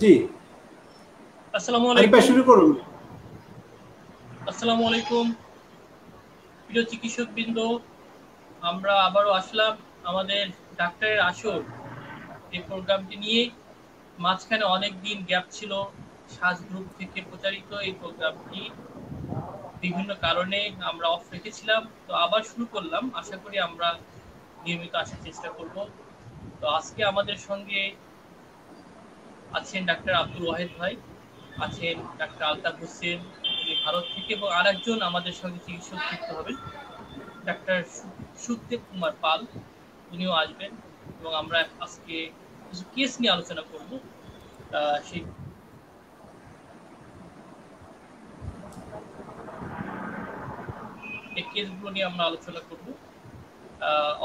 জি, আসসালামু আরিফ ভাই আলাইকুম। শুরু করুন। আসসালামু আলাইকুম প্রিয় চিকিৎসকবৃন্দ, আমরা আবারও আসলাম আমাদের ডাক্তারের আসর এই প্রোগ্রামটি নিয়ে। মাঝখানে অনেক দিন গ্যাপ ছিল, সাজ গ্রুপ থেকে প্রচারিত এই প্রোগ্রামটি বিভিন্ন কারণে আমরা অফ রেখেছিলাম, তো আবার শুরু করলাম। আশা করি আমরা নিয়মিত আসার চেষ্টা করব। তো আজকে আমাদের সঙ্গে আছেন ডাক্তার আব্দুল ওয়াহেদ ভাই, আছেন ডাক্তার আলতাফ হোসেন, উনি ভারত থেকে, এবং আরেকজন আমাদের সঙ্গে চিকিৎসক যুক্ত হবেন ডাক্তার সুখদেব কুমার পাল, উনিও আসবেন। এবং আমরা আজকে কিছু কেস নিয়ে আলোচনা করব। সেই কেসগুলো নিয়ে আমরা আলোচনা করব।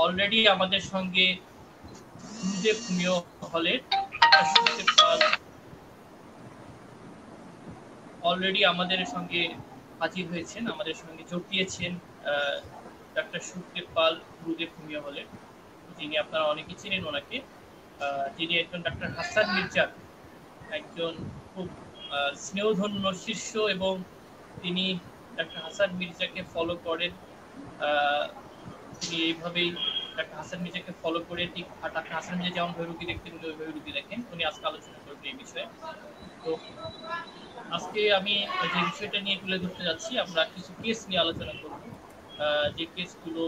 অলরেডি আমাদের সঙ্গে গুরুদেব হোমিও হলের ডাক্তার সুখদেব পাল অলরেডি আমাদের সঙ্গে হাজির হয়েছেন, আমাদের সঙ্গে যোগ দিয়েছেন। ডাক্তার সুখদেব পাল গুরুদেব হোমিও হলের, যিনি আপনারা অনেকে চিনেন ওনাকে। যিনি একজন ডাক্তার হাসান মির্জা, একজন খুব স্নেহধন্য শিষ্য, এবং তিনি ডাক্তার হাসান মির্জাকে ফলো করেন। তিনি এইভাবেই ডাক্তার হাসান মির্জাকে ফলো করে, ঠিক ডাক্তার হাসান মির্জা যেমনভাবে রুগী দেখতেন উনি ওইভাবে রুগী দেখেন। উনি আজকে আলোচনা করবেন এই বিষয়ে। তো আজকে আমি যে বিষয়টা নিয়ে তুলে ধরতে যাচ্ছি, আমরা কিছু কেস নিয়ে আলোচনা করব, যে কেসগুলো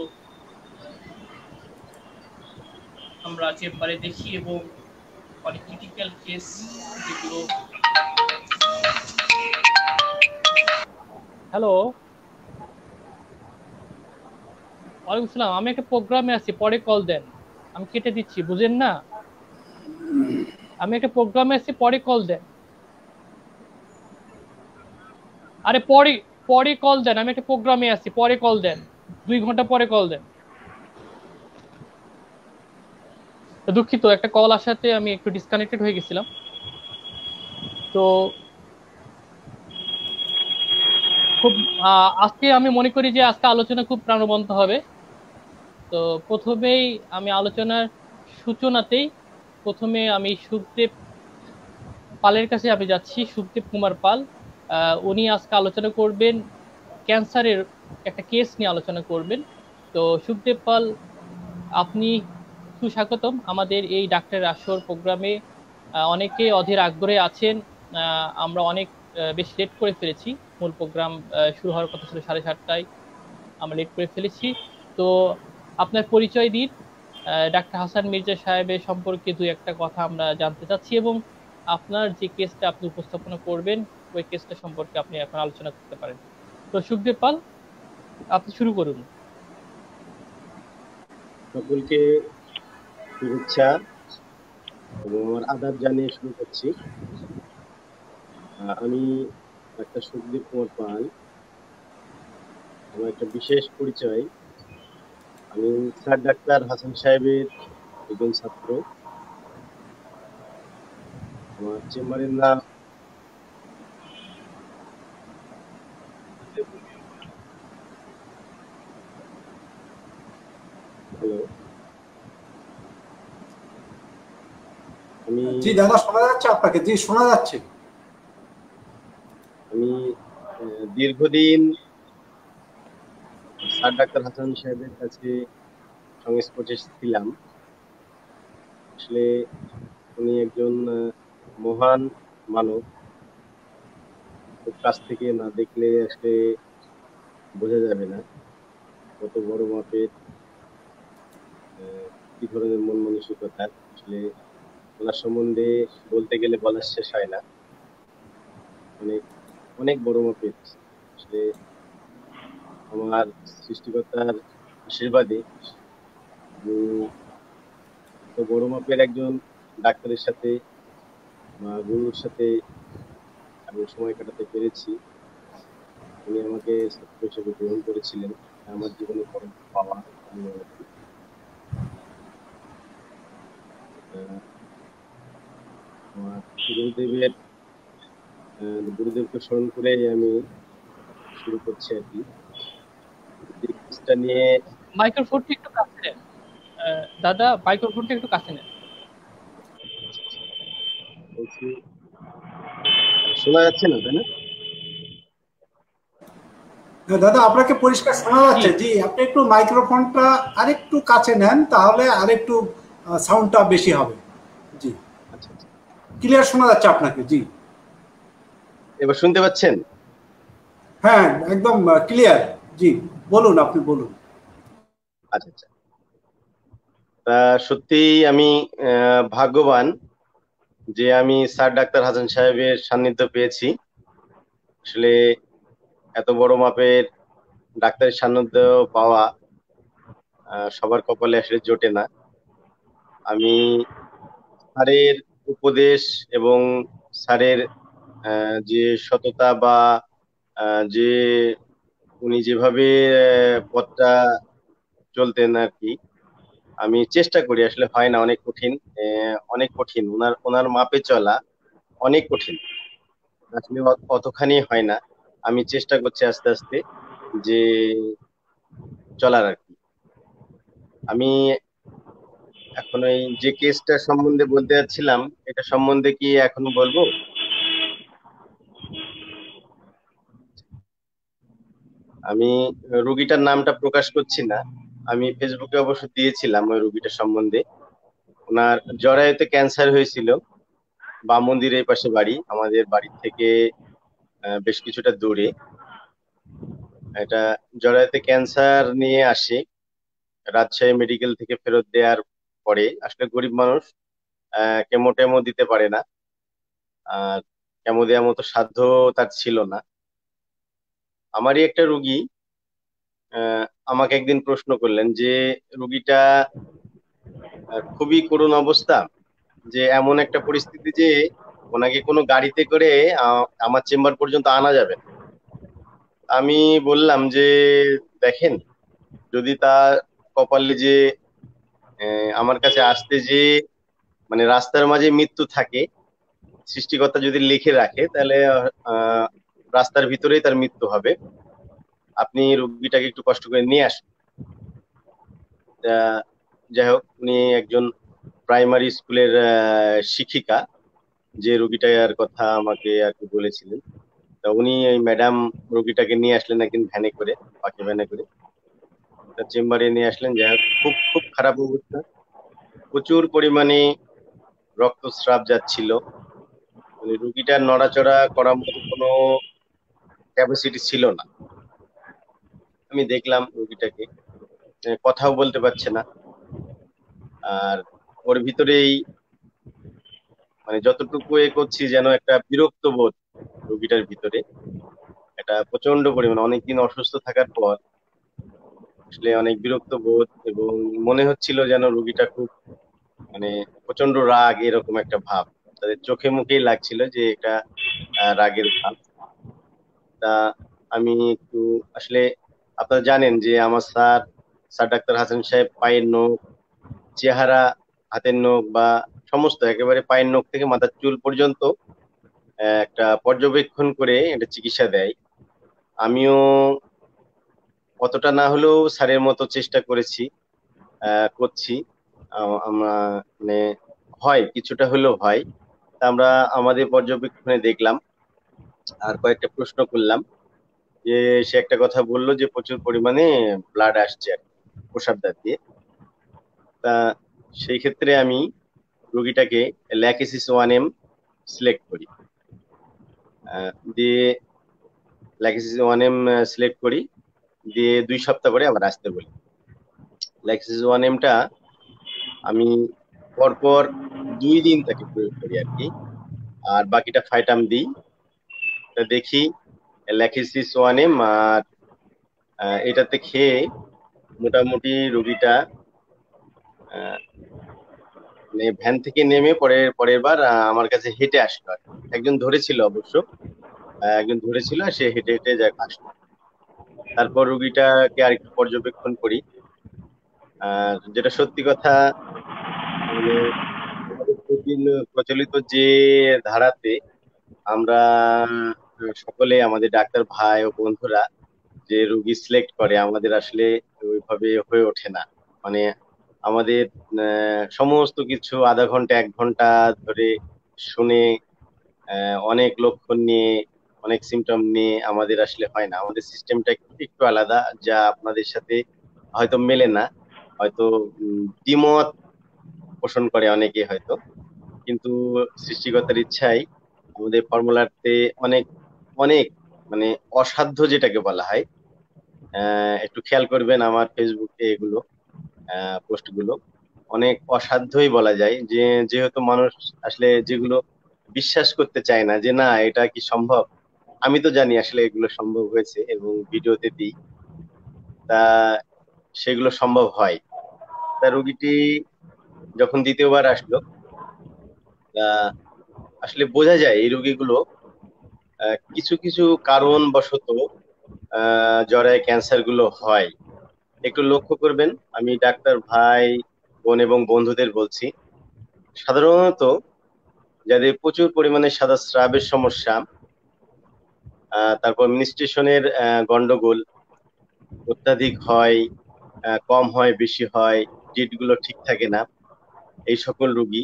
আমরা চেম্বারে দেখি এবং অনেক ক্রিটিক্যাল কেস, যেগুলো। হ্যালো, ওয়ালাইকুম আসসালাম। আমি একটা প্রোগ্রামে আছি, পরে কল দেন। আমি কেটে দিচ্ছি, বুঝেন না? আমি একটা প্রোগ্রামে আছি, পরে কল দেন। আরে পরে পরে কল দেন, আমি একটা প্রোগ্রামে আছি, পরে কল দেন। 2 ঘন্টা পরে কল দেন। দুঃখিত, একটা কল আসাতে আমি একটু ডিসকানেক্টেড হয়ে গেছিলাম। তো খুব আজকে আমি মনে করি যে আজকে আলোচনা খুব প্রাণবন্ত হবে। তো প্রথমেই আমি আলোচনার সূচনাতেই প্রথমে আমি সুখদেব পালের কাছে আমি যাচ্ছি। সুখদেব কুমার পাল, উনি আজকে আলোচনা করবেন ক্যান্সারের একটা কেস নিয়ে আলোচনা করবেন। তো সুখদেব পাল, আপনি সুস্বাগতম আমাদের এই ডাক্তার আসর প্রোগ্রামে। অনেকে অধীর আগ্রহে আছেন। আমরা অনেক বেশি লেট করে ফেলেছি। মূল প্রোগ্রাম শুরু হওয়ার কথা ছিল 7:30টায়, আমরা লেট করে ফেলেছি। তো আপনার পরিচয় দিন। ডাক্তার হাসান মির্জা সাহেবের সম্পর্কে দুই একটা কথা আমরা জানতে চাচ্ছি, এবং আপনার যে কেসটা আপনি উপস্থাপনা করবেন ওই কেসটা সম্পর্কে আপনি এখন আলোচনা করতে পারেন। তো সুখদেব পাল, আপনি শুরু করুন। সকলকে শুভেচ্ছা এবং আমার আদাব জানিয়ে শুরু করছি। আমি ডাক্তার সুখদেব কুমার পাল। আমার একটা বিশেষ পরিচয়, আমি স্যার ডাক্তার হাসান সাহেবের একজন ছাত্র। আমার চেম্বারের নাম হ্যালো। জি দাদা, শোনা যাচ্ছে আপনাকে? জি, শোনা যাচ্ছে। আমি দীর্ঘদিন স্যার ডাক্তার হাসান সাহেবের কাছে সংস্পর্শে ছিলাম। আসলে উনি একজন মহান মানব। কাছ থেকে না দেখলে আসলে বোঝা যাবে না কত বড় মাপের কি ধরনের মন মানসিকতা। আসলে ওনার সম্বন্ধে বলতে গেলে বলার শেষ হয় না। অনেক অনেক বড় মাপের। আসলে আমার সৃষ্টিকর্তার আশীর্বাদে আমি এত বড় মাপের একজন ডাক্তারের সাথে বা গুরুর সাথে আমি সময় কাটাতে পেরেছি। উনি আমাকে ছাত্র হিসেবে গ্রহণ করেছিলেন, আমার জীবনে বড় পাওয়া। ধন্যবাদ। আমার গুরুদেবকে স্মরণ করে আমি শুরু করছি আর কি। নিয়ে মাইক্রোফোনটা একটু কাছে নেন। দাদা, মাইক্রোফোনটা একটু কাছে নেন। বলছি, শোনা যাচ্ছে না, তাই না? হ্যাঁ, দাদা আপনাকে পরিষ্কার শোনা জি। যাচ্ছে। জি, আপনি একটু মাইক্রোফোনটা আরেকটু কাছে নেন, তাহলে আরেকটু সাউন্ডটা বেশি হবে। জি, আচ্ছা আচ্ছা, ক্লিয়ার শোনা যাচ্ছে আপনাকে। জি, এবার শুনতে পাচ্ছেন? হ্যাঁ, একদম ক্লিয়ার। জি, বলুন, আপনি বলুন। আচ্ছা আচ্ছা। তা সত্যি আমি ভাগ্যবান যে আমি স্যার ডাক্তার হাসান সাহেবের সান্নিধ্য পেয়েছি। আসলে এত বড় মাপের ডাক্তারের সান্নিধ্য পাওয়া সবার কপালে আসলে জোটে না। আমি স্যারের উপদেশ এবং স্যারের যে সততা বা যে উনি যেভাবে পথটা চলতেন আর কি, আমি চেষ্টা করি, আসলে হয় না, অনেক কঠিন। অনেক কঠিন, ওনার ওনার মাপে চলা অনেক কঠিন, আসলে অতখানি হয় না। আমি চেষ্টা করছি আস্তে আস্তে যে চলার আর কি। আমি এখন ওই যে কেসটা সম্বন্ধে বলতে যাচ্ছিলাম, এটা সম্বন্ধে কি এখন বলবো? আমি রুগীটার নামটা প্রকাশ করছি না, আমি ফেসবুকে অবশ্য দিয়েছিলাম ওই রুগীটার সম্বন্ধে। ওনার জরায়ুতে ক্যান্সার হয়েছিল। বাম মন্দিরের পাশে বাড়ি, আমাদের বাড়ি থেকে বেশ কিছুটা দূরে। এটা জরায়ুতে ক্যান্সার নিয়ে আসে, রাজশাহী মেডিকেল থেকে ফেরত দেওয়ার পরে। আসলে গরিব মানুষ, কেমো টেমো দিতে পারে না, আর কেমো দেওয়ার মতো সাধ্য তার ছিল না। আমারই একটা রুগী আহ, আমাকে একদিন প্রশ্ন করলেন যে রুগীটা খুবই করুণ অবস্থা, যে এমন একটা পরিস্থিতি যে ওনাকে কোনো গাড়িতে করে আমার চেম্বার পর্যন্ত আনা যাবে না। আমি বললাম যে দেখেন, যদি তার কপালে যে আমার কাছে আসতে যে মানে রাস্তার মাঝে মৃত্যু থাকে, সৃষ্টিকর্তা যদি লিখে রাখে, তাহলে আহ রাস্তার ভিতরেই তার মৃত্যু হবে। আপনি রুগীটাকে একটু কষ্ট করে নিয়ে আসুন। আহ, যাই হোক, উনি একজন প্রাইমারি স্কুলের শিক্ষিকা, যে রুগীটার কথা আমাকে আর কি বলেছিলেন। তা উনি ওই ম্যাডাম রুগীটাকে নিয়ে আসলেন একদিন ভ্যানে করে, পাখি ভ্যানে করে তার চেম্বারে নিয়ে আসলেন। যাই হোক, খুব খুব খারাপ অবস্থা, প্রচুর পরিমাণে রক্তস্রাব যাচ্ছিল। মানে রুগীটার নড়াচড়া করার মতো কোনো ক্যাপাসিটি ছিল না। আমি দেখলাম রুগীটাকে, কথাও বলতে পারছে না। আর ওর ভিতরেই মানে যতটুকু এ করছি, যেন একটা বিরক্ত বোধ রুগীটার ভিতরে, এটা প্রচন্ড পরিমাণে অনেকদিন অসুস্থ থাকার পর আসলে অনেক বিরক্ত বোধ, এবং মনে হচ্ছিল যেন রুগীটা খুব মানে প্রচন্ড রাগ, এরকম একটা ভাব তাদের চোখে মুখেই লাগছিল যে এটা রাগের ভাব। তা আমি একটু আসলে, আপনারা জানেন যে আমার স্যার স্যার ডাক্তার হাসান সাহেব পায়ের নখ, চেহারা, হাতের নখ বা সমস্ত একেবারে পায়ের নখ থেকে মাথার চুল পর্যন্ত একটা পর্যবেক্ষণ করে একটা চিকিৎসা দেয়। আমিও অতটা না হলেও স্যারের মতো চেষ্টা করেছি, করছি। আমরা মানে হয় কিছুটা হলেও হয়। তা আমরা আমাদের পর্যবেক্ষণে দেখলাম, আর কয়েকটা প্রশ্ন করলাম, যে সে একটা কথা বললো যে প্রচুর পরিমাণে ব্লাড আসছে আর কি, প্রসাবদার দিয়ে। তা সেই ক্ষেত্রে আমি রোগীটাকে ল্যাকেসিস 1M সিলেক্ট করি। দিয়ে ল্যাকেসিস 1M সিলেক্ট করি, দিয়ে 2 সপ্তাহ পরে আবার আসতে বলি। ল্যাকেসিস 1Mটা আমি পরপর 2 দিন তাকে প্রয়োগ করি আর কি, আর বাকিটা ফাইটাম দিই। তা দেখি ল্যাকেসিস 1M আর এটাতে খেয়ে মোটামুটি রোগীটা আহ, মানে ভ্যান থেকে নেমে পরের পরের বার আমার কাছে হেঁটে আসলো আর কি। একজন ধরেছিল অবশ্য, একজন ধরেছিল, সে হেঁটে হেঁটে যা আসলো। তারপর রুগীটাকে আরেকটু পর্যবেক্ষণ করি। আর যেটা সত্যি কথা, মানে আমাদের প্রচলিত যে ধারাতে আমরা সকলে, আমাদের ডাক্তার ভাই ও বন্ধুরা যে রুগী সিলেক্ট করে, আমাদের আসলে ওইভাবে হয়ে ওঠে না। মানে আমাদের সমস্ত কিছু আধা ঘন্টা 1 ঘন্টা ধরে শুনে অনেক লক্ষণ নিয়ে, অনেক সিমটম নিয়ে আমাদের আসলে হয় না। আমাদের সিস্টেমটা একটু আলাদা, যা আপনাদের সাথে হয়তো মেলে না, হয়তো দ্বিমত পোষণ করে অনেকে হয়তো, কিন্তু সৃষ্টিকর্তার ইচ্ছায় আমাদের ফর্মুলাতে অনেক অনেক মানে অসাধ্য যেটাকে বলা হয়। একটু খেয়াল করবেন আমার ফেসবুকে এগুলো পোস্ট গুলো অনেক অসাধ্যই বলা যায়, যে যেহেতু মানুষ আসলে যেগুলো বিশ্বাস করতে চায় না যে না এটা কি সম্ভব। আমি তো জানি আসলে এগুলো সম্ভব হয়েছে এবং ভিডিওতে দিই, তা সেগুলো সম্ভব হয়। তা রুগীটি যখন দ্বিতীয়বার আসলো, আহ, আসলে বোঝা যায় এই রোগীগুলো কিছু কিছু কারণ বশত জরায়ু ক্যান্সার গুলো হয়। একটু লক্ষ্য করবেন, আমি ডাক্তার ভাই বোন এবং বন্ধুদের বলছি, সাধারণত যাদের প্রচুর পরিমাণে সাদা স্রাবের সমস্যা, তারপর মিনিস্ট্রেশনের গন্ডগোল অত্যাধিক হয়, কম হয় বেশি হয়, ডেট গুলো ঠিক থাকে না, এই সকল রোগী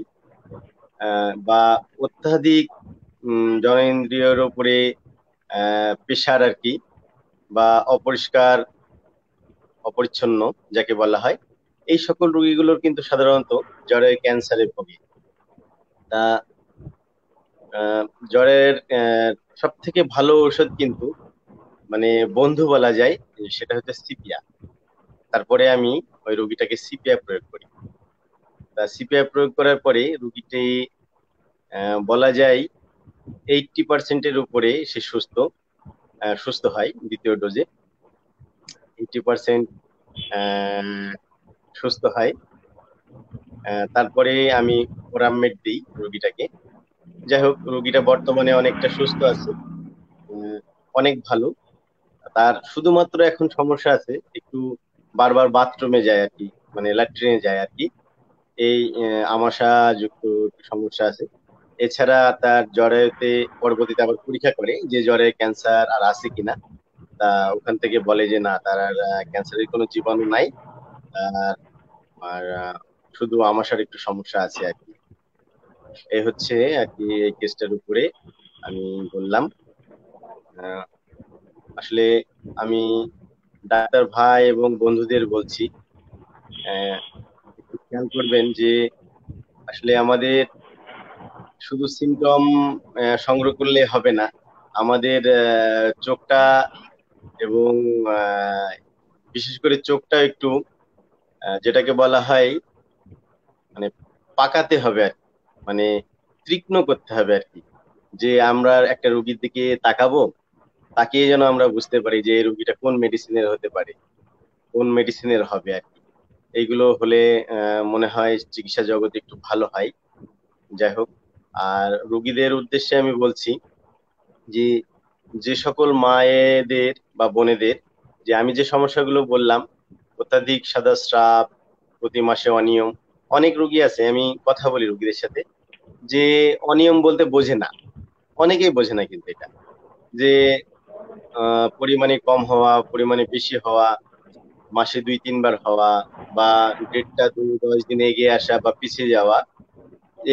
বা অত্যাধিক জননেন্দ্রিয়ের উপরে প্রেশার আর কি, বা অপরিষ্কার অপরিচ্ছন্ন যাকে বলা হয়, এই সকল রোগীগুলোর কিন্তু সাধারণত জ্বরের ক্যান্সারে ভোগে। তা আহ, জ্বরের সব থেকে ভালো ঔষধ কিন্তু মানে বন্ধু বলা যায়, সেটা হচ্ছে সিপিয়া। তারপরে আমি ওই রোগীটাকে সিপিআই প্রয়োগ করি। তা সিপিআই প্রয়োগ করার পরে রোগীটি বলা যায় 80% উপরে সে সুস্থ হয় দ্বিতীয় ডোজে। 80% সুস্থ হয়। তারপরে আমি ওরামেড দিই রোগীটাকে। যাই হোক, রোগীটা বর্তমানে অনেকটা সুস্থ আছে, আহ, অনেক ভালো। তার শুধুমাত্র এখন সমস্যা আছে, একটু বারবার বাথরুমে যায় আর কি, মানে ল্যাট্রিনে যায় আর কি, এই আমাশা যুক্ত একটু সমস্যা আছে। এছাড়া তার জরায়ুতে পরবর্তীতে আবার পরীক্ষা করে যে জ্বরে ক্যান্সার আর আছে কিনা। তা ওখান থেকে বলে যে না, তার আর ক্যান্সারের কোনো জীবাণু নাই, আর আর শুধু আমাশার একটু সমস্যা আছে আর কি। এই হচ্ছে আর কি এই কেসটার উপরে আমি বললাম। আহ, আসলে আমি ডাক্তার ভাই এবং বন্ধুদের বলছি, আহ, একটু খেয়াল করবেন যে আসলে আমাদের শুধু সিমটম সংগ্রহ করলে হবে না। আমাদের চোখটা এবং আহ, বিশেষ করে চোখটা একটু যেটাকে বলা হয় মানে পাকাতে হবে আর কি, মানে তীক্ষ্ণ করতে হবে আর কি, যে আমরা একটা রোগীর দিকে তাকাবো, তাকিয়ে যেন আমরা বুঝতে পারি যে এই রোগীটা কোন মেডিসিনের হতে পারে, কোন মেডিসিনের হবে আর কি। এইগুলো হলে মনে হয় চিকিৎসা জগতে একটু ভালো হয়। যাই হোক, আর রোগীদের উদ্দেশ্যে আমি বলছি যে যে সকল মায়েদের বা বোনেদের, যে আমি যে সমস্যাগুলো বললাম, অত্যাধিক সাদা স্রাব, প্রতি মাসে অনিয়ম, অনেক রোগী আছে, আমি কথা বলি রোগীদের সাথে, যে অনিয়ম বলতে বোঝে না, অনেকেই বোঝে না কিন্তু এটা, যে পরিমাণে কম হওয়া, পরিমাণে বেশি হওয়া, মাসে 2-3 বার হওয়া, বা ডেটটা 2-10 দিন এগিয়ে আসা বা পিছিয়ে যাওয়া,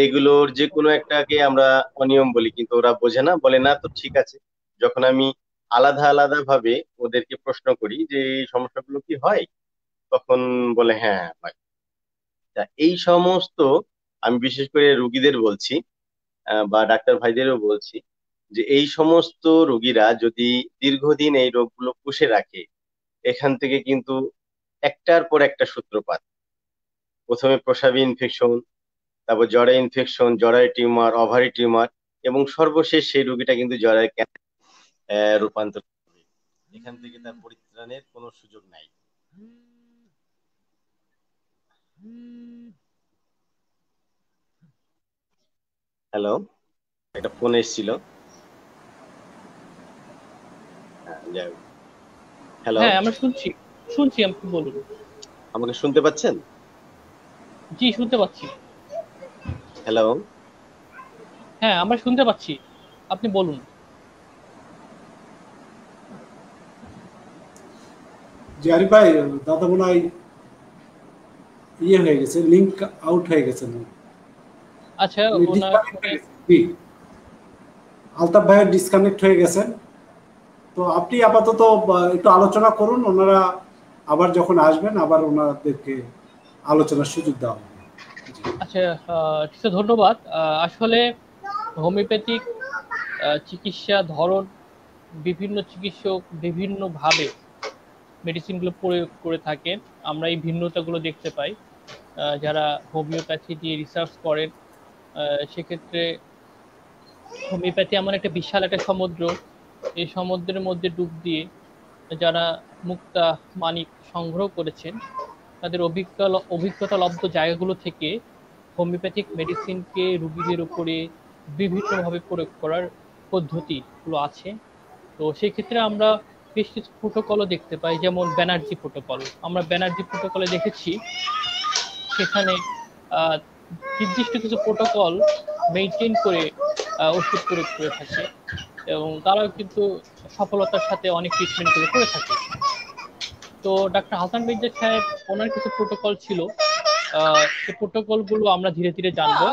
এগুলোর যে কোনো একটাকে আমরা অনিয়ম বলি, কিন্তু ওরা বোঝে না, বলে না তো ঠিক আছে। যখন আমি আলাদা আলাদা ভাবে ওদেরকে প্রশ্ন করি যে এই সমস্যাগুলো কি হয়, তখন বলে হ্যাঁ হয়। তা এই সমস্ত আমি বিশেষ করে রুগীদের বলছি, বা ডাক্তার ভাইদেরও বলছি, যে এই সমস্ত রোগীরা যদি দীর্ঘদিন এই রোগগুলো পুষে রাখে, এখান থেকে কিন্তু একটার পর একটা সূত্রপাত। প্রথমে প্রস্রাবী ইনফেকশন, তারপর জরায়ু ইনফেকশন, জরায়ু টিউমার, ওভারি টিউমার, এবং সর্বশেষ সেই রোগীটা কিন্তু জরায়ু রূপান্তর হবে। এখান থেকে তার পরিত্রাণের কোনো সুযোগ নাই। হ্যালো, একটা ফোন এসেছিল। যাই হোক, হ্যালো, হ্যাঁ, আমরা শুনছি, শুনছি, আপনি বলুন। আমাকে শুনতে পাচ্ছেন? জি, শুনতে পাচ্ছি। হ্যালো। হ্যাঁ, আমরা শুনতে পাচ্ছি, আপনি বলুন। যে আরিফ ভাই, দাদা মনে হয় ইয়ে হয়ে গেছে, লিঙ্ক আউট হয়ে গেছে না, আচ্ছা, মানে ওনার ডিসকানেক্ট ফোনে হয়ে গেছে। জি, আলতাফ ভাইয়ের ডিসকানেক্ট হয়ে গেছেন। তো আপনি আপাতত একটু আলোচনা করুন, ওনারা আবার যখন আসবেন আবার ওনাদেরকে আলোচনার সুযোগ দেওয়া হবে। আচ্ছা, ঠিক আছে, ধন্যবাদ। আসলে হোমিওপ্যাথিক চিকিৎসা ধরন বিভিন্ন চিকিৎসক বিভিন্নভাবে মেডিসিনগুলো প্রয়োগ করে থাকেন। আমরা এই ভিন্নতাগুলো দেখতে পাই। যারা হোমিওপ্যাথি দিয়ে রিসার্চ করেন সেক্ষেত্রে হোমিওপ্যাথি এমন একটা বিশাল একটা সমুদ্র, এই সমুদ্রের মধ্যে ডুব দিয়ে যারা মুক্তা মানিক সংগ্রহ করেছেন তাদের অভিজ্ঞতা লব্ধ জায়গাগুলো থেকে হোমিওপ্যাথিক মেডিসিনকে রুগীদের উপরে বিভিন্নভাবে প্রয়োগ করার পদ্ধতিগুলো আছে। তো সেই ক্ষেত্রে আমরা বেশ কিছু প্রোটোকলও দেখতে পাই, যেমন ব্যানার্জি প্রোটোকল। আমরা ব্যানার্জি প্রোটোকলে দেখেছি সেখানে নির্দিষ্ট কিছু প্রোটোকল মেনটেন করে ওষুধ প্রয়োগ করে থাকে এবং তারাও কিন্তু সফলতার সাথে অনেক ট্রিটমেন্টগুলো করে থাকে। তো ডাক্তার হাসান মির্জা সাহেব ওনার কিছু প্রোটোকল ছিল, সেই প্রোটোকলগুলো আমরা ধীরে ধীরে জানবো।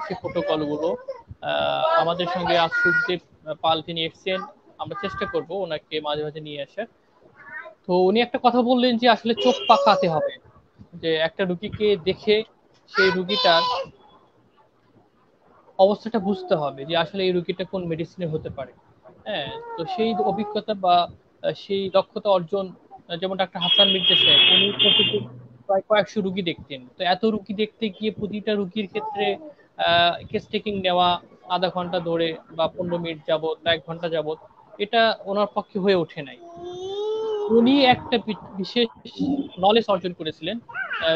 সেই প্রোটোকলগুলো। আমাদের সঙ্গে আজ সুখদেব পাল তিনি এসেছেন, আমরা চেষ্টা করব ওনাকে মাঝে মাঝে নিয়ে আসার। তো উনি একটা কথা বললেন যে আসলে চোখ পাকাতে হবে, যে একটা রুগীকে দেখে সেই রুগীটার অবস্থাটা বুঝতে হবে যে আসলে এই রুগীটা কোন মেডিসিনে হতে পারে। হ্যাঁ, তো সেই অভিজ্ঞতা বা সেই দক্ষতা অর্জন, যেমন ডাক্তার হাসান মির্জা সাহেব উনি প্রতিদিন প্রায় কয়েকশো রুগী দেখতেন। তো এত রুগী দেখতে গিয়ে প্রতিটা রুগীর ক্ষেত্রে কেস টেকিং নেওয়া আধা ঘন্টা ধরে বা 15 মিনিট যাবত বা 1 ঘন্টা যাবত, এটা ওনার পক্ষে হয়ে ওঠে নাই। উনি একটা বিশেষ নলেজ অর্জন করেছিলেন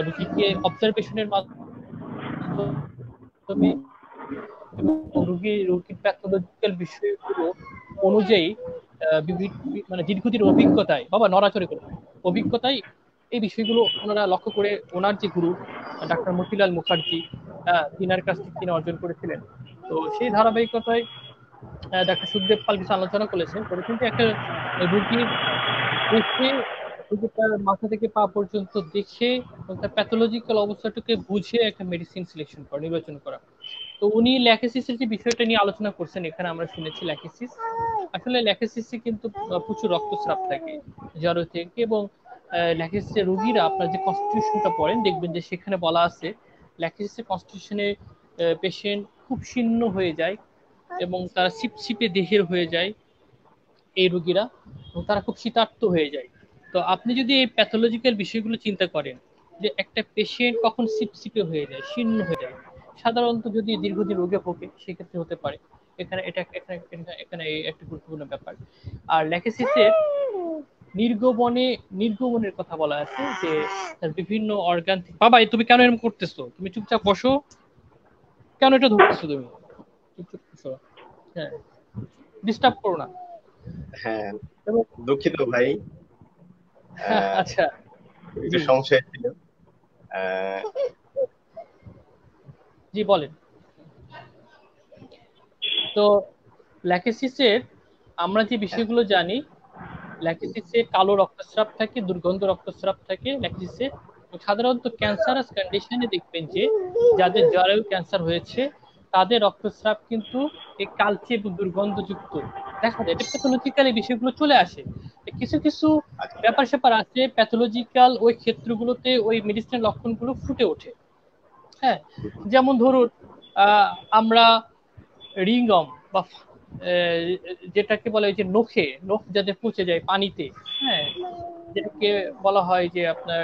রুগীকে অবজারভেশনের মাধ্যমে এবং রোগীর প্যাথোলজিক্যাল বিষয়গুলো অনুযায়ী মানে দীর্ঘদিনের অভিজ্ঞতায়, বাবা নড়াচড়ে করে অভিজ্ঞতায় এই বিষয়গুলো ওনারা লক্ষ্য করে ওনার যে গুরু ডাক্তার মতিলাল মুখার্জি, তিনার কাছ থেকে তিনি অর্জন করেছিলেন। তো সেই ধারাবাহিকতায় ডাক্তার সুখদেব পাল কিছু আলোচনা করেছেন যে একটা রোগীর দেখে, রোগীটার মাথা থেকে পা পর্যন্ত দেখে তার প্যাথোলজিক্যাল অবস্থাটাকে বুঝে একটা মেডিসিন সিলেকশন করা, নির্বাচন করা। তো উনি ল্যাকেসিসের যে বিষয়টা নিয়ে আলোচনা করছেন, এখানে আমরা শুনেছি ল্যাকেসিস, আসলে ল্যাকেসিসে কিন্তু প্রচুর রক্তস্রাব থাকে জ্বর থেকে, এবং ল্যাকেসিসের রোগীরা আপনার যে কনস্টিটিউশনটা পড়েন দেখবেন যে সেখানে বলা আছে ল্যাকেসিসের কনস্টিটিউশনে পেশেন্ট খুব শীর্ণ হয়ে যায় এবং তারা ছিপছিপে দেহের হয়ে যায় এই রোগীরা, এবং তারা খুব শীতার্ত হয়ে যায়। তো আপনি যদি এই প্যাথোলজিক্যাল বিষয়গুলো চিন্তা করেন যে একটা পেশেন্ট কখন ছিপছিপে হয়ে যায়, শীর্ণ হয়ে যায়, সাধারণত যদি দীর্ঘদিন রোগে ভোগে সেক্ষেত্রে হতে পারে। এখানে এটা এখানে একটা গুরুত্বপূর্ণ ব্যাপার। আর ল্যাকেসিসের নির্গমনের কথা বলা আছে যে তার বিভিন্ন অর্গান। বাবা তুমি কেন এরকম করতেছো? তুমি চুপচাপ বসো, কেন এটা ধরতেছো তুমি? চুপচাপ বসো, হ্যাঁ, ডিস্টার্ব করো না। হ্যাঁ, দুঃখিত ভাই, আচ্ছা, একটু সমস্যা ছিল। জি বলেন। তো ল্যাকেসিসের আমরা যে বিষয়গুলো জানি, ল্যাকেসিসে কালো রক্তস্রাব থাকে, দুর্গন্ধ রক্তস্রাব থাকে ল্যাকেসিসে। সাধারণত ক্যান্সারাস কন্ডিশনে দেখবেন যে যাদের জরায়ু ক্যান্সার হয়েছে তাদের রক্তস্রাব কিন্তু এই কালচে এবং দুর্গন্ধযুক্ত দেখা যায়। এটা প্যাথোলজিক্যাল এই বিষয়গুলো চলে আসে। কিছু কিছু ব্যাপার স্যাপার আছে প্যাথোলজিক্যাল ওই ক্ষেত্রগুলোতে ওই মেডিসিনের লক্ষণগুলো ফুটে ওঠে। হ্যাঁ, যেমন ধরুন আমরা রিংগম বা যেটাকে বলে যে নখ যাদের পচে যায় পানিতে, হ্যাঁ, যেটাকে বলা হয় যে আপনার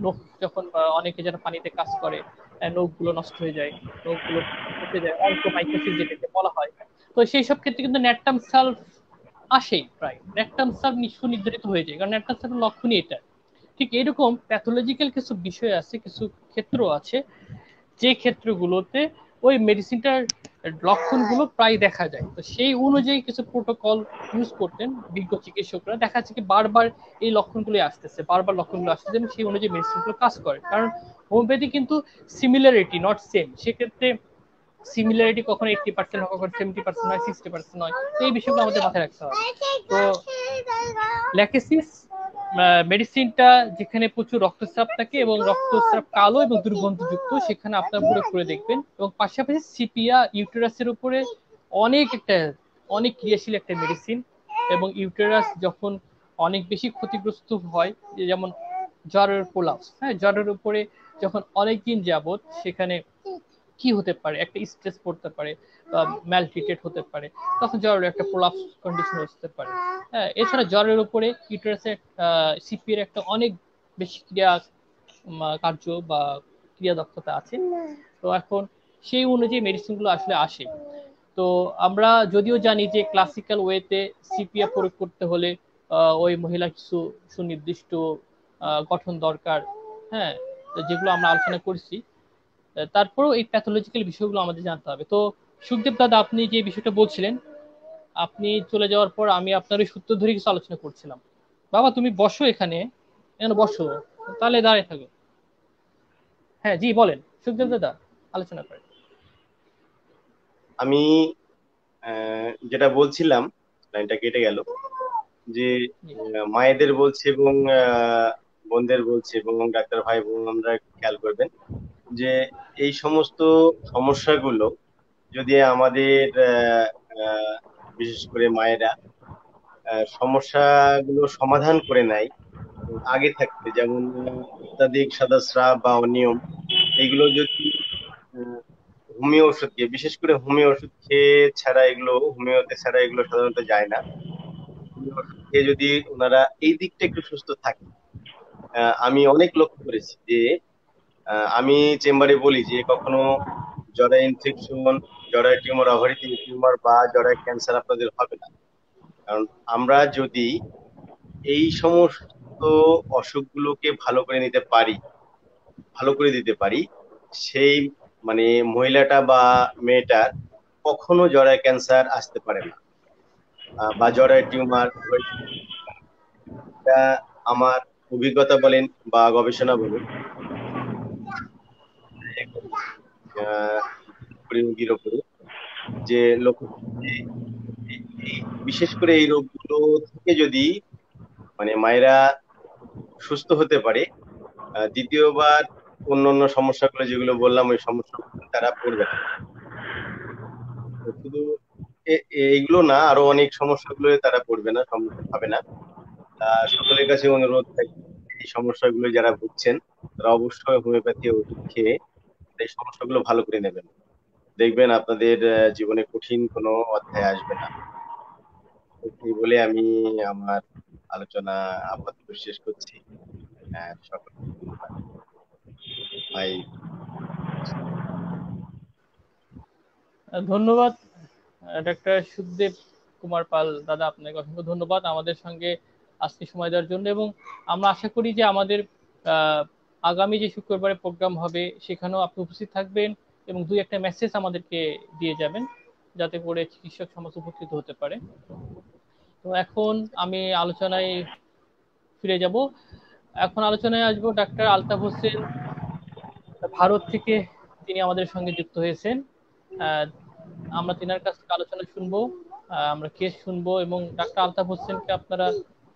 নখ যখন অনেকে যারা পানিতে কাজ করে নখগুলো নষ্ট হয়ে যায়, নখগুলো পচে যায়, অনকোমাইকোসিস যেটাকে বলা হয়। তো সেই সব ক্ষেত্রে কিন্তু ন্যাট্রাম সালফ আসেই, প্রায় ন্যাট্রাম সালফ সুনির্ধারিত হয়ে যায়, কারণ ন্যাট্রাম সালফের লক্ষণই এটা। ঠিক এরকম প্যাথোলজিক্যাল কিছু বিষয় আছে, কিছু ক্ষেত্র আছে যে ক্ষেত্রগুলোতে ওই মেডিসিনটার লক্ষণগুলো প্রায় দেখা যায়। তো সেই অনুযায়ী কিছু প্রোটোকল ইউজ করতেন বিজ্ঞ চিকিৎসকরা। দেখা যাচ্ছে কি বারবার এই লক্ষণগুলো আসতেছে, বারবার লক্ষণগুলো আসতেছে, এবং সেই অনুযায়ী মেডিসিনগুলো কাজ করে। কারণ হোমিওপ্যাথি কিন্তু সিমিলারিটি নট সেম, সেক্ষেত্রে সিমিলারিটি কখনো 80% হয়, কখনো 70% হয়, 60% হয়। তো এই বিষয়গুলো আমাদের মাথায় রাখতে হবে। তো ল্যাকেসিস মেডিসিনটা যেখানে প্রচুর রক্তচাপ থাকে এবং রক্তচাপ কালো এবং দুর্গন্ধযুক্ত সেখানে আপনার প্রয়োগ করে দেখবেন। এবং পাশাপাশি সিপিয়া ইউটেরাসের উপরে অনেক ক্রিয়াশীল একটা মেডিসিন। এবং ইউটেরাস যখন অনেক বেশি ক্ষতিগ্রস্ত হয়, যেমন জ্বরের প্রলাপস, হ্যাঁ, জ্বরের উপরে যখন অনেকদিন যাবত সেখানে কি হতে পারে, একটা স্ট্রেস পড়তে পারে, ম্যালট্রিটেড হতে পারে, তখন জ্বরের একটা প্রলাপস কন্ডিশন হতে পারে। হ্যাঁ, এছাড়া জ্বরের উপরে ইউটেরাসের সিপির একটা অনেক বেশি কার্য বা ক্রিয়া দক্ষতা আছে। তো এখন সেই অনুযায়ী মেডিসিনগুলো আসলে আসে। তো আমরা যদিও জানি যে ক্লাসিক্যাল ওয়েতে সিপিএ প্রয়োগ করতে হলে ওই মহিলা কিছু সুনির্দিষ্ট গঠন দরকার, হ্যাঁ, যেগুলো আমরা আলোচনা করছি। তারপরেও এই প্যাথোলজিক্যাল বিষয়গুলো আমাদের জানতে হবে। তো সুখদেব দাদা, আপনি যে বিষয়টা বলছিলেন, আপনি চলে যাওয়ার পর আমি আপনার ওই সূত্র ধরে কিছু আলোচনা করছিলাম। বাবা তুমি বসো, এখানে এখানে বসো, তাহলে দাঁড়িয়ে থাকো। হ্যাঁ জি বলেন সুখদেব দাদা, আলোচনা করেন। আমি যেটা বলছিলাম, লাইনটা কেটে গেল, যে মায়েদের বলছে এবং বোনদের বলছে এবং ডাক্তার ভাই বোনরা খেয়াল করবেন যে এই সমস্ত সমস্যাগুলো যদি আমাদের বিশেষ করে মায়েরা সমস্যাগুলো সমাধান করে নেয় আগে থাকতে, যেমন অত্যাধিক সাদাস্রাব বা অনিয়ম, এগুলো যদি হোমিও ওষুধ খেয়ে, বিশেষ করে হোমিও ওষুধ খেয়ে ছাড়া এগুলো, হোমিওতে ছাড়া এগুলো সাধারণত যায় না, হোমিও ওষুধ খেয়ে যদি ওনারা এই দিকটা একটু সুস্থ থাকে। আমি অনেক লক্ষ্য করেছি যে আমি চেম্বারে বলি যে কখনো জরায়ু ইনফেকশন, জরায়ু টিউমার, ওভারি টিউমার বা জরায়ু ক্যান্সার আপনাদের হবে না। কারণ আমরা যদি এই সমস্ত অসুখগুলোকে ভালো করে নিতে পারি, ভালো করে দিতে পারি, সেই মানে মহিলাটা বা মেয়েটার কখনো জরায়ু ক্যান্সার আসতে পারে না, বা জরায়ু টিউমার। এটা আমার অভিজ্ঞতা বলেন বা গবেষণা বলুন, আহ রোগীর উপরে যে লক্ষ্য, বিশেষ করে এই রোগগুলো থেকে যদি মানে মায়েরা সুস্থ হতে পারে, দ্বিতীয়বার অন্যান্য সমস্যাগুলো যেগুলো বললাম ওই সমস্যাগুলো তারা পড়বে না। শুধু এইগুলো না, আরো অনেক সমস্যাগুলো তারা পড়বে না, সম্মুখীন হবে না। সকলের কাছে অনুরোধ থাকবে, এই সমস্যাগুলো যারা ভুগছেন তারা অবশ্যই হোমিওপ্যাথি ওষুধ খেয়ে এই সমস্যাগুলো ভালো করে নেবেন। দেখবেন আপনাদের জীবনে কঠিন কোনো অধ্যায় আসবে না। এই বলে আমি আমার আলোচনা আপাতত শেষ করছি। সকলকে ধন্যবাদ ভাই। ধন্যবাদ ডাক্তার সুখদেব কুমার পাল দাদা, আপনাকে অসংখ্য ধন্যবাদ আমাদের সঙ্গে আজকে সময় দেওয়ার জন্য। এবং আমরা আশা করি যে আমাদের আগামী যে শুক্রবারে প্রোগ্রাম হবে সেখানেও আপনি উপস্থিত থাকবেন এবং দুই একটা মেসেজ আমাদেরকে দিয়ে যাবেন, যাতে করে চিকিৎসক সমাজ উপকৃত হতে পারে। তো এখন আমি আলোচনায় ফিরে যাব। এখন আলোচনায় আসবো ডাক্তার আলতাফ হোসেন, ভারত থেকে তিনি আমাদের সঙ্গে যুক্ত হয়েছেন। আমরা তিনার কাছ থেকে আলোচনা শুনবো, আমরা কেস শুনবো। এবং ডাক্তার আলতাফ হোসেনকে আপনারা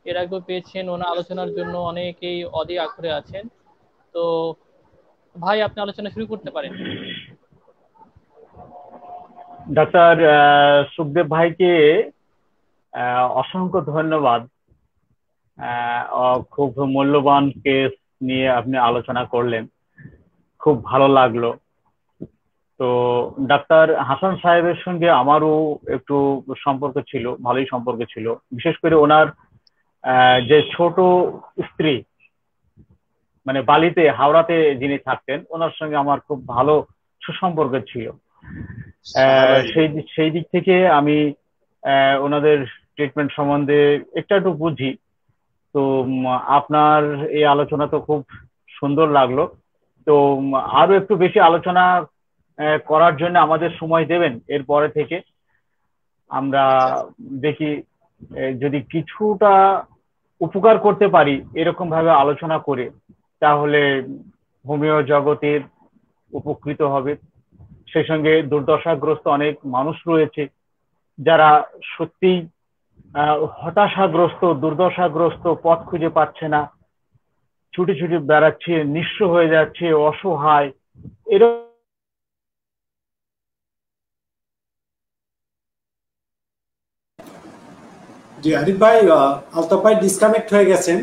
এর আগেও পেয়েছেন, ওনার আলোচনার জন্য অনেকেই অধীর আগ্রহে আছেন। তো ভাই আপনি আলোচনা শুরু করতে পারেন। ডাক্তার সুখদেব ভাইকে অসংখ্য ধন্যবাদ। খুব মূল্যবান কেস নিয়ে আপনি আলোচনা করলেন, খুব ভালো লাগলো। তো ডাক্তার হাসান সাহেবের সঙ্গে আমারও একটু সম্পর্ক ছিল, ভালোই সম্পর্ক ছিল। বিশেষ করে ওনার যে ছোট স্ত্রী, মানে বালিতে, হাওড়াতে যিনি থাকতেন, ওনার সঙ্গে আমার খুব ভালো সুসম্পর্ক ছিল। সেই দিক থেকে আমি ওনাদের ট্রিটমেন্ট সম্বন্ধে একটু বুঝি। তো আপনার এই আলোচনা তো খুব সুন্দর লাগলো। তো আরো একটু বেশি আলোচনা করার জন্য আমাদের সময় দেবেন এরপরে থেকে। আমরা দেখি যদি কিছুটা উপকার করতে পারি এরকম ভাবে আলোচনা করে, তাহলে হোমিও জগতের উপকৃত হবে। সেই সঙ্গে দুর্দশাগ্রস্ত অনেক মানুষ রয়েছে যারা সত্যিই হতাশাগ্রস্ত, দুর্দশাগ্রস্ত, পথ খুঁজে পাচ্ছে না, ছুটে ছুটে বেড়াচ্ছে, নিঃস্ব হয়ে যাচ্ছে, অসহায়, এরকম। জি আরিফ ভাই, আলতাফ ভাই ডিসকানেক্ট হয়ে গেছেন।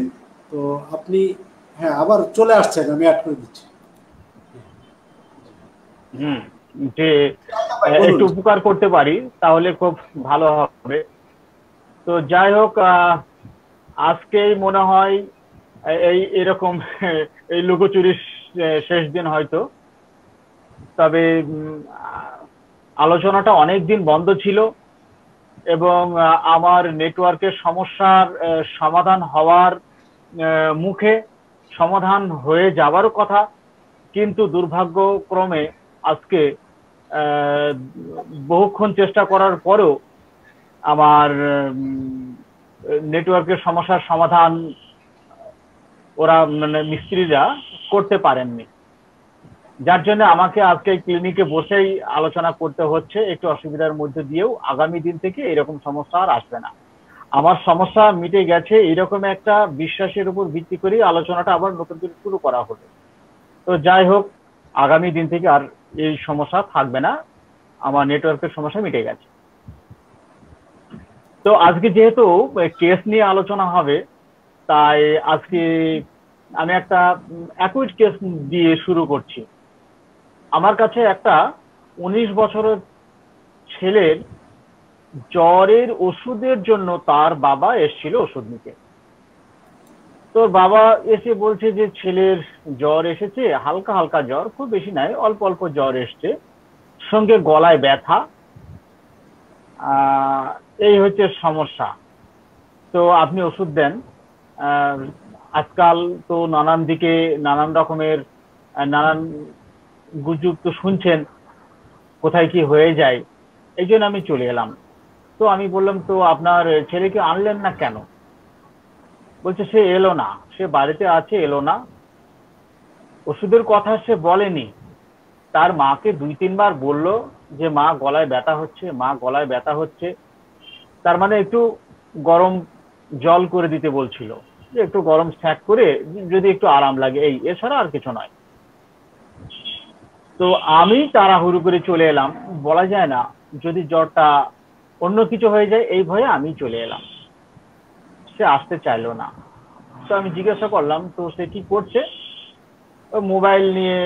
তো আপনি, হ্যাঁ আবার চলে আসছেন, আমি অ্যাড করে দিচ্ছি। হুম, যে আলতাফ ভাই বলুন। একটু উপকার করতে পারি তাহলে খুব ভালো হবে। তো যাই হোক, আজকেই মনে হয় এই এরকম এই লুকোচুরির শেষ দিন হয়তো। তবে আলোচনাটা অনেক দিন বন্ধ ছিল এবং আমার নেটওয়ার্কের সমস্যার সমাধান হওয়ার মুখে, সমাধান হয়ে যাওয়ারও কথা, কিন্তু দুর্ভাগ্যক্রমে আজকে বহুক্ষণ চেষ্টা করার পরেও আমার নেটওয়ার্কের সমস্যার সমাধান ওরা মানে মিস্ত্রিরা করতে পারেননি, যার জন্য আমাকে আজকে ক্লিনিকে বসেই আলোচনা করতে হচ্ছে। একটু অসুবিধার মধ্যে দিয়েও আগামী দিন থেকে এরকম সমস্যা আর আসবে না। আমার সমস্যা মিটে গেছে, এরকম একটা বিশ্বাসের উপর ভিত্তি করে আলোচনাটা আবার নতুন করে শুরু করা হলো। তো যাই হোক, আগামী দিন থেকে আর এই সমস্যা থাকবে না, আমার নেটওয়ার্কের সমস্যা মিটে গেছে। তো আজকে যেহেতু কেস নিয়ে আলোচনা হবে, তাই আজকে আমি একটা অ্যাকুইট কেস দিয়ে শুরু করছি। আমার কাছে একটা 19 বছরের ছেলের জ্বরের ওষুধের জন্য তার বাবা এসেছিল ওষুধ নিতে। তোর বাবা এসে বলছে যে ছেলের জ্বর এসেছে, হালকা হালকা জ্বর, খুব বেশি নাই, অল্প অল্প জ্বর এসছে, সঙ্গে গলায় ব্যথা, এই হচ্ছে সমস্যা। তো আপনি ওষুধ দেন। আজকাল তো নানান দিকে নানান রকমের নানান গুজব তো শুনছেন, কোথায় কি হয়ে যায়, এই জন্য আমি চলে এলাম। তো আমি বললাম, তো আপনার ছেলেকে আনলেন না কেন? বলছে সে এলো না, সে বাড়িতে আছে, এলো না। ওষুধের কথা সে বলেনি, তার মাকে 2-3 বার বলল যে মা গলায় ব্যথা হচ্ছে, মা গলায় ব্যথা হচ্ছে। তার মানে একটু গরম জল করে দিতে বলছিল, যে একটু গরম স্যাক করে যদি একটু আরাম লাগে, এই, এছাড়া আর কিছু নয়। তো আমি তাড়াহুড়ো করে চলে এলাম, বলা যায় না যদি জ্বরটা অন্য কিছু হয়ে যায়, এই ভয়ে আমি চলে এলাম। সে আসতে চাইলো না। তো আমি জিজ্ঞাসা করলাম তো সে কি করছে। মোবাইল নিয়ে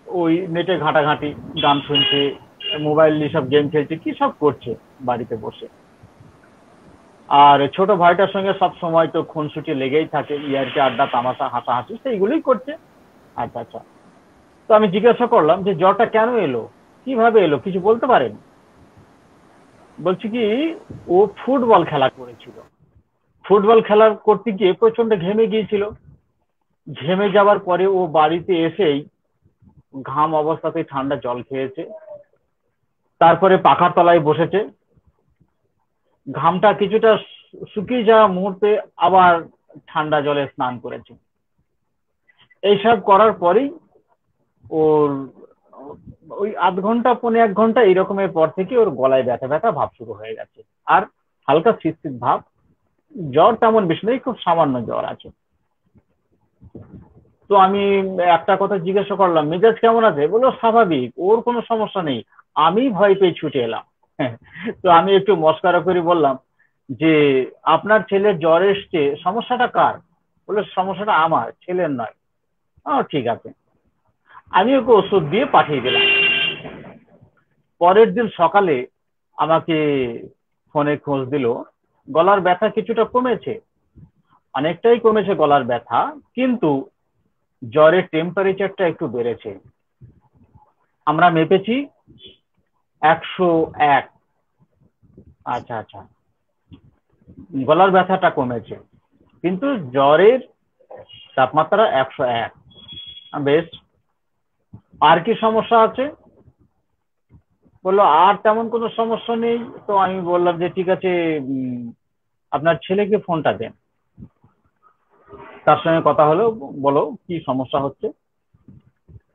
ওই নেটে ঘাটাঘাটি, গান শুনছে, মোবাইল নিয়ে সব গেম খেলছে, কি সব করছে বাড়িতে বসে। আর ছোট ভাইটার সঙ্গে সব সময় তো খুনসুটি লেগেই থাকে, ইয়ারকি আড্ডা, তামাশা, হাসাহাসি, সেইগুলোই করছে। আচ্ছা আচ্ছা। তো আমি জিজ্ঞাসা করলাম যে জ্বরটা কেন এলো, কিভাবে এলো, কিছু বলতে পারেন? বলছি কি, ও ফুটবল খেলা করেছিল, ফুটবল খেলা করতে গিয়ে প্রচন্ড ঘেমে গিয়েছিল, ঘেমে যাওয়ার পরে ও বাড়িতে এসেই ঘাম অবস্থাতে ঠান্ডা জল খেয়েছে, তারপরে পাখার তলায় বসেছে, ঘামটা কিছুটা শুকিয়ে যাওয়া মুহূর্তে আবার ঠান্ডা জলে স্নান করেছে। এইসব করার পরেই ওর ওই আধ ঘন্টা, 1.5 ঘন্টা এইরকমের পর থেকে ওর গলায় ব্যথা ব্যথা ভাব শুরু হয়ে গেছে, আর হালকা শীত ভাব। জ্বর তেমন বেশি নেই, খুব সামান্য জ্বর আছে। তো আমি একটা কথা জিজ্ঞাসা করলাম, মেজাজ কেমন আছে? বললো স্বাভাবিক, ওর কোনো সমস্যা নেই। আমি ভয় পেয়ে ছুটে এলাম। তো আমি একটু মস্করা করে বললাম যে আপনার ছেলের জ্বর এসছে, সমস্যাটা কার? বললো সমস্যাটা আমার, ছেলের নয়। ঠিক আছে। আমি ওকে ওষুধ দিয়ে পাঠিয়ে দিলাম। পরের দিন সকালে আমাকে ফোনে খোঁজ দিল, গলার ব্যথা কিছুটা কমেছে, অনেকটাই কমেছে গলার ব্যথা, কিন্তু জ্বরের টেম্পারেচারটা একটু বেড়েছে। আমরা মেপেছি 101। আচ্ছা আচ্ছা, গলার ব্যথাটা কমেছে, কিন্তু জ্বরের তাপমাত্রা 101। বেশ, আর কি সমস্যা আছে? বললো আর তেমন কোনো সমস্যা নেই। তো আমি বললাম যে ঠিক আছে, আপনার ছেলেকে ফোনটা দেন, তার সঙ্গে কথা হলো, বলো কি সমস্যা হচ্ছে।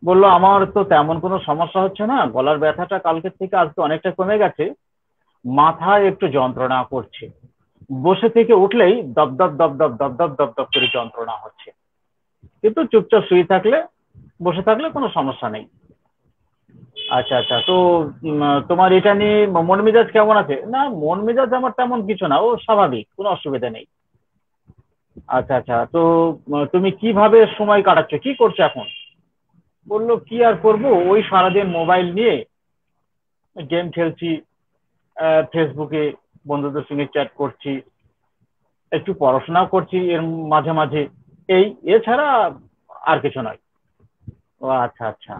বললো আমার তো তেমন কোনো সমস্যা হচ্ছে না, গলার ব্যথাটা কালকের থেকে আজকে অনেকটা কমে গেছে, মাথায় একটু যন্ত্রণা করছে, বসে থেকে উঠলেই দপ দপ দপ দপ দপ দপ দপ দপ করে যন্ত্রণা হচ্ছে, কিন্তু চুপচাপ শুয়ে থাকলে বসে থাকলে কোনো সমস্যা নেই। আচ্ছা আচ্ছা, তো তোমার এটা নিয়ে মন মেজাজ কেমন আছে? না, মন মেজাজ আমার তেমন কিছু না, ও স্বাভাবিক, কোনো অসুবিধা নেই। আচ্ছা আচ্ছা, তো তুমি কিভাবে সময় কাটাচ্ছ, কি করছো এখন? বললো কি আর করব, ওই সারাদিন মোবাইল নিয়ে গেম খেলছি, ফেসবুকে বন্ধুদের সঙ্গে চ্যাট করছি, একটু পড়াশোনাও করছি এর মাঝে মাঝে, এই এছাড়া আর কিছু নয়। ও আচ্ছা আচ্ছা,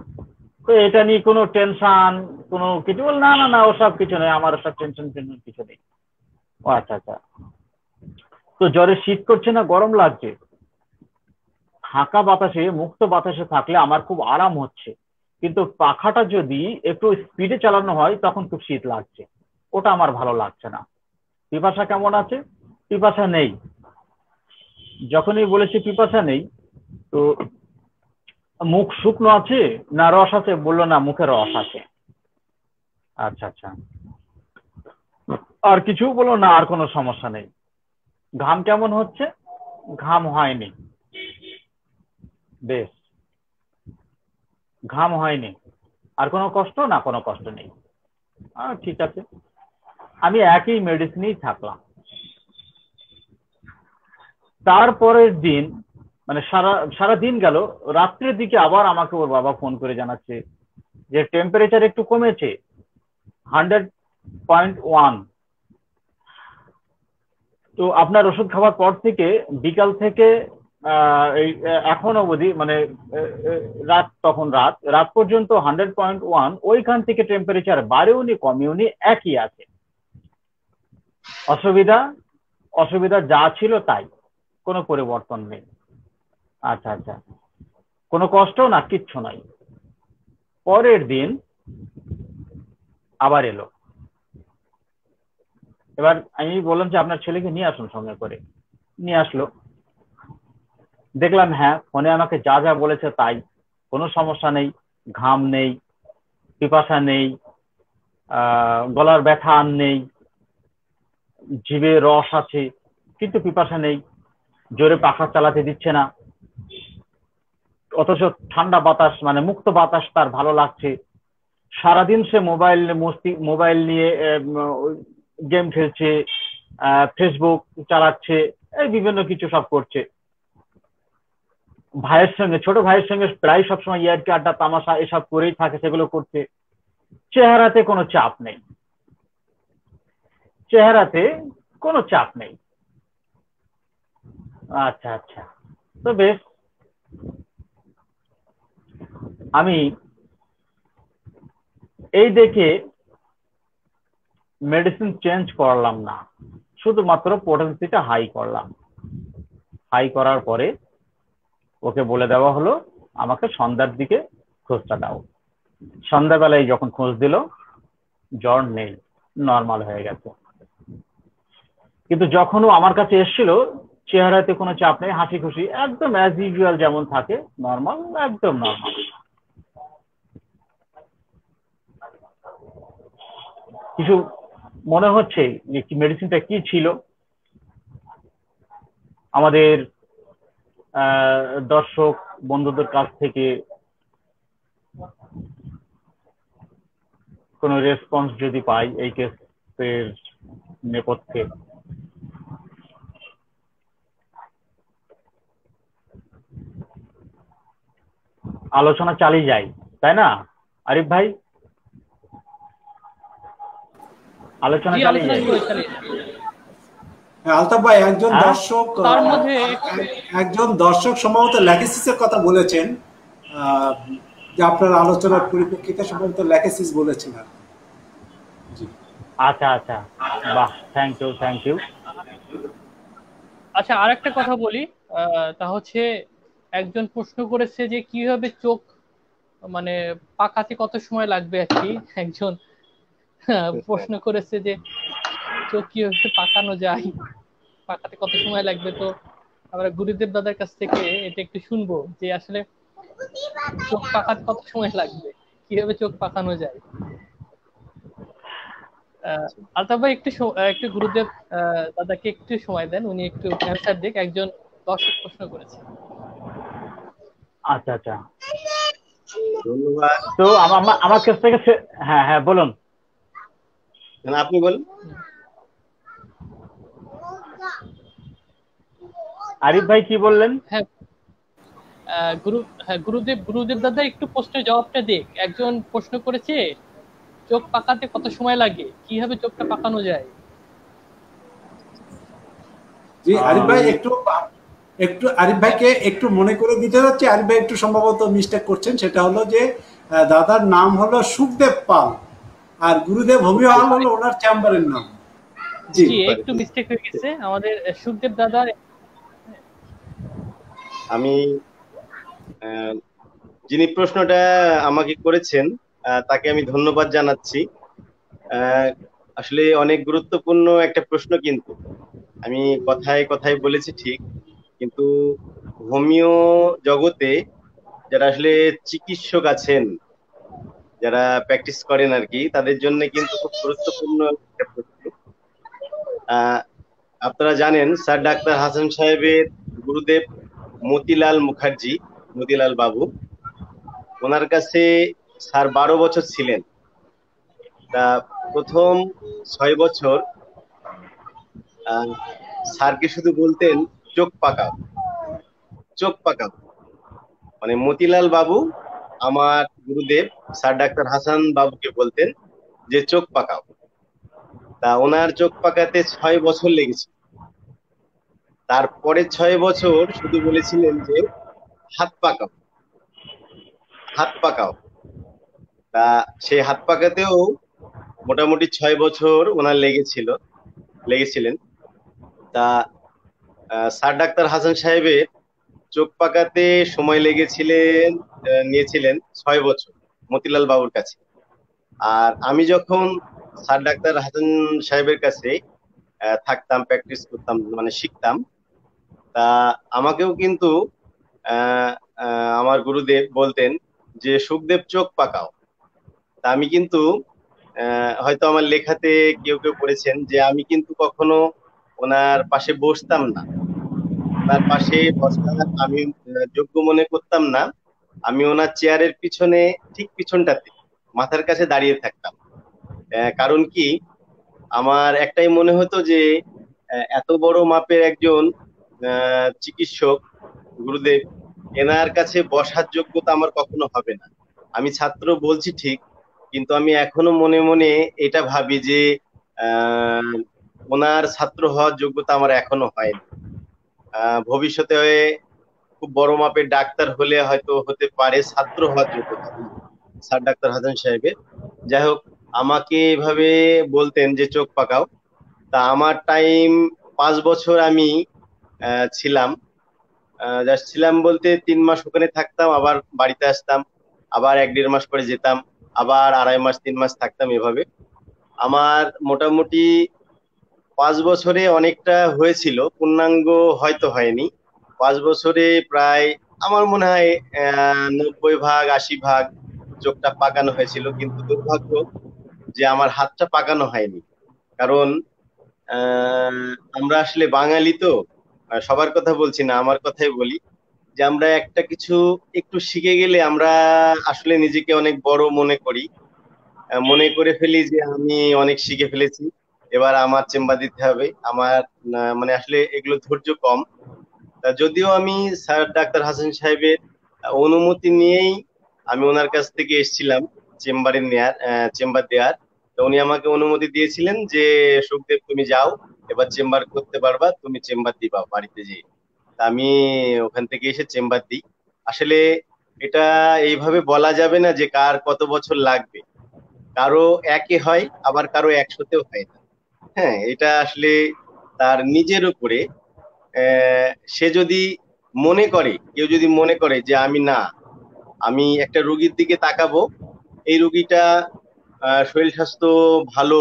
তো এটা নিয়ে কোনো টেনশন কোনো কিছু? বল না না না, ওসব কিছু নেই, আমার ওসব টেনশন টেনশন কিছু নেই। ও আচ্ছা আচ্ছা, তো জ্বরে শীত করছে না গরম লাগছে? ফাঁকা বাতাসে মুক্ত বাতাসে থাকলে আমার খুব আরাম হচ্ছে, কিন্তু পাখাটা যদি একটু স্পিডে চালানো হয় তখন খুব শীত লাগছে, ওটা আমার ভালো লাগছে না। পিপাসা কেমন আছে? পিপাসা নেই। যখনই বলেছি পিপাসা নেই, তো মুখ শুকনো আছে না রস আছে? বললো না, মুখে রস আছে। আচ্ছা আচ্ছা, আর কিছু? বলো না, আর কোনো সমস্যা নেই। ঘাম কেমন হচ্ছে? ঘাম হয়নি। বেশ, ঘাম হয়নি। আর কোনো কষ্ট? না, কোনো কষ্ট নেই। ঠিক আছে, আমি একই মেডিসিনেই থাকলাম। তারপরের দিন মানে সারা দিন গেল, রাত্রের দিকে আবার আমাকে ওর বাবা ফোন করে জানাচ্ছে যে টেম্পারেচার একটু কমেছে, 100.1। তো আপনার ওষুধ খাওয়ার পর থেকে বিকাল থেকে এই এখন অবধি মানে রাত, তখন রাত রাত পর্যন্ত 100.1, ওইখান থেকে টেম্পারেচার বাড়েওনি কমেওনি, একই আছে। অসুবিধা যা ছিল তাই, কোনো পরিবর্তন নেই। আচ্ছা আচ্ছা, কোনো কষ্ট না, কিচ্ছু নাই। পরের দিন আবার এলো। এবার আমি বললাম যে আপনার ছেলেকে নিয়ে আসুন সঙ্গে করে। নিয়ে আসলো, দেখলাম হ্যাঁ ফোনে আমাকে যা যা বলেছে তাই, কোনো সমস্যা নেই, ঘাম নেই, পিপাসা নেই, গলার ব্যথা আর নেই, জিভে রস আছে কিন্তু পিপাসা নেই, জোরে পাখা চালাতে দিচ্ছে না, অথচ ঠান্ডা বাতাস মানে মুক্ত বাতাস তার ভালো লাগছে। সারাদিন সে মোবাইল নিয়ে গেম খেলছে, ফেসবুক চালাচ্ছে, এই বিভিন্ন কিছু সব করছে। ছোট ভাইয়ের সঙ্গে প্রায় সবসময় ইয়ার্কি আড্ডা তামাশা এসব করেই থাকে, সেগুলো করছে। চেহারাতে কোনো চাপ নেই, চেহারাতে কোনো চাপ নেই। আচ্ছা আচ্ছা, তো বেশ, আমি এই দেখে মেডিসিন চেঞ্জ করলাম না, শুধুমাত্র পোটেন্সিটা হাই করলাম। হাই করার পরে ওকে বলে দেওয়া হলো আমাকে সন্ধ্যার দিকে খোঁজটা দাও। সন্ধ্যাবেলায় যখন খোঁজ দিল, জ্বর নেই, নর্মাল হয়ে গেছে। কিন্তু যখন ও আমার কাছে এসেছিল, চেহারাতে কোনো চাপ নেই, হাসি খুশি, একদম অ্যাজ ইউজুয়াল যেমন থাকে, নর্মাল, একদম নর্মাল। কিছু মনে হচ্ছে মেডিসিনটা কি ছিল? আমাদের দর্শক বন্ধুদের কাছ থেকে কোনো রেসপন্স যদি পাই এই কেসের নেপথ্যে। আলোচনা চালিয়ে যাই, তাই না আরিফ ভাই? আলোচনা চালিয়ে যাই। আলতাফ ভাই, একজন দর্শক সম্ভবত ল্যাকেসিসের কথা বলেছেন, যে আপনার আলোচনার পরিপ্রেক্ষিতে সম্ভবত ল্যাকেসিস বলেছেন। আচ্ছা আচ্ছা, বাহ, থ্যাংক ইউ। আচ্ছা, আরেকটা কথা বলি, তা হচ্ছে একজন প্রশ্ন করেছে যে কিভাবে চোখ মানে পাকাতে কত সময় লাগবে আর কি। একজন প্রশ্ন করেছে যে চোখ কিভাবে পাকানো যায়, পাকাতে কত সময় লাগবে। তো আমরা গুরুদেব দাদার কাছ থেকে এটা একটু শুনবো যে আসলে চোখ পাকাতে কত সময় লাগবে, কিভাবে চোখ পাকানো যায়। আলতাফ ভাই একটু গুরুদেব দাদাকে একটু সময় দেন, উনি একটু অ্যান্সার দিক, একজন দর্শক প্রশ্ন করেছে। আচ্ছা আচ্ছা, ধন্যবাদ। তো আমার কাছ থেকে হ্যাঁ হ্যাঁ বলুন। আপনি বলুন। আরিফ ভাই কি বললেন? হ্যাঁ, গুরুদেব দাদা একটু প্রশ্নের জবাবটা দিক। একজন প্রশ্ন করেছে চোখ পাকাতে কত সময় লাগে, কিভাবে চোখটা পাকানো যায়? জি আরিফ ভাই একটু একটু আরিফ ভাইকে একটু মনে করে দিতে যাচ্ছি। আরিফ ভাই একটু সম্ভবত মিস্টেক করছেন, সেটা হলো যে দাদার নাম হলো সুখদেব পাল, আর গুরুদেব হোমিও হল হলো ওনার চেম্বারের নাম। জি জি, একটু মিস্টেক হয়ে গেছে আমাদের সুখদেব দাদার। আমি যিনি প্রশ্নটা আমাকে করেছেন তাকে আমি ধন্যবাদ জানাচ্ছি। আসলে অনেক গুরুত্বপূর্ণ একটা প্রশ্ন, কিন্তু আমি কথায় কথায় বলেছি ঠিক, কিন্তু হোমিও জগতে যারা আসলে চিকিৎসক আছেন, যারা প্র্যাকটিস করেন আর কি, তাদের জন্য কিন্তু খুব গুরুত্বপূর্ণ একটা প্রশ্ন। আহ আপনারা জানেন স্যার ডাক্তার হাসান সাহেবের গুরুদেব মতিলাল মুখার্জি, মতিলাল বাবু, ওনার কাছে স্যার 12 বছর ছিলেন। তা প্রথম 6 বছর স্যারকে শুধু বলতেন চোখ পাকাও, চোখ পাকাও। মানে মতিলাল বাবু, আমার গুরুদেব স্যার ডাক্তার হাসান বাবুকে বলতেন যে চোখ পাকাও। তা ওনার চোখ পাকাতে 6 বছর লেগেছে। তারপরে 6 বছর শুধু বলেছিলেন যে হাত পাকাও, হাত পাকাও। তা সেই হাত পাকাতেও মোটামুটি 6 বছর ওনার লেগেছিলেন। তা স্যার ডাক্তার হাসান সাহেবের চোখ পাকাতে সময় নিয়েছিলেন 6 বছর মতিলাল বাবুর কাছে। আর আমি যখন স্যার ডাক্তার হাসান সাহেবের কাছে থাকতাম, প্র্যাকটিস করতাম, মানে শিখতাম, তা আমাকেও কিন্তু আহ, আমার গুরুদেব বলতেন যে সুখদেব চোখ পাকাও। তা আমি কিন্তু হয়তো আমার লেখাতে কেউ কেউ পড়েছেন যে আমি কিন্তু কখনো ওনার পাশে বসতাম না, ওনার পাশে বসার আমি যোগ্য মনে করতাম না। আমি ওনার চেয়ারের পিছনে, ঠিক পিছনটাতে মাথার কাছে দাঁড়িয়ে থাকতাম। কারণ কি, আমার একটাই মনে হতো যে এত বড় মাপের একজন চিকিৎসক গুরুদেব, এনার কাছে বসার যোগ্যতা আমার কখনো হবে না। আমি ছাত্র বলছি ঠিক, কিন্তু আমি এখনো মনে মনে এটা ভাবি যে আহ ওনার ছাত্র হওয়ার যোগ্যতা আমার এখনো হয়নি। ভবিষ্যতে খুব বড় মাপের ডাক্তার হলে হয়তো হতে পারে ছাত্র হওয়ার যোগ্যতা স্যার ডাক্তার হাসান সাহেবের। যাই হোক, আমাকে এভাবে বলতেন যে চোখ পাকাও। তা আমার টাইম 5 বছর আমি ছিলাম। জাস্ট ছিলাম বলতে 3 মাস ওখানে থাকতাম, আবার বাড়িতে আসতাম, আবার 1-1.5 মাস পরে যেতাম, আবার 2.5 মাস 3 মাস থাকতাম, এভাবে আমার মোটামুটি 5 বছরে অনেকটা হয়েছিল, পূর্ণাঙ্গ হয়তো হয়নি। 5 বছরে প্রায় আমার মনে হয় 90 ভাগ 80 ভাগ চোখটা পাকানো হয়েছিল, কিন্তু দুর্ভাগ্য যে আমার হাতটা পাকানো হয়নি। কারণ আহ আমরা আসলে বাঙালি তো, সবার কথা বলছি না, আমার কথাই বলি, যে আমরা একটা কিছু একটু শিখে গেলে আমরা আসলে নিজেকে অনেক বড় মনে করি, মনে করে ফেলি যে আমি অনেক শিখে ফেলেছি, এবার আমার চেম্বার দিতে হবে। আমার মানে আসলে এগুলো ধৈর্য কম। তা যদিও আমি স্যার ডাক্তার হাসান সাহেবের অনুমতি নিয়েই আমি ওনার কাছ থেকে এসেছিলাম চেম্বার দেওয়ার। তো উনি আমাকে অনুমতি দিয়েছিলেন যে সুখদেব তুমি যাও, এবার চেম্বার করতে পারবা, তুমি চেম্বার দিবা বাড়িতে যেয়ে। তা আমি ওখান থেকে এসে চেম্বার দিই। আসলে এটা এইভাবে বলা যাবে না যে কার কত বছর লাগবে, কারো একে হয়, আবার কারো 100-তেও হয় না। হ্যাঁ, এটা আসলে তার নিজের উপরে। সে যদি কেউ যদি মনে করে যে আমি একটা রোগীর দিকে তাকাবো, এই রোগীটা শরীর স্বাস্থ্য ভালো,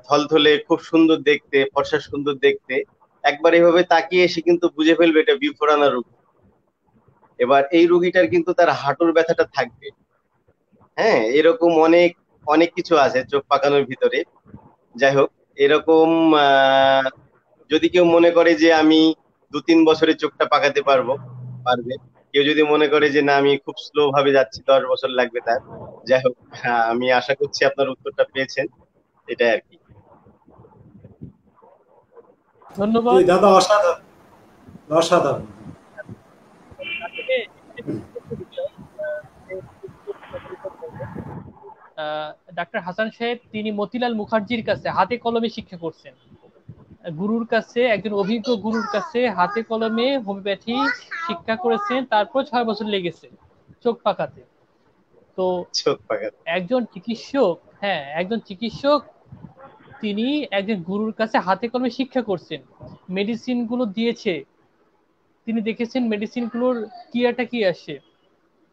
থলথলে, খুব সুন্দর দেখতে, ফর্সা সুন্দর দেখতে, একবার এভাবে তাকিয়ে সে কিন্তু বুঝে ফেলবে এটা বিফোরানা রোগ। এবার এই রোগীটার কিন্তু তার হাঁটুর ব্যথাটা থাকবে। হ্যাঁ, এরকম অনেক অনেক কিছু আছে চোখ পাকানোর ভিতরে। যাই হোক, এরকম যদি কেউ মনে করে যে আমি 2-3 বছরে চোখটা পাকাতে পারবে। কেউ যদি মনে করে যে না আমি খুব স্লো ভাবে যাচ্ছি, 10 বছর লাগবে তার। যাই হোক, আমি আশা করছি আপনার উত্তরটা পেয়েছেন, এটাই আর কি। জি ধন্যবাদ। দাদা, অসাধারণ অসাধারণ। ডাক্তার হাসান সাহেব তিনি মতিলাল মুখার্জির কাছে হাতে কলমে শিক্ষা করছেন। গুরুর কাছে, একজন অভিজ্ঞ গুরুর কাছে হাতে কলমে হোমিওপ্যাথি শিক্ষা করেছেন, তারপর 6 বছর লেগেছে চোখ পাকাতে। তো চোখ পাকাতে। একজন চিকিৎসক, হ্যাঁ একজন চিকিৎসক, তিনি একজন গুরুর কাছে হাতে কলমে শিক্ষা করছেন, মেডিসিন গুলো দিয়েছে, তিনি দেখেছেন মেডিসিন গুলোর ক্রিয়াটা কি আসে,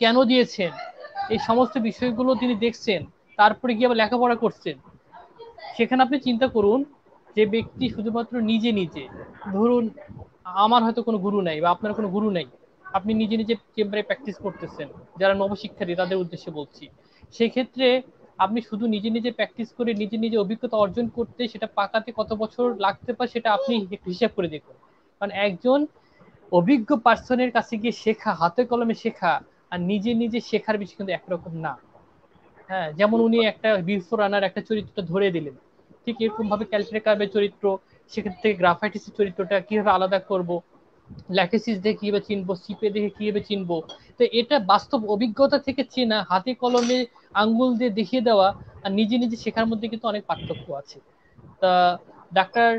কেন দিয়েছেন, এই সমস্ত বিষয়গুলো তিনি দেখছেন, তারপরে গিয়ে আবার লেখাপড়া করছেন। সেখানে আপনি চিন্তা করুন, যে ব্যক্তি শুধুমাত্র নিজে নিজে, ধরুন আমার হয়তো কোনো গুরু নাই বা আপনার কোনো গুরু নাই, আপনি নিজে নিজে চেম্বারে প্র্যাকটিস করতেছেন, যারা নবশিক্ষার্থী তাদের উদ্দেশ্যে বলছি, সেক্ষেত্রে আপনি শুধু নিজে নিজে প্র্যাকটিস করে নিজে নিজে অভিজ্ঞতা অর্জন করতে সেটা পাকাতে কত বছর লাগতে পারে সেটা আপনি একটু হিসাব করে দেখুন। কারণ একজন অভিজ্ঞ পার্সনের কাছে গিয়ে শেখা, হাতে কলমে শেখা আর নিজে নিজে শেখার বিষয় কিন্তু একরকম না। হ্যাঁ, যেমন উনি একটা বিফোর রানার একটা চরিত্রটা ধরে দিলেন, ঠিক এরকম ভাবে ক্যালকুলেট কার্ভের চরিত্র, সেখান থেকে গ্রাফাইটিসের চরিত্রটা কিভাবে আলাদা করব, ল্যাকেসিস দেখে কিভাবে চিনবো, সিপে দেখে কিভাবে চিনবো, তো এটা বাস্তব অভিজ্ঞতা থেকে চেনা, হাতে কলমে আঙ্গুল দিয়ে দেখিয়ে দেওয়া আর নিজে নিজে শেখার মধ্যে কিন্তু অনেক পার্থক্য আছে। তা ডাক্তার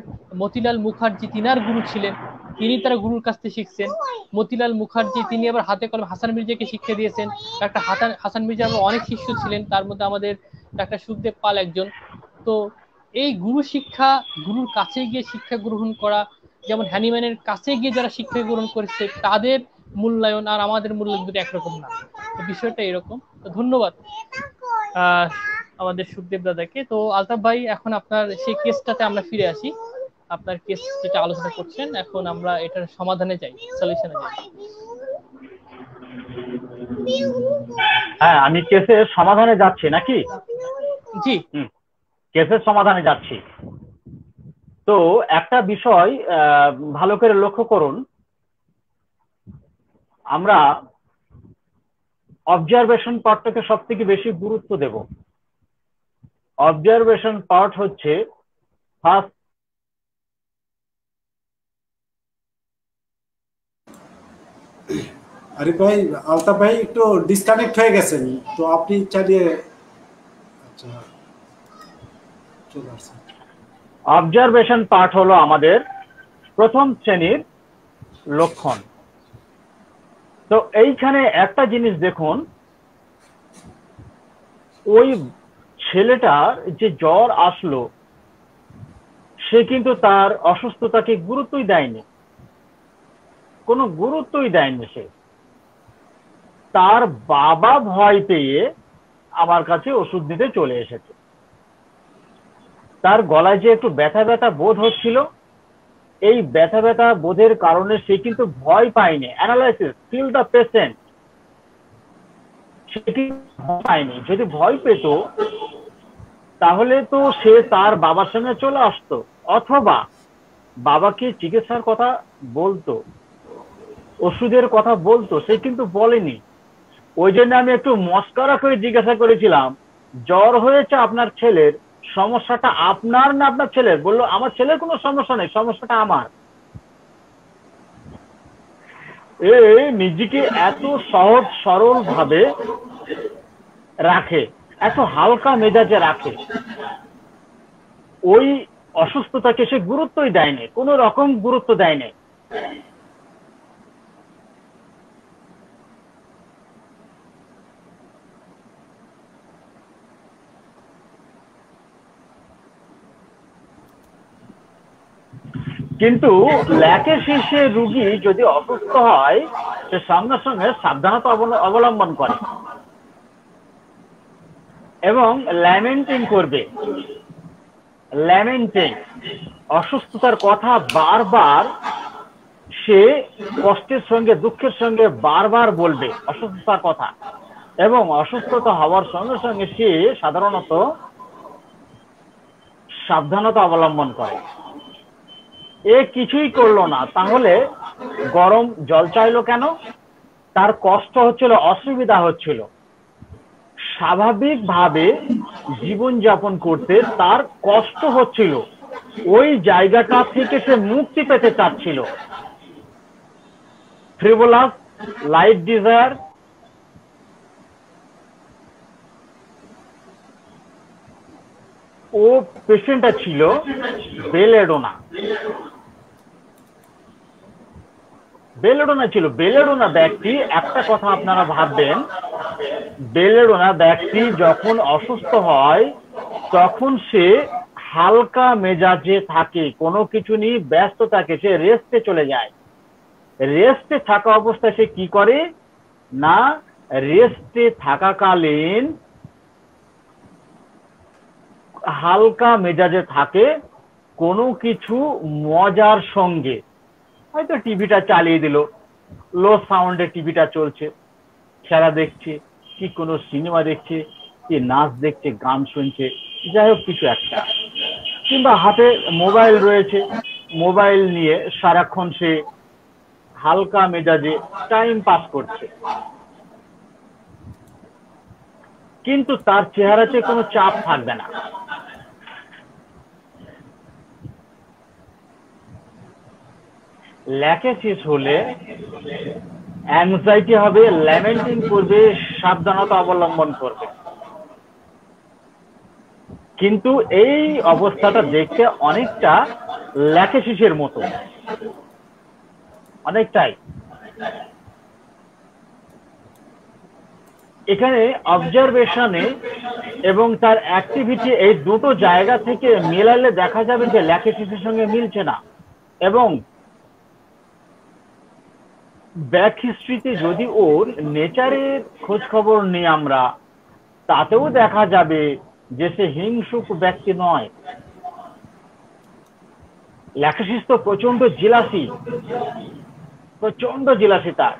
মতিলাল মুখার্জি তিনার গুরু ছিলেন, তিনি তার গুরুর কাছ থেকে শিখছেন। মতিলাল মুখার্জি তিনি আবার হাতে কলমে হাসান মির্জাকে শিক্ষা দিয়েছেন। ডাক্তার হাসান মির্জার অনেক শিষ্য ছিলেন, তার মধ্যে আমাদের ডাক্তার সুখদেব পাল একজন। তো এই গুরু শিক্ষা, গুরুর কাছে গিয়ে শিক্ষা গ্রহণ করা, যেমন হ্যানিম্যানের কাছে গিয়ে যারা শিক্ষা গ্রহণ করেছে তাদের মূল্যায়ন আর আমাদের মূল্যায়ন কিন্তু একরকম না। তো বিষয়টা এরকম। তো ধন্যবাদ আমাদের সুখদেব দাদাকে। তো আলতাফ ভাই, এখন আপনার সেই কেসটাতে আমরা ফিরে আসি। আপনার কেস যেটা আলোচনা করছেন, এখন আমরা এটার সমাধানে যাই, সলিউশনে যাই। হ্যাঁ, আমি কেসের সমাধানে যাচ্ছি নাকি? জি, কেসের সমাধানে যাচ্ছি। তো একটা বিষয় ভালো করে লক্ষ্য করুন, আমরা অবজারভেশন পার্টটাকে সব থেকে বেশি গুরুত্ব দেব। অবজারভেশন পার্ট হচ্ছে ফার্স্ট। আরিফ ভাই, আলতাফ ভাই একটু ডিসকানেক্ট হয়ে গেছেন, তো আপনি চালিয়ে। আচ্ছা, চলে আসছেন। অবজারভেশন পার্ট হলো আমাদের প্রথম শ্রেণীর লক্ষণ। তো এইখানে একটা জিনিস দেখুন, ওই ছেলেটার যে জ্বর আসলো, সে কিন্তু তার অসুস্থতাকে গুরুত্বই দেয়নি, কোনো গুরুত্বই দেয়নি। সে, তার বাবা ভয় পেয়ে আমার কাছে ওষুধ দিতে চলে এসেছে। তার গলায় যে একটু ব্যথা ব্যথা বোধ হচ্ছিল, এই ব্যথা ব্যথা বোধের কারণে সে কিন্তু ভয় পায়নি। অ্যানালাইসিস, ফিল দ্য পেশেন্ট, সে কিন্তু ভয় পায়নি। যদি ভয় পেত তাহলে তো সে তার বাবার সঙ্গে চলে আসতো, অথবা বাবাকে চিকিৎসার কথা বলতো, ওষুধের কথা বলতো। সে কিন্তু বলেনি। ওই জন্য আমি একটু মস্করা করে জিজ্ঞাসা করেছিলাম, জ্বর হয়েছে আপনার ছেলের, সমস্যাটা আপনার না আপনার ছেলের? বললো আমার ছেলের কোনো সমস্যা নেই, সমস্যাটা আমার। নিজেকে এত সহজ সরল ভাবে রাখে, এত হালকা মেজাজে রাখে, ওই অসুস্থতাকে সে গুরুত্বই দেয়নি, কোন রকম গুরুত্ব দেয়নি। কিন্তু ল্যাকের শীর্ষে রুগী যদি অসুস্থ হয়, সে সঙ্গে সঙ্গে সাবধানতা অবলম্বন করে এবং ল্যামেন্টিং করবে। ল্যামেন্টিং, অসুস্থতার কথা বারবার সে কষ্টের সঙ্গে দুঃখের সঙ্গে বারবার বলবে অসুস্থতার কথা। এবং অসুস্থতা হওয়ার সঙ্গে সঙ্গে সে সাধারণত সাবধানতা অবলম্বন করে। এ কিছুই করলো না, তাহলে গরম জল চাইলো কেন? তার কষ্ট হচ্ছিল, অসুবিধা হচ্ছিল, স্বাভাবিকভাবে জীবনযাপন করতে তার কষ্ট হচ্ছিল, ওই জায়গাটা থেকে সে মুক্তি পেতে চাচ্ছিল। ফ্রিভোলাস, লাইট ডিজায়ার, ও পেশেন্টটা ছিল বেলেডোনা। বেলেডোনা ছিল, বেলেডোনা ব্যক্তি, একটা কথা আপনারা ভাববেন, বেলেডোনা ব্যক্তি যখন অসুস্থ হয় তখন সে হালকা মেজাজে থাকে, কোনো কিছু নিয়ে ব্যস্ত থাকে, সে রেস্টে চলে যায়। রেস্টে থাকা অবস্থায় সে কি করে না, রেস্টে থাকাকালীন হালকা মেজাজে থাকে, কোনো কিছু মজার সঙ্গে, হয়তো টিভিটা চালিয়ে দিল, লো সাউন্ডে টিভিটা চলছে, খেলা দেখছে, কি কোনো সিনেমা দেখছে, কি নাচ দেখছে, গান শুনছে, যাই হোক কিছু একটা, কিংবা হাতে মোবাইল রয়েছে, মোবাইল নিয়ে সারাক্ষণ সে হালকা মেজাজে টাইম পাস করছে, কিন্তু তার চেহারাতে কোনো চাপ থাকবে না। ল্যাকেসিস হলে অ্যাংজাইটি হবে, ল্যামেন্টিং করবে, সাবধানতা অবলম্বন করবে। কিন্তু এই অবস্থাটা দেখতে অনেকটা ল্যাকেসিসের মতো, অনেকটাই। এখানে অবজারভেশনে এবং তার অ্যাক্টিভিটি, এই দুটো জায়গা থেকে মেলালে দেখা যাবে যে ল্যাকেসিসের সঙ্গে মিলছে না। এবং ব্যাক হিস্ট্রিতে যদি ওর নেচারের খোঁজ খবর নিই আমরা, তাতেও দেখা যাবে যে সে হিংসুক ব্যক্তি নয়। ল্যাকেসিস তো প্রচন্ড জিলাসি, প্রচন্ড জিলাসি তার।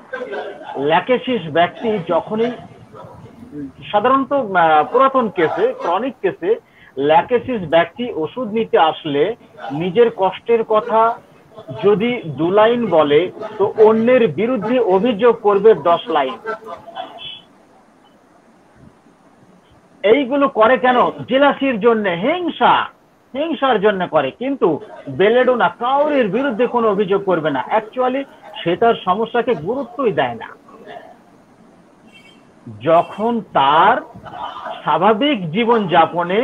ল্যাকেসিস ব্যক্তি যখনই, সাধারণত পুরাতন কেসে, ক্রনিক কেসে, ল্যাকেসিস ব্যক্তি ওষুধ নিতে আসলে নিজের কষ্টের কথা যদি 2 লাইন বলে তো অন্যের বিরুদ্ধে অভিযোগ করবে 10 লাইন। এইগুলো করে কেন? জেলাসির জন্য, হিংসার জন্য করে। কিন্তু বেলেডোনা কাউরির বিরুদ্ধে কোনো অভিযোগ করবে না, অ্যাকচুয়ালি সে তার সমস্যাকে গুরুত্বই দেয় না। যখন তার স্বাভাবিক জীবন যাপনে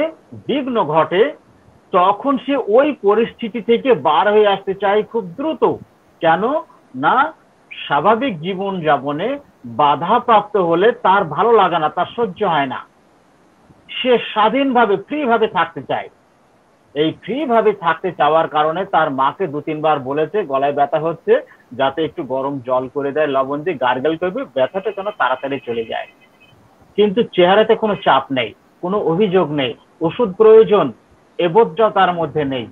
বিঘ্ন ঘটে তখন সে ওই পরিস্থিতি থেকে বার হয়ে আসতে চায় খুব দ্রুত। কেন না, স্বাভাবিক জীবন যাপনে বাধা প্রাপ্ত হলে তার ভালো লাগে না, তার সহ্য হয় না, সে স্বাধীনভাবে ফ্রি ভাবে থাকতে চায়। এই ফ্রি ভাবে থাকতে চাওয়ার কারণে তার মাকে 2-3 বার বলেছে গলায় ব্যথা হচ্ছে, যাতে একটু গরম জল করে দেয়, লবণ দিয়ে গার্গেল করবে, ব্যথাটা যেন তাড়াতাড়ি চলে যায়। কিন্তু চেহারাতে কোনো চাপ নেই, কোনো অভিযোগ নেই, ওষুধ প্রয়োজন এ বোধটা তার মধ্যে নেই।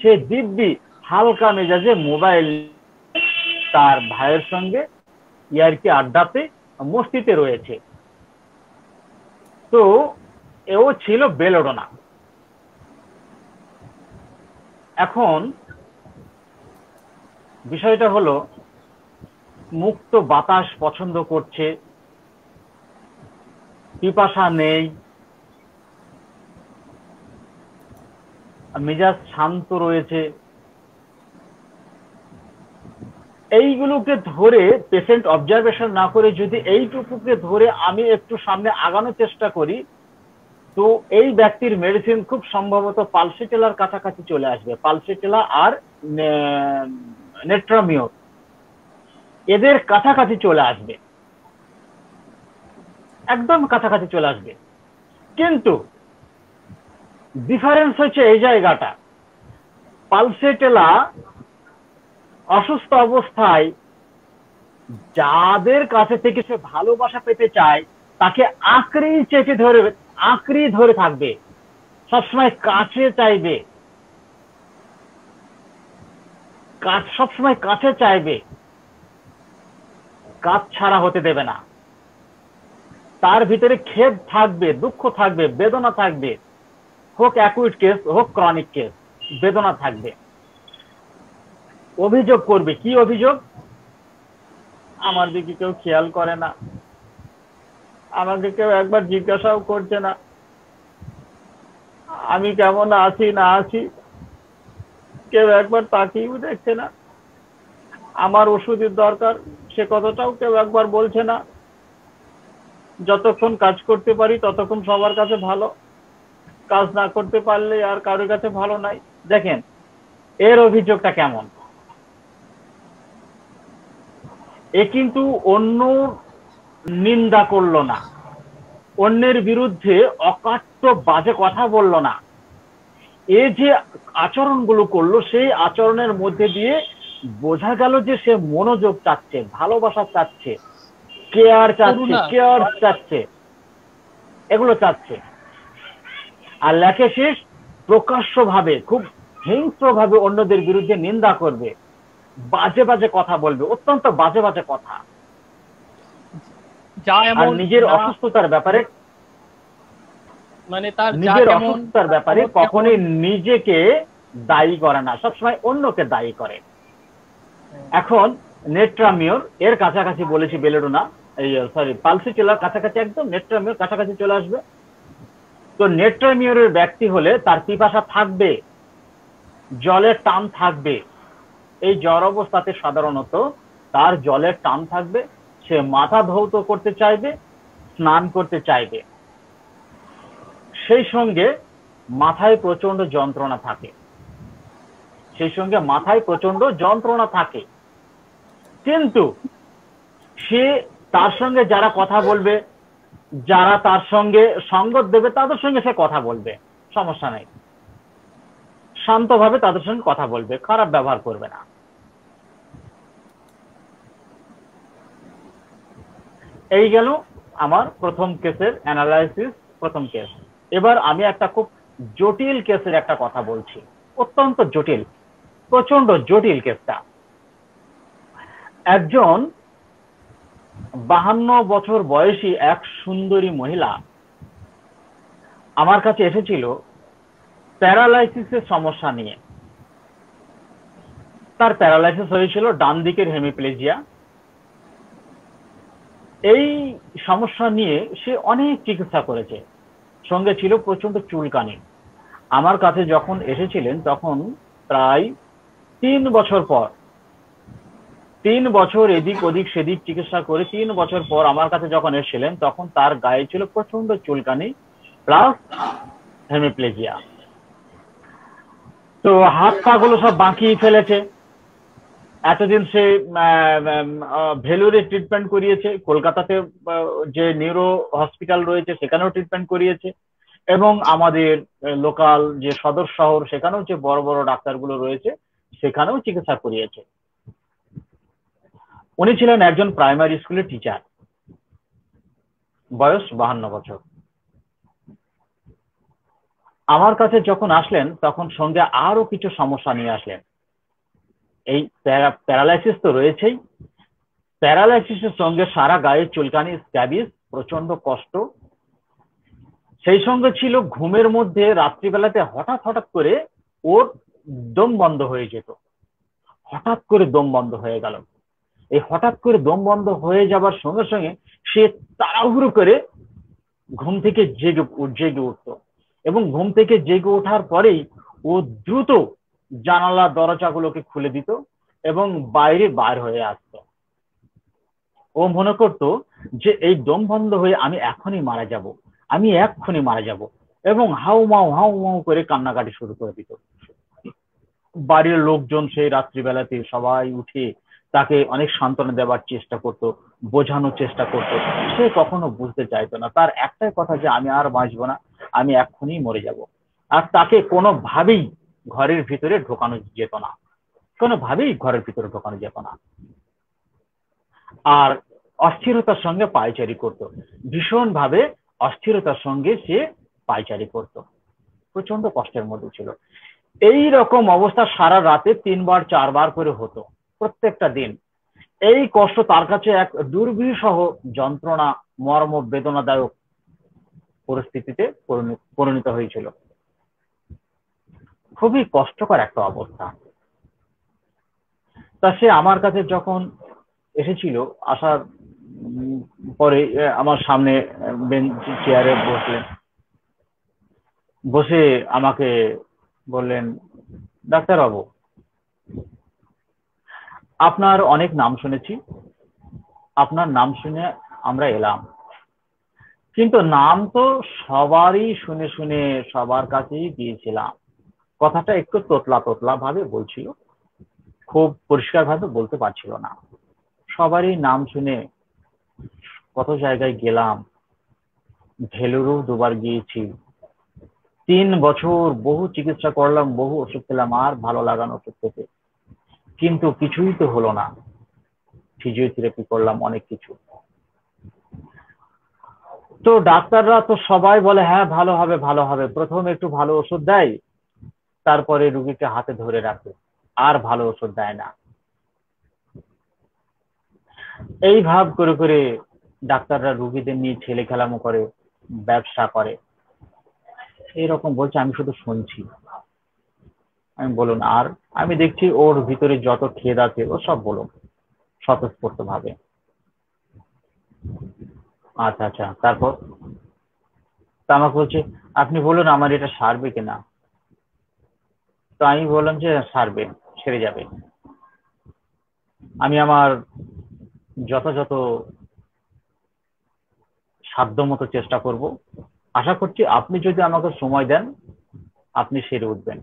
সে দিব্যি হালকা মেজাজে মোবাইল তার ভাইয়ের সঙ্গে ইয়ার্কি আড্ডাতে মস্তিতে রয়েছে। তো এও ছিল বেলেডোনা। এখন বিষয়টা হলো, মুক্ত বাতাস পছন্দ করছে, পিপাসা নেই, মেজাজ শান্ত রয়েছে। এইগুলোকে ধরে পেশেন্ট অবজারভেশন না করে যদি এইটুকুকে ধরে আমি একটু সামনে আগানোর চেষ্টা করি, তো এই ব্যক্তির মেডিসিন খুব সম্ভবত পালসিটেলার কাছাকাছি চলে আসবে। পালসিটেলা আর নেট্রামিওর এদের কাছাকাছি চলে আসবে, একদম কাছাকাছি চলে আসবে। কিন্তু ডিফারেন্স হচ্ছে এই জায়গাটা, পালসিটেলা অসুস্থ অবস্থায় যাদের কাছে থেকে সে ভালোবাসা পেতে চায় তাকে আঁকড়ে ধরে থাকবে, সবসময় কাছে চাইবে, সবসময় কাছে চাইবে, কাজ ছাড়া হতে দেবে না। তার ভিতরে খেদ থাকবে, দুঃখ থাকবে, বেদনা থাকবে, হোক অ্যাকুইট কেস হোক ক্রনিক কেস, বেদনা থাকবে। অভিযোগ করবে, কি অভিযোগ? আমার দিকে কেউ খেয়াল করে না, আমাকে কেউ একবার জিজ্ঞাসাও করছে না, আমি কেমন আছি না আছি কেউ একবার তাকিয়েও দেখছে না, আমার ওষুধের দরকার সে কথাটাও কেউ একবার বলছে না, যতক্ষণ কাজ করতে পারি ততক্ষণ সবার কাছে ভালো, কাজ না করতে পারলে আর কারোর কাছে ভালো নাই। দেখেন এর অভিযোগটা কেমন। এ কিন্তু অন্য নিন্দা করলো না, অন্যের বিরুদ্ধে অকাট্য বাজে কথা বলল না, এ যে আচরণগুলো করলো সেই আচরণের মধ্যে দিয়ে বোঝা গেল যে সে মনোযোগ চাচ্ছে, ভালোবাসা চাচ্ছে, কেয়ার চাচ্ছে, কেয়ার চাচ্ছে, এগুলো চাচ্ছে। আর লেখে শেষ প্রকাশ্য ভাবে, খুব হিংস্র ভাবে অন্যদের বিরুদ্ধে নিন্দা করবে, বাজে বাজে কথা বলবে, অত্যন্ত বাজে বাজে কথা। আর নিজের অসুস্থতার ব্যাপারে, মানে তার নিজের অসুস্থতার ব্যাপারে কখনোই নিজেকে দায়ী করে না, সবসময় অন্যকে দায়ী করে। এখন নেট্রামিওর এর কাছাকাছি বলেছি, বেলেডোনা এই সরি পালসিচেলার কাছাকাছি, একদম নেট্রামিওর কাছাকাছি চলে আসবে। তো নেট্রামিওরের ব্যক্তি হলে তার পিপাসা থাকবে, জলের টান থাকবে। এই জ্বর অবস্থাতে সাধারণত তার জলের টান থাকবে, সে মাথা ধৌত করতে চাইবে, স্নান করতে চাইবে, সেই সঙ্গে মাথায় প্রচন্ড যন্ত্রণা থাকে, সেই সঙ্গে মাথায় প্রচন্ড যন্ত্রণা থাকে। কিন্তু সে তার সঙ্গে যারা কথা বলবে, যারা তার সঙ্গে সঙ্গত দেবে, তাদের সঙ্গে সে কথা বলবে, সমস্যা নেই, শান্তভাবে তাদের সঙ্গে কথা বলবে, খারাপ ব্যবহার করবে না। এই গেল আমার প্রথম কেসের অ্যানালাইসিস, প্রথম কেস। এবার আমি একটা খুব জটিল কেসের একটা কথা বলছি, অত্যন্ত জটিল, প্রচন্ড জটিল কেসটা। একজন 52 বছর বয়সী এক সুন্দরী মহিলা আমার কাছে এসেছিল প্যারালাইসিসের সমস্যা নিয়ে। তার প্যারালাইসিস হয়েছিল ডান দিকের হেমিপ্লেজিয়া। এই সমস্যা নিয়ে সে অনেক চিকিৎসা করেছে, সঙ্গে ছিল প্রচন্ড চুলকানি। আমার কাছে যখন এসেছিলেন তখন প্রায় 3 বছর পর, 3 বছর এদিক ওদিক সেদিক চিকিৎসা করে 3 বছর পর আমার কাছে যখন এসেছিলেন তখন তার গায়ে ছিল প্রচন্ড চুলকানি প্লাস হেমিপ্লেজিয়া। তো হাত পা গুলো সব বাঁকিয়ে ফেলেছে। এতদিন সে ভেলোরে ট্রিটমেন্ট করিয়েছে, কলকাতাতে যে নিউরো হসপিটাল রয়েছে সেখানেও ট্রিটমেন্ট করিয়েছে, এবং আমাদের লোকাল যে সদর শহর সেখানেও যে বড় বড় ডাক্তারগুলো রয়েছে সেখানেও চিকিৎসা করিয়েছে। উনি ছিলেন একজন প্রাইমারি স্কুলের টিচার, বয়স 52 বছর। আমার কাছে যখন আসলেন তখন সঙ্গে আরো কিছু সমস্যা নিয়ে আসলেন। এই প্যারালাইসিস তো রয়েছেই, প্যারালাইসিসের সঙ্গে সারা গায়ে চুলকানি, স্ক্যাবিস, প্রচন্ড কষ্ট, সেই সঙ্গে ছিল ঘুমের মধ্যে রাত্রিবেলাতে হঠাৎ হঠাৎ করে ওর দম বন্ধ হয়ে যেত, হঠাৎ করে দম বন্ধ হয়ে গেল। এই হঠাৎ করে দম বন্ধ হয়ে যাবার সঙ্গে সঙ্গে সে তাড়াহুড়ো করে ঘুম থেকে জেগে উঠত, এবং ঘুম থেকে জেগে ওঠার পরেই ও দ্রুত জানালা দরজাগুলোকে খুলে দিত এবং বাইরে বার হয়ে আসতো। ও মনে করতো যে এই দম বন্ধ হয়ে আমি এখনই মারা যাব, আমি এক্ষুনি মারা যাব, এবং হাউ মাউ করে কান্নাকাটি শুরু করে দিত। বাড়ির লোকজন সেই রাত্রিবেলাতে সবাই উঠে তাকে অনেক সান্ত্বনা দেওয়ার চেষ্টা করত, বোঝানোর চেষ্টা করত, সে কখনো বুঝতে চাইতো না। তার একটাই কথা যে আমি আর বাঁচবো না, আমি এক্ষুনি মরে যাব। আর তাকে কোনোভাবেই ঘরের ভিতরে ঢোকানো যেত না, কোনোভাবেই ঘরের ভিতরে ঢোকানো যেত না। আর অস্থিরতার সঙ্গে পায়চারি করত, ভীষণ ভাবে অস্থিরতার সঙ্গে সে পায়চারি করত, প্রচন্ড কষ্টের মধ্যে ছিল। এই রকম অবস্থা সারা রাতে 3 বার 4 বার করে হতো প্রত্যেকটা দিন। এই কষ্ট তার কাছে এক দুর্বিষহ যন্ত্রণা, মর্ম বেদনাদায়ক পরিস্থিতিতে পরিণত হয়েছিল। খুবই কষ্টকর একটা অবস্থা। তা সে আমার কাছে যখন এসেছিল, আসার পরে আমার সামনে চেয়ারে বসলেন, বসে আমাকে বললেন, ডাক্তারবাবু, আপনার অনেক নাম শুনেছি, আপনার নাম শুনে আমরা এলাম, কিন্তু নাম তো সবারই শুনে শুনে সবার কাছেই গিয়েছিলাম। কথাটা একটু তোতলা তোতলা ভাবে বলছিল, খুব পরিষ্কার ভাবে বলতে পারছিল না। সবারই নাম শুনে কত জায়গায় গেলাম, ভেলুরও দুবার গিয়েছি, 3 বছর বহু চিকিৎসা করলাম, বহু ওষুধ খেলাম, আর ভালো লাগানো ওষুধ খেতে, কিন্তু কিছুই তো হলো না। ফিজিওথেরাপি করলাম, অনেক কিছু। তো ডাক্তাররা তো সবাই বলে হ্যাঁ ভালো হবে ভালো হবে, প্রথম একটু ভালো ওষুধ দেয়, তারপরে রুগীকে হাতে ধরে রাখে, আর ভালো ওষুধ দেয় না। এই ভাব করে করে ডাক্তাররা রুগীদের নিয়ে ছেলে খেলামো করে, ব্যবসা করে, এইরকম বলছে। আমি শুধু শুনছি। আমি বলুন, আর আমি দেখছি ওর ভিতরে যত খেদ আছে ও সব বলুন স্বতঃস্ফূর্ত ভাবে। আচ্ছা আচ্ছা, তারপর তা আমাকে বলছে, আপনি বলুন আমার এটা সারবে কিনা। তো আমি বললাম যে সারবে, সেরে যাবে। আমি আমার যথাযথ সাধ্যমতো চেষ্টা করব। আশা করছি আপনি যদি আমাকে সময় দেন, আপনি সেরে উঠবেন।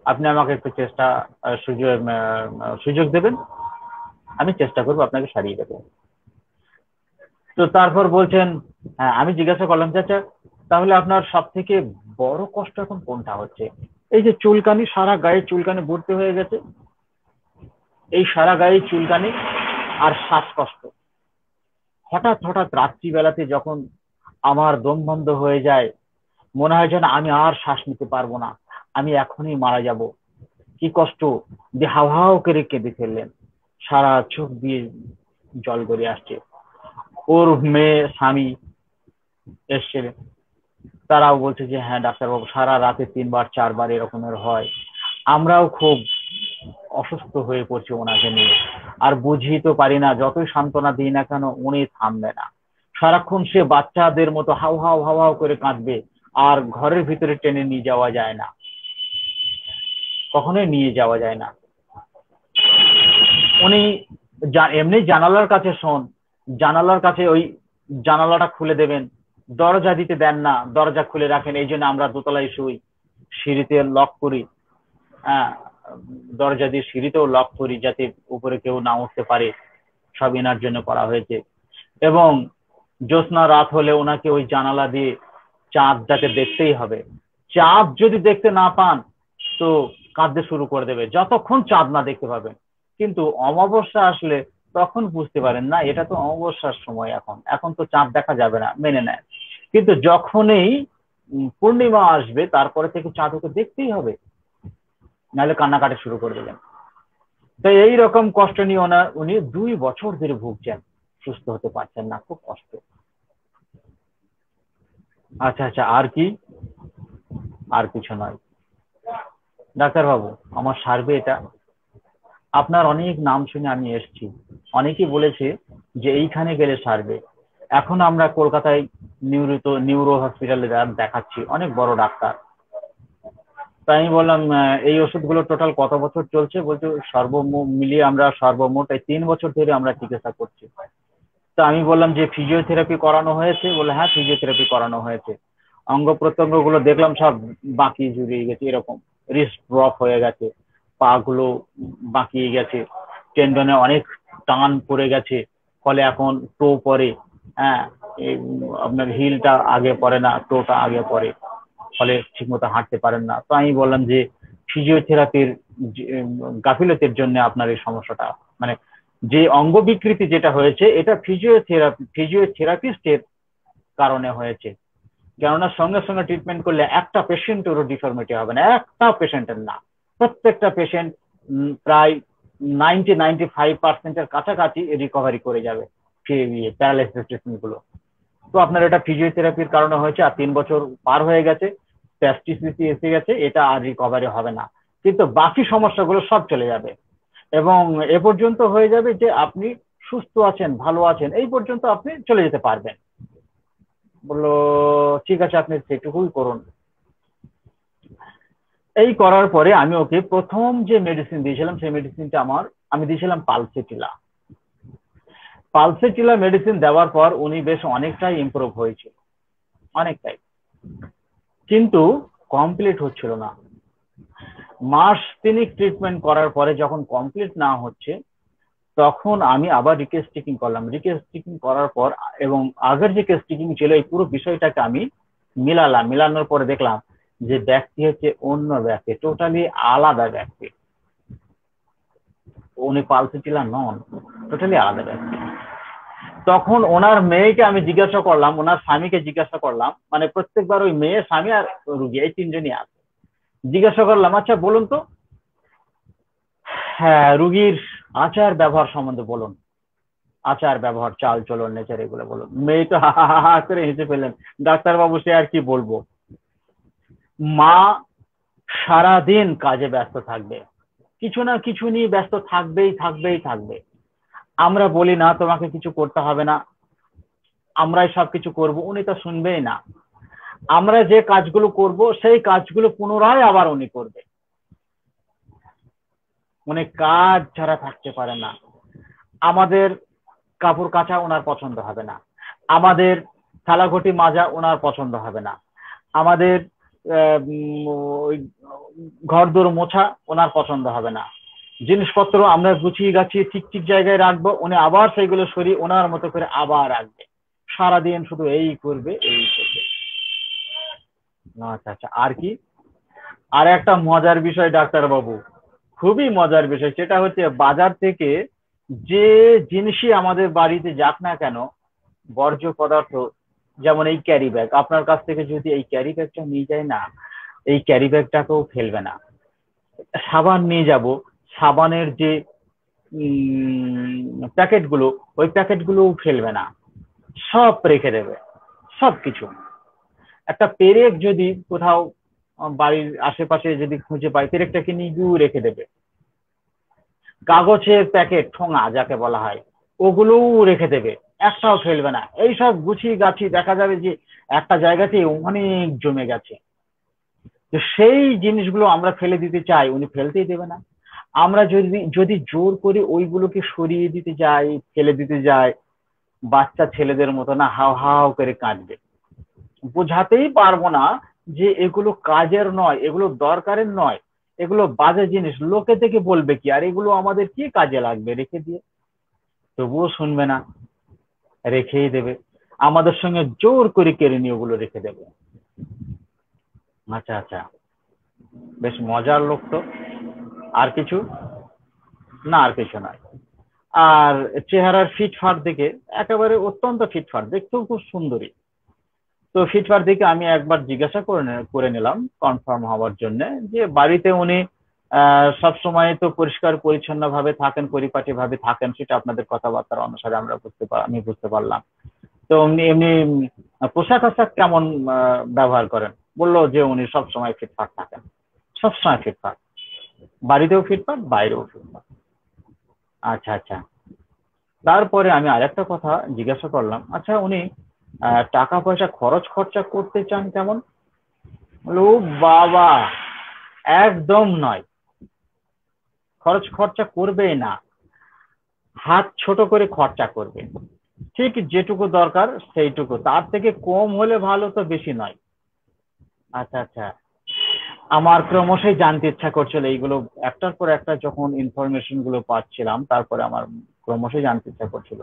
আপনি আমাকে একটু সুযোগ দেবেন, আমি চেষ্টা করবো আপনাকে সারিয়ে দেবো। তো তারপর বলছেন, হ্যাঁ, আমি জিজ্ঞাসা করলাম, চাচা তাহলে আপনার সব থেকে বড় কষ্ট এখন কোনটা হচ্ছে? এই যে চুলকানি, সারা গায়ে চুলকানি ভর্তি হয়ে গেছে, এই সারা গায়ে চুলকানি আর শ্বাসকষ্ট। হঠাৎ হঠাৎ রাত্রিবেলাতে যখন আমার দম বন্ধ হয়ে যায়, মনে হয় যেন আমি আর শ্বাস নিতে পারবো না, আমি এখনই মারা যাব। কি কষ্ট! দিয়ে হাও হাও করে কেঁদে ফেললেন, সারা চোখ দিয়ে জল গড়িয়ে আসছে। ওর মেয়ে স্বামী এসছে, তারাও বলছে যে হ্যাঁ ডাক্তারবাবু, সারা রাতে 3বার 4বার এরকমের হয়, আমরাও খুব অসুস্থ হয়ে পড়ছি ওনাকে নিয়ে, আর বুঝিয়ে তো পারি না, যতই সান্ত্বনা দিই না কেন উনি থামবে না। সারাক্ষণ সে বাচ্চাদের মতো হাউ হাউ হাউ হাউ করে কাঁদবে, আর ঘরের ভিতরে টেনে নিয়ে যাওয়া যায় না, কখনোই নিয়ে যাওয়া যায় না। উনি এমনি জানালার কাছে শোন, জানালার কাছে ওই জানালাটা খুলে দেবেন, দরজা দিতে দেন না, দরজা খুলে রাখেন, এই জন্য আমরা দোতলায় শুই, সিঁড়িতে লক করি, হ্যাঁ, দরজা দিয়ে সিঁড়িতেও লক করি যাতে উপরে কেউ না উঠতে পারে, সব এনার জন্য করা হয়েছে। এবং জ্যোৎস্না রাত হলে ওনাকে ওই জানালা দিয়ে চাঁদটাকে দেখতেই হবে, চাঁদ যদি দেখতে না পান তো কাঁদতে শুরু করে দেবে, যতক্ষণ চাঁদ না দেখতে পাবেন। কিন্তু অমাবস্যা আসলে তখন বুঝতে পারেন না, এটা তো অমাবস্যার সময়, এখন এখন তো চাঁদ দেখা যাবে না, মেনে নেয়। কিন্তু যখনই পূর্ণিমা আসবে তারপরে থেকে চাঁদ ওকে দেখতেই হবে, নাহলে কান্নাকাটি শুরু করে দেবেন। তাই এইরকম কষ্ট নিয়ে উনি 2 বছর ধরে ভুগছেন, সুস্থ হতে পারছেন না, খুব কষ্ট। আচ্ছা আচ্ছা, আর কি? আর কিছু নয় ডাক্তারবাবু, আমার সারবে এটা। আপনার অনেক নাম শুনে আমি এসেছি, অনেকেই বলেছে যে এইখানে গেলে সারবে। এখন আমরা কলকাতায় নিউরো হসপিটালে দেখাচ্ছি, অনেক বড় ডাক্তার। তাই আমি বললাম, এই ওষুধগুলো টোটাল কত বছর চলছে? বলছে মিলিয়ে আমরা সর্বমোট 3 বছর ধরে আমরা চিকিৎসা করছি। তা আমি বললাম যে ফিজিওথেরাপি করানো হয়েছে? বলে হ্যাঁ ফিজিওথেরাপি করানো হয়েছে। অঙ্গ প্রত্যঙ্গ গুলো দেখলাম সব বাঁকিয়ে জুড়িয়ে গেছে, এরকম রিস্ট ড্রপ হয়ে গেছে, পা গুলো বাঁকিয়ে গেছে, টেন্ডনে অনেক টান পড়ে গেছে, ফলে এখন টো পরে, হ্যাঁ, আপনার হিলটা আগে পড়ে না, টোটা আগে পড়ে, ফলে ঠিকমতো হাঁটতে পারেন না। তো আমি বললাম যে ফিজিওথেরাপির গাফিলতির জন্য আপনার এই সমস্যাটা, মানে যে অঙ্গ বিকৃতি যেটা হয়েছে এটা ফিজিওথেরাপিস্টের কারণে হয়েছে। কেননা সঙ্গে সঙ্গে ট্রিটমেন্ট করলে একটা পেশেন্টেরও ডিফর্মিটি হবে না, একটা পেশেন্টের না, প্রত্যেকটা পেশেন্ট প্রায় 95% কাছাকাছি রিকভারি করে যাবে প্যারালাইসিস ট্রিটমেন্ট গুলো। তো আপনার এটা ফিজিওথেরাপির কারণে হয়েছে, আর 3 বছর পার হয়ে গেছে, স্প্যাস্টিসিটি এসে গেছে, এটা আর রিকভারি হবে না, কিন্তু বাকি সমস্যাগুলো সব চলে যাবে এবং এ পর্যন্ত হয়ে যাবে যে আপনি সুস্থ আছেন, ভালো আছেন, এই পর্যন্ত আপনি চলে যেতে পারবেন। বললো ঠিক আছে, আপনি সেটুকুই করুন। এই করার পরে আমি ওকে প্রথম যে মেডিসিন দিয়েছিলাম সেই মেডিসিনটা আমি দিয়েছিলাম পালসেটিলা। পালসেটিলা মেডিসিন দেওয়ার পর উনি বেশ অনেকটাই ইমপ্রুভ হয়েছিল, অনেকটাই, কিন্তু কমপ্লিট হচ্ছিল না। মাস 3 ট্রিটমেন্ট করার পরে যখন কমপ্লিট না হচ্ছে, তখন আমি আবার রিকেস্টিকিং করলাম। রিকেস্টিকিং করার পর এবং আগের যে কেস্টিকিং ছিল, এই পুরো বিষয়টাকে আমি মিলালাম। মিলানোর পরে দেখলাম যে ব্যক্তি হচ্ছে অন্য ব্যক্তি, টোটালি আলাদা ব্যক্তি। উনি পালসেটিলা নন, টোটালি আলাদা ব্যক্তি। তখন ওনার মেয়েকে আমি জিজ্ঞাসা করলাম, ওনার স্বামীকে জিজ্ঞাসা করলাম, মানে প্রত্যেকবার ওই মেয়ে, স্বামী আর রুগী এই 3 জনই আছে, জিজ্ঞাসা করলাম আচ্ছা বলুন তো, হ্যাঁ রুগীর আচার ব্যবহার সম্বন্ধে বলুন, আচার ব্যবহার, চাল চলন, নেচার, এগুলো বলুন। মেয়ে তো হা করে হেসে ফেললেন, ডাক্তারবাবু সে আর কি বলবো, মা সারাদিন কাজে ব্যস্ত থাকবে, কিছু না কিছু নিয়ে ব্যস্ত থাকবেই। আমরা বলি না তোমাকে কিছু করতে হবে না, আমরাই সবকিছু করব, উনি তো শুনবেই না। আমরা যে কাজগুলো করব সেই কাজগুলো পুনরায় আবার উনি করবে, উনি কাজ ছাড়া থাকতে পারে না। আমাদের কাপড় কাচা ওনার পছন্দ হবে না, আমাদের থালাঘটি মাজা ওনার পছন্দ হবে না, আমাদের ঘরদোর মোছা ওনার পছন্দ হবে না। জিনিসপত্র আমরা গুছিয়ে গাছিয়ে ঠিক জায়গায় রাখবো, উনি আবার সেইগুলো সরিয়ে ওনার মতো করে আবার রাখবে। সারাদিন শুধু এই করবে। আচ্ছা, আর কি? আর একটা মজার বিষয় ডাক্তারবাবু, খুবই মজার বিষয়, সেটা হচ্ছে বাজার থেকে যে জিনিসই আমাদের বাড়িতে যাক না কেন, বর্জ্য পদার্থ, যেমন এই ক্যারি ব্যাগ, আপনার কাছ থেকে যদি এই ক্যারি ব্যাগটা নিয়ে যায় না, এই ক্যারি ব্যাগটাকেও ফেলবে না। সাবান নিয়ে যাব, সাবানের যে প্যাকেটগুলো, ওই প্যাকেটগুলোও ফেলবে না, সব রেখে দেবে, সবকিছু। একটা পেরেক যদি কোথাও বাড়ির আশেপাশে যদি খুঁজে পায়, পেরেকটাকে নিয়ে রেখে দেবে। কাগজের প্যাকেট, ঠোঙা যাকে বলা হয়, ওগুলোও রেখে দেবে, একটাও ফেলবে না। এইসব গুছিয়ে গাছিয়ে দেখা যাবে যে একটা জায়গাতে অনেক জমে গেছে। তো সেই জিনিসগুলো আমরা ফেলে দিতে চাই, উনি ফেলতেই দেবে না। আমরা যদি জোর করে ওইগুলোকে সরিয়ে দিতে যাই, ফেলে দিতে যাই, বাচ্চা ছেলেদের মতো না হাও হাও করে কাঁদবে। বোঝাতেই পারবো না যে এগুলো কাজের নয়, এগুলো দরকারের নয়, এগুলো বাজে জিনিস, লোকে থেকে বলবে কি, আর এগুলো আমাদের কি কাজে লাগবে, রেখে দিয়ে। তবুও শুনবে না, রেখেই দেবে। আমাদের সঙ্গে জোর করে কেড়ে নিয়ে ওগুলো রেখে দেবে। আচ্ছা, বেশ মজার লোক তো। আর কিছু না? আর কিছু নয়। আর চেহারার ফিটফাট দেখে একেবারে অত্যন্ত ফিটফাট, দেখতেও খুব সুন্দরী। তো ফিটফাট দেখে আমি একবার জিজ্ঞাসা করে নিলাম কনফার্ম হওয়ার জন্য, যে বাড়িতে উনি সবসময় তো পরিষ্কার পরিচ্ছন্ন ভাবে থাকেন, পরিপাটি ভাবে থাকেন, সেটা আপনাদের কথাবার্তার অনুসারে আমি বুঝতে পারলাম। তো এমনি পোশাক আশাক কেমন ব্যবহার করেন? বললো যে উনি সবসময় ফিটফাট থাকেন, সবসময় ফিটফাট, বাড়িতেও ফিটফাট, বাইরেও ফিটফাট। আচ্ছা। তারপরে আমি আরেকটা কথা জিজ্ঞাসা করলাম, আচ্ছা উনি টাকা পয়সা খরচা করতে চান কেমন? ও বাবা, একদম নয়, খরচা করবে না, হাত ছোট করে খরচা করবে, ঠিক যেটুকু দরকার সেইটুকু, তার থেকে কম হলে ভালো, তো বেশি নয়। আচ্ছা, আমার ক্রমশই জানতে ইচ্ছা করছিল এইগুলো, একটার পর একটা যখন ইনফরমেশন গুলো পাচ্ছিলাম, তারপরে আমার ক্রমশই জানতে ইচ্ছা করছিল।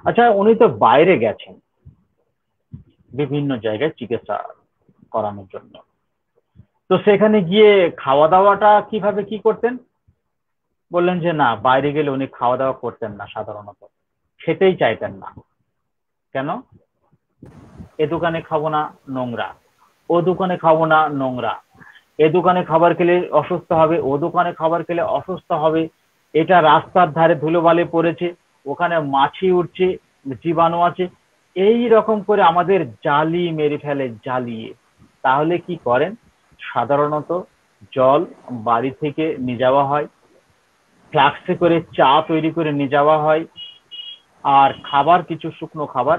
আচ্ছা, উনি তো বাইরে গেছেন বিভিন্ন জায়গায় চিকিৎসা করানোর জন্য, তো সেখানে গিয়ে খাওয়া দাওয়াটা কিভাবে কি করতেন? বললেন যে না, বাইরে গেলে উনি খাওয়া দাওয়া করতেন না, সাধারণত খেতেই চাইতেন না। কেন? এ দোকানে খাবো না, নোংরা, ও দোকানে খাবো না, নোংরা, এ দোকানে খাবার খেলে অসুস্থ হবে, ও দোকানে খাবার খেলে অসুস্থ হবে, এটা রাস্তার ধারে ধুলোবালি পড়েছে, ওখানে মাছি উঠছে, জীবাণু আছে, এই রকম করে আমাদের জালি মেরে ফেলে জ্বালিয়ে। তাহলে কি করেন, সাধারণত জল বাড়ি থেকে নিয়ে যাওয়া হয়, ফ্লাক্সে করে চা তৈরি করে নিয়ে যাওয়া হয়, আর খাবার কিছু শুকনো খাবার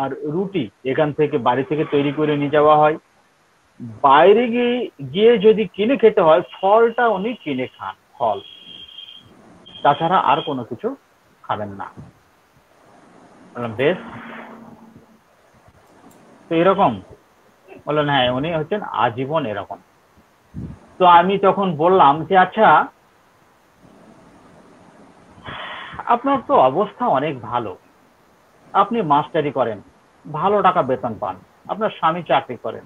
আর রুটি এখান থেকে বাড়ি থেকে তৈরি করে নিয়ে যাওয়া হয়। বাইরে গিয়ে যদি কিনে খেতে হয়, ফলটা উনি কিনে খান, ফল, তাছাড়া আর কোনো কিছু খাবেন না। বললাম বেশ, তো এরকম? বললেন হ্যাঁ, উনি হচ্ছেন আজীবন এরকম। তো আমি তখন বললাম যে আচ্ছা, আপনার তো অবস্থা অনেক ভালো, আপনি মাস্টারি করেন, ভালো টাকা বেতন পান, আপনার স্বামী চাকরি করেন,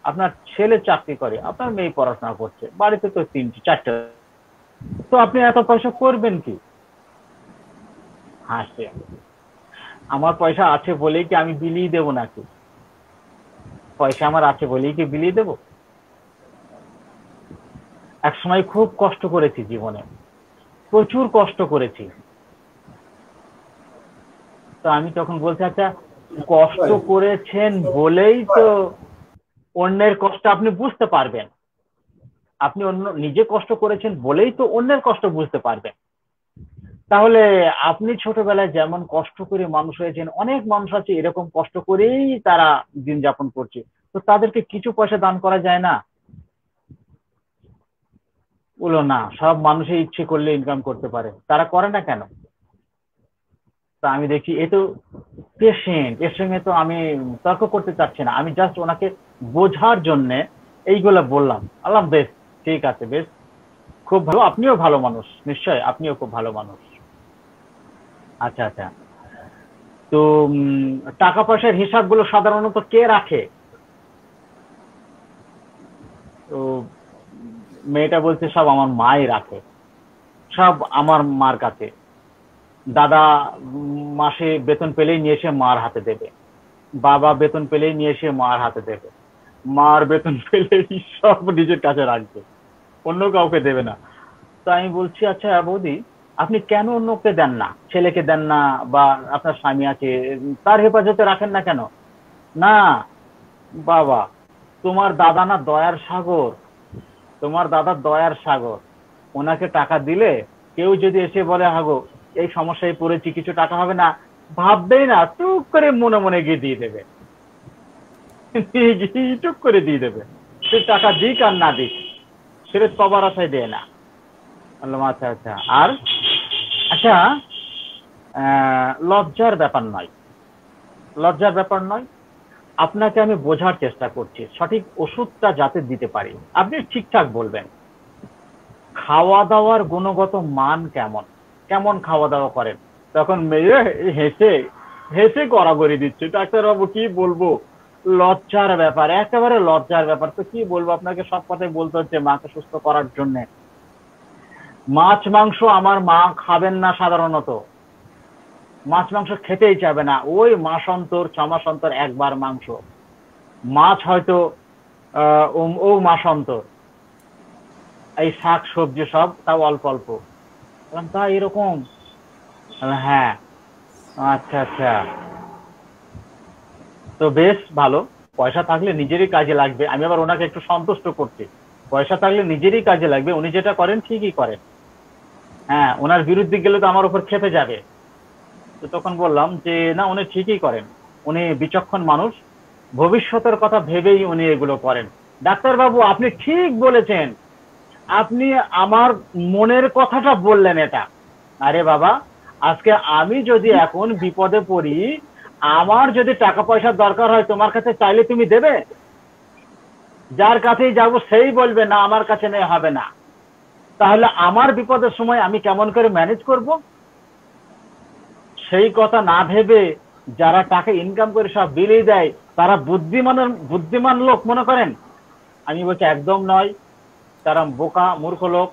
আপনার ছেলে চাকরি করে, আপনার মেয়ে পড়াশোনা করছে, বাড়িতে তো 3-4টা, তো আপনি এত পয়সা করবেন কি? হাসে, আমার পয়সা আছে বলেই কি আমি বিলিয়ে দেবো নাকি? পয়সা আমার আছে বলেই কি বিলিয়ে দেবো? এক সময় খুব কষ্ট করেছি জীবনে, প্রচুর কষ্ট করেছি। তো আমি তখন বলছি আচ্ছা, কষ্ট করেছেন বলেই তো অন্যের কষ্ট আপনি বুঝতে পারবেন, আপনি নিজে কষ্ট করেছেন বলেই তো অন্যের কষ্ট বুঝতে পারবেন। তাহলে আপনি ছোটবেলায় যেমন কষ্ট করে মানুষ হয়েছেন, অনেক মানুষ আছে এরকম কষ্ট করেই তারা দিন যাপন করছে, তো তাদেরকে কিছু পয়সা দান করা যায় না? বললো না, সব মানুষই ইচ্ছে করলে ইনকাম করতে পারে, তারা করে না কেন? তা আমি দেখি এ তো পেশেন্ট, এর সঙ্গে তো আমি তর্ক করতে চাচ্ছি না, আমি জাস্ট ওনাকে বোঝার জন্য এইগুলো বললাম। আল্লাহ বেশ, ঠিক আছে, বেশ, খুব ভালো, আপনিও ভালো মানুষ, নিশ্চয় আপনিও খুব ভালো মানুষ। আচ্ছা আচ্ছা, তো টাকা পয়সার হিসাবগুলো সাধারণত কে রাখে? তো মেয়েটা বলছে সব আমার মাই রাখে, সব আমার মার কাছে। দাদা মাসে বেতন পেলেই নিয়ে এসে মার হাতে দেবে, বাবা বেতন পেলেই নিয়ে এসে মার হাতে দেবে, মার বেতন পেলেই সব নিজের কাছে রাখবে, অন্য কাউকে দেবে না। তো আমি বলছি আচ্ছা বৌদি, আপনি কেন অন্যকে দেন না, ছেলেকে দেন না, বা আপনার স্বামী আছে তার হেফাজতে রাখেন না কেন? না বাবা, তোমার দাদা না দয়ার সাগর, তোমার দাদা দয়ার সাগর, ওনাকে টাকা দিলে কেউ যদি এসে বলে হাগো এই সমস্যায় পড়েছি, কিছু টাকা হবে না, ভাববেই না, টুক করে মনে মনে গিয়ে দিয়ে দেবে, টুক করে দিয়ে দেবে, সে টাকা দিক আর না দিক, সেটা সবার আশায় দেয় না। বললাম আচ্ছা আচ্ছা। আর আচ্ছা, লজ্জার ব্যাপার নয়, লজ্জার ব্যাপার নয়, আপনাকে আমি বোঝার চেষ্টা করছি, সঠিক ওষুধটা যাতে দিতে পারি, আপনি ঠিকঠাক বলবেন। খাওয়া দাওয়ার গুণগত মান কেমন, কেমন খাওয়া দাওয়া করেন? তখন মেয়ে হেসে হেসে গড়াগড়ি দিচ্ছে, ডাক্তারবাবু কি বলবো, লজ্জার ব্যাপার, একেবারে লজ্জার ব্যাপার, তো কি বলবো আপনাকে, সব কথাই বলতে হচ্ছে মাকে সুস্থ করার জন্য। মাছ মাংস আমার মা খাবেন না, সাধারণত মাছ মাংস খেতেই চাবে না, ওই মাস অন্তর 6 মাস অন্তর একবার মাংস, মাছ হয়তো ও মাস অন্তর, এই শাক সবজি সব তাও অল্প অল্প। তা এরকম? হ্যাঁ। আচ্ছা আচ্ছা, তো বেশ ভালো, পয়সা থাকলে নিজেরই কাজে লাগবে। আমি আবার ওনাকে একটু সন্তুষ্ট করছি, পয়সা থাকলে নিজেরই কাজে লাগবে, উনি যেটা করেন ঠিকই করেন, হ্যাঁ, ওনার বিরুদ্ধে গেলে তো আমার উপর খেপে যাবে। তো তখন বললাম যে না, উনি ঠিকই করেন, উনি বিচক্ষণ মানুষ, ভবিষ্যতের কথা ভেবেই উনি এগুলো করেন। ডাক্তারবাবু আপনি ঠিক বলেছেন, আপনি আমার মনের কথাটা বললেন এটা। আরে বাবা, আজকে আমি যদি এখন বিপদে পড়ি, আমার যদি টাকা পয়সার দরকার হয়, তোমার কাছে চাইলে তুমি দেবে? যার কাছেই যাব সেই বলবে না আমার কাছে নেই, হবে না। তাহলে আমার বিপদের সময় আমি কেমন করে ম্যানেজ করব? সেই কথা না ভেবে যারা টাকা ইনকাম করে সব বিলিয়ে দেয়, তারা বুদ্ধিমান লোক মনে করেন? আমি বলছি একদম নয়, তারা বোকা মূর্খ লোক,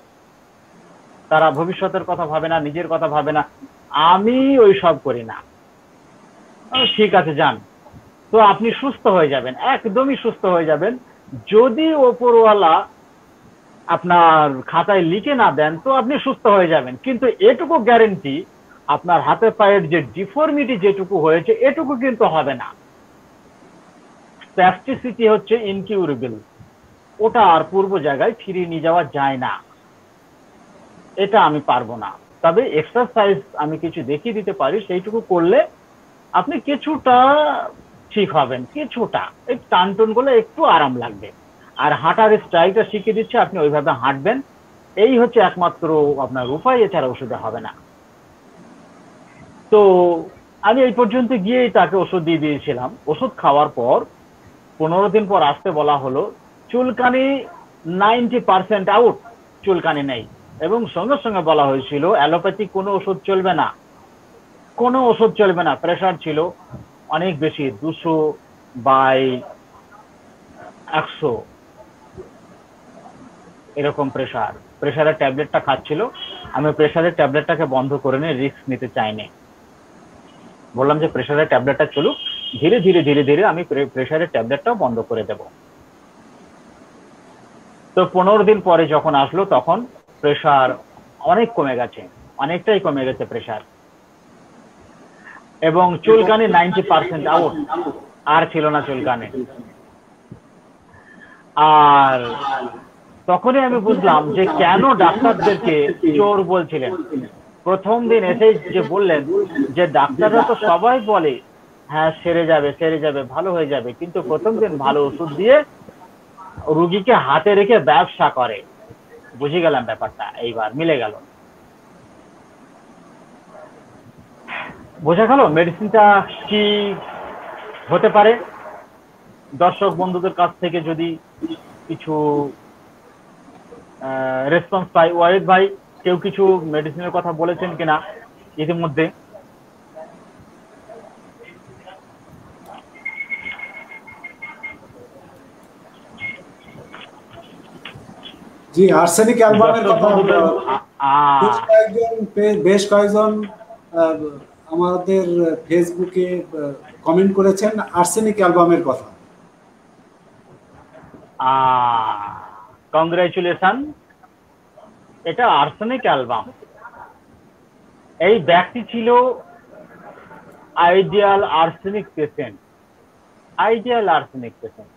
তারা ভবিষ্যতের কথা ভাবে না, নিজের কথা ভাবে না। আমি ওই সব করি না। ঠিক আছে যান, তো আপনি সুস্থ হয়ে যাবেন, একদমই সুস্থ হয়ে যাবেন, যদি ওপরওয়ালা আপনার খাতায় লিখে না দেন তো আপনি সুস্থ হয়ে যাবেন, কিন্তু এটুকু গ্যারেন্টি আপনার হাতে পায়ের যে ডিফর্মিটি যেটুকু হয়েছে এটুকু কিন্তু হবে না। স্প্যাস্টিসিটি হচ্ছে ইনকিউরেবল, ওটা আর পূর্ব জায়গায় ফিরিয়ে নিয়ে যাওয়া যায় না, এটা আমি পারবো না। তবে এক্সারসাইজ আমি কিছু দেখিয়ে দিতে পারি, সেইটুকু করলে আপনি কিছুটা ঠিক হবেন, কিছুটা এই টানটুন গুলো একটু আরাম লাগবে। আর হাঁটার স্টাইলটা শিখিয়ে দিচ্ছে, আপনি ওইভাবে হাঁটবেন, এই হচ্ছে একমাত্র আপনার উপায়, এছাড়া ওষুধে হবে না। তো আমি এই পর্যন্ত গিয়েই তাকে ওষুধ দিয়ে দিয়েছিলাম। ওষুধ খাওয়ার পর 15 দিন পর আসতে বলা হলো, চুলকানি 90% আউট, চুলকানি নেই। এবং সঙ্গে সঙ্গে বলা হয়েছিল অ্যালোপ্যাথিক কোনো ওষুধ চলবে না, কোনো ওষুধ চলবে না। প্রেশার ছিল অনেক বেশি, 200/100 এরকম প্রেশার। প্রেশারের ট্যাবলেটটা খাচ্ছিল, আমি প্রেশারের ট্যাবলেটটাকে বন্ধ করে নিয়ে রিস্ক নিতে চাইনি। বললাম যে প্রেশারের ট্যাবলেটটা চলুক, ধীরে ধীরে ধীরে ধীরে আমি প্রেশারের ট্যাবলেটটাও বন্ধ করে দেব। তো 15 দিন পরে যখন আসলো তখন প্রেশার অনেক কমে গেছে, অনেকটাই কমে গেছে প্রেশার, এবং চুলকানি 90% আউট, আর ছিল না চুলকানি। আর তখনই আমি বুঝলাম যে কেন ডাক্তারদেরকে চোর বলছিলেন। প্রথম দিন এসে যে বললেন যে ডাক্তাররা তো সবাই বলে হ্যাঁ সেরে যাবে সেরে যাবে ভালো হয়ে যাবে, কিন্তু প্রথম দিন ভালো ওষুধ দিয়ে রুগীকে হাতে রেখে ব্যবসা করে। বুঝে গেলাম ব্যাপারটা, এইবার মিলে গেল, বোঝা গেল মেডিসিনটা কি হতে পারে। দর্শক বন্ধুদের কাছ থেকে যদি কিছু রেসপন্স পাই, ওয়াহিদ ভাই কেউ কিছু মেডিসিনের কথা বলেছেন কিনা ইতিমধ্যে? জি, আর্সেনিক অ্যালবামের কথা বেশ কয়েকজন আমাদের ফেসবুকে কমেন্ট করেছেন আর্সেনিক অ্যালবামের কথা। কংগ্রেচুলেশন, এটা আর্সেনিক অ্যালবাম। এই ব্যক্তি ছিল ideal arsenic patient, ideal arsenic patient.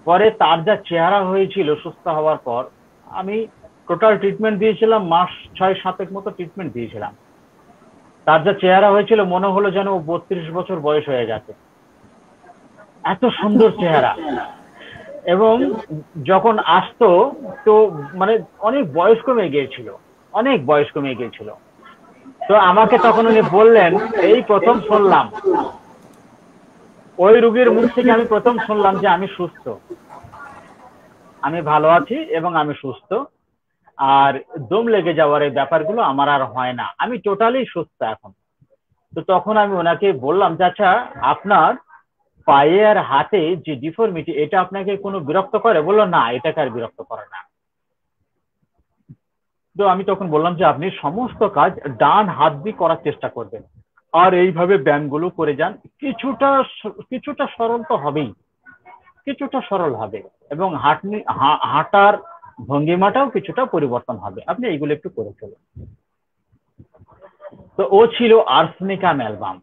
পরে তার যা চেহারা হয়েছিল সুস্থ হওয়ার পর, আমি টোটাল ট্রিটমেন্ট দিয়েছিলাম, মাস 6-7 মতো ট্রিটমেন্ট দিয়েছিলাম। তার যা চেহারা হয়েছিল মনে হলো যেন 32 বছর বয়স হয়ে গেছে, এত সুন্দর চেহারা। এবং যখন আসতো তো মানে অনেক বয়স কমে গিয়েছিল, অনেক বয়স কমে গিয়েছিল। তো আমাকে তখন উনি বললেন, এই প্রথম শুনলাম, ওই রোগীর মুখ থেকে আমি প্রথম শুনলাম যে আমি সুস্থ, আমি ভালো আছি এবং আমি সুস্থ, আর দম লেগে যাওয়ার এই ব্যাপারগুলো আমার আর হয় না, আমি টোটালি সুস্থ এখন। তো তখন আমি ওনাকে বললাম যে আচ্ছা আপনার পায়ে আর হাতে যে ডিফর্মিটি, এটা আপনাকে কোনো বিরক্ত করে? বললো না, এটাকে আর বিরক্ত করে না। তো আমি তখন বললাম যে আপনি সমস্ত কাজ ডান হাত দিয়ে করার চেষ্টা করবেন, আর এইভাবে ব্যায়ামগুলো করে যান, কিছুটা কিছুটা সরল তো হবেই, কিছুটা সরল হবে, এবং হাঁটার ভঙ্গিমাটাও কিছুটা পরিবর্তন হবে, আপনি এইগুলো একটু করে চলুন। তো ও ছিল আর্সেনিকাম অ্যালবাম।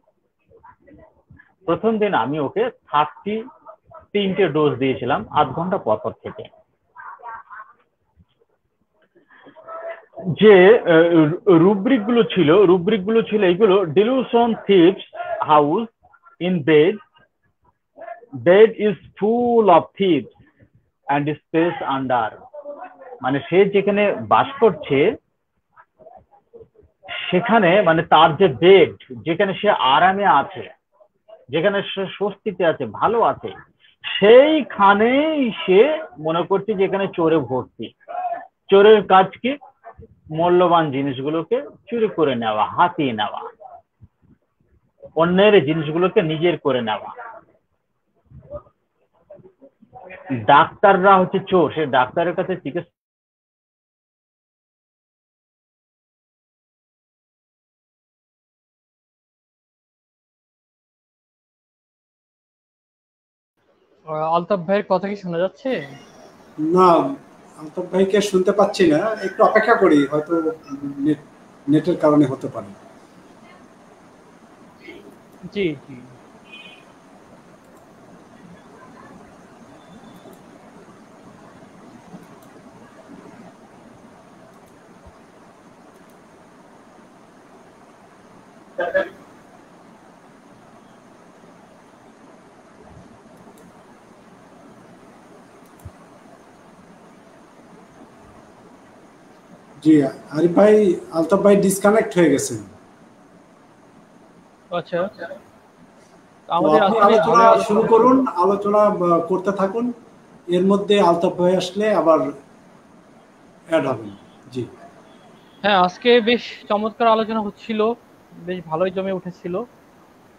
প্রথম দিন আমি ওকে 33টে ডোজ দিয়েছিলাম 8 ঘন্টা পর পর থেকে। যে রুব্রিক গুলো ছিল এইগুলো: delusion thieves house in bed is full of thieves and space under. মানে সে যেখানে বাস করছে সেখানে, মানে তার যে বেড, যেখানে সে আরামে আছে, যেখানে সে স্বস্তিতে আছে, ভালো আছে, সেইখানেই সে মনে করছে যে এখানে চোরে ভর্তি। চোরের কাজ কি? মূল্যবান জিনিসগুলোকে চুরি করে নেওয়া, হাতিয়ে নেওয়া, অন্যের জিনিসগুলোকে নিজের করে নেওয়া। ডাক্তাররা হচ্ছে চোর, সে ডাক্তারের কাছে চিকিৎসা আলতাফ ভাইয়ের কথা কি শোনা যাচ্ছে? না, আলতাফ ভাইকে শুনতে পাচ্ছি না, একটু অপেক্ষা করি, হয়তো নেটের কারণে হতে পারে। জি জি। জি, আরিফ ভাই, আলতাফ ভাই ডিসকানেক্ট হয়ে গেছেন। আচ্ছা, তো আমাদের আপনি আসলে আলোচনা শুরু করুন, আলোচনা করতে থাকুন, এর মধ্যে আলতাফ ভাই আসলে আবার অ্যাড হবেন। জি। হ্যাঁ, আজকে বেশ চমৎকার আলোচনা হচ্ছিল, বেশ ভালোই জমে উঠেছিল।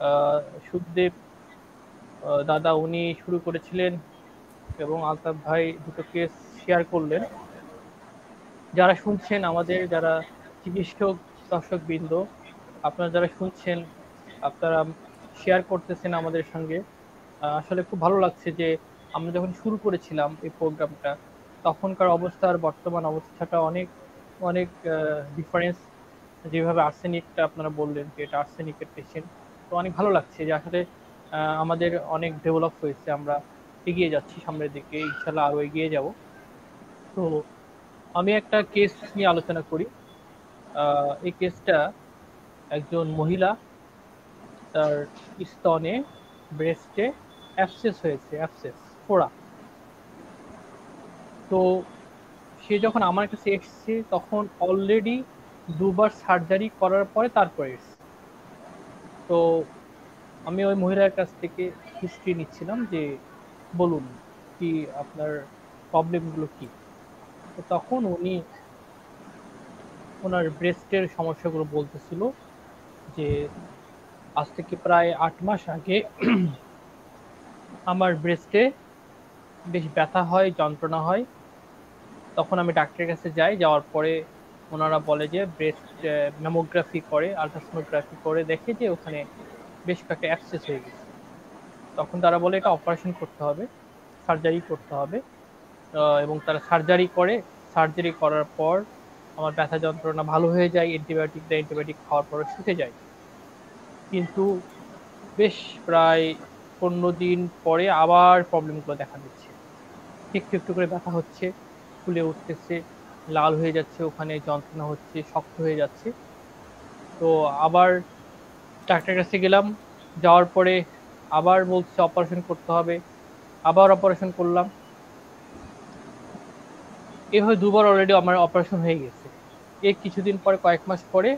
আহ সুখদেব দাদা উনি শুরু করেছিলেন এবং আলতাফ ভাই দুটো কেস শেয়ার করলেন। যারা শুনছেন, আমাদের যারা চিকিৎসক দর্শক বৃন্দ, আপনারা যারা শুনছেন, আপনারা শেয়ার করতেছেন আমাদের সঙ্গে। আসলে খুব ভালো লাগছে যে আমরা যখন শুরু করেছিলাম এই প্রোগ্রামটা, তখনকার অবস্থা আর বর্তমান অবস্থাটা অনেক অনেক ডিফারেন্স। যেভাবে আর্সেনিকটা আপনারা বললেন যে এটা আর্সেনিকের পেশেন্ট, তো অনেক ভালো লাগছে যে আসলে আমাদের অনেক ডেভেলপ হয়েছে, আমরা এগিয়ে যাচ্ছি সামনের দিকে, ইনশাল্লাহ আরো এগিয়ে যাব। তো আমি একটা কেস নিয়ে আলোচনা করি। এই কেসটা একজন মহিলা, তার স্তনে, ব্রেস্টে অ্যাবসেস হয়েছে, অ্যাবসেস, ফোড়া। তো সে যখন আমার কাছে এসেছে তখন অলরেডি দুবার সার্জারি করার পরে তারপরে এসেছে। তো আমি ওই মহিলার কাছ থেকে হিস্ট্রি নিচ্ছিলাম যে বলুন কি আপনার প্রবলেমগুলো কি। তো তখন উনি ওনার ব্রেস্টের সমস্যাগুলো বলতেছিল যে আজ থেকে প্রায় 8 মাস আগে আমার ব্রেস্টে বেশ ব্যথা হয়, যন্ত্রণা হয়। তখন আমি ডাক্তারের কাছে যাই, যাওয়ার পরে ওনারা বলে যে ব্রেস্ট ম্যামোগ্রাফি করে, আলট্রাসোনোগ্রাফি করে দেখে যে ওখানে বেশ কয়েকটা অ্যাবসেস হয়ে গেছে। তখন তারা বলে এটা অপারেশন করতে হবে, সার্জারি করতে হবে। এবং তারা সার্জারি করে, সার্জারি করার পর আমার ব্যথা যন্ত্রণা ভালো হয়ে যায়, অ্যান্টিবায়োটিক দেয়, অ্যান্টিবায়োটিক খাওয়ার পরে শুকে যায়। কিন্তু বেশ প্রায় 15 দিন পরে আবার প্রবলেমগুলো দেখা দিচ্ছে, একটু একটু করে ব্যথা হচ্ছে, ফুলে উঠতেছে, লাল হয়ে যাচ্ছে, ওখানে যন্ত্রণা হচ্ছে, শক্ত হয়ে যাচ্ছে। তো আবার ডাক্তারের কাছে গেলাম, যাওয়ার পরে আবার বলছে অপারেশন করতে হবে, আবার অপারেশন করলাম। এভাবে দুবার অলরেডি আমার অপারেশন হয়ে গেছে। এর কিছুদিন পরে, কয়েক মাস পরে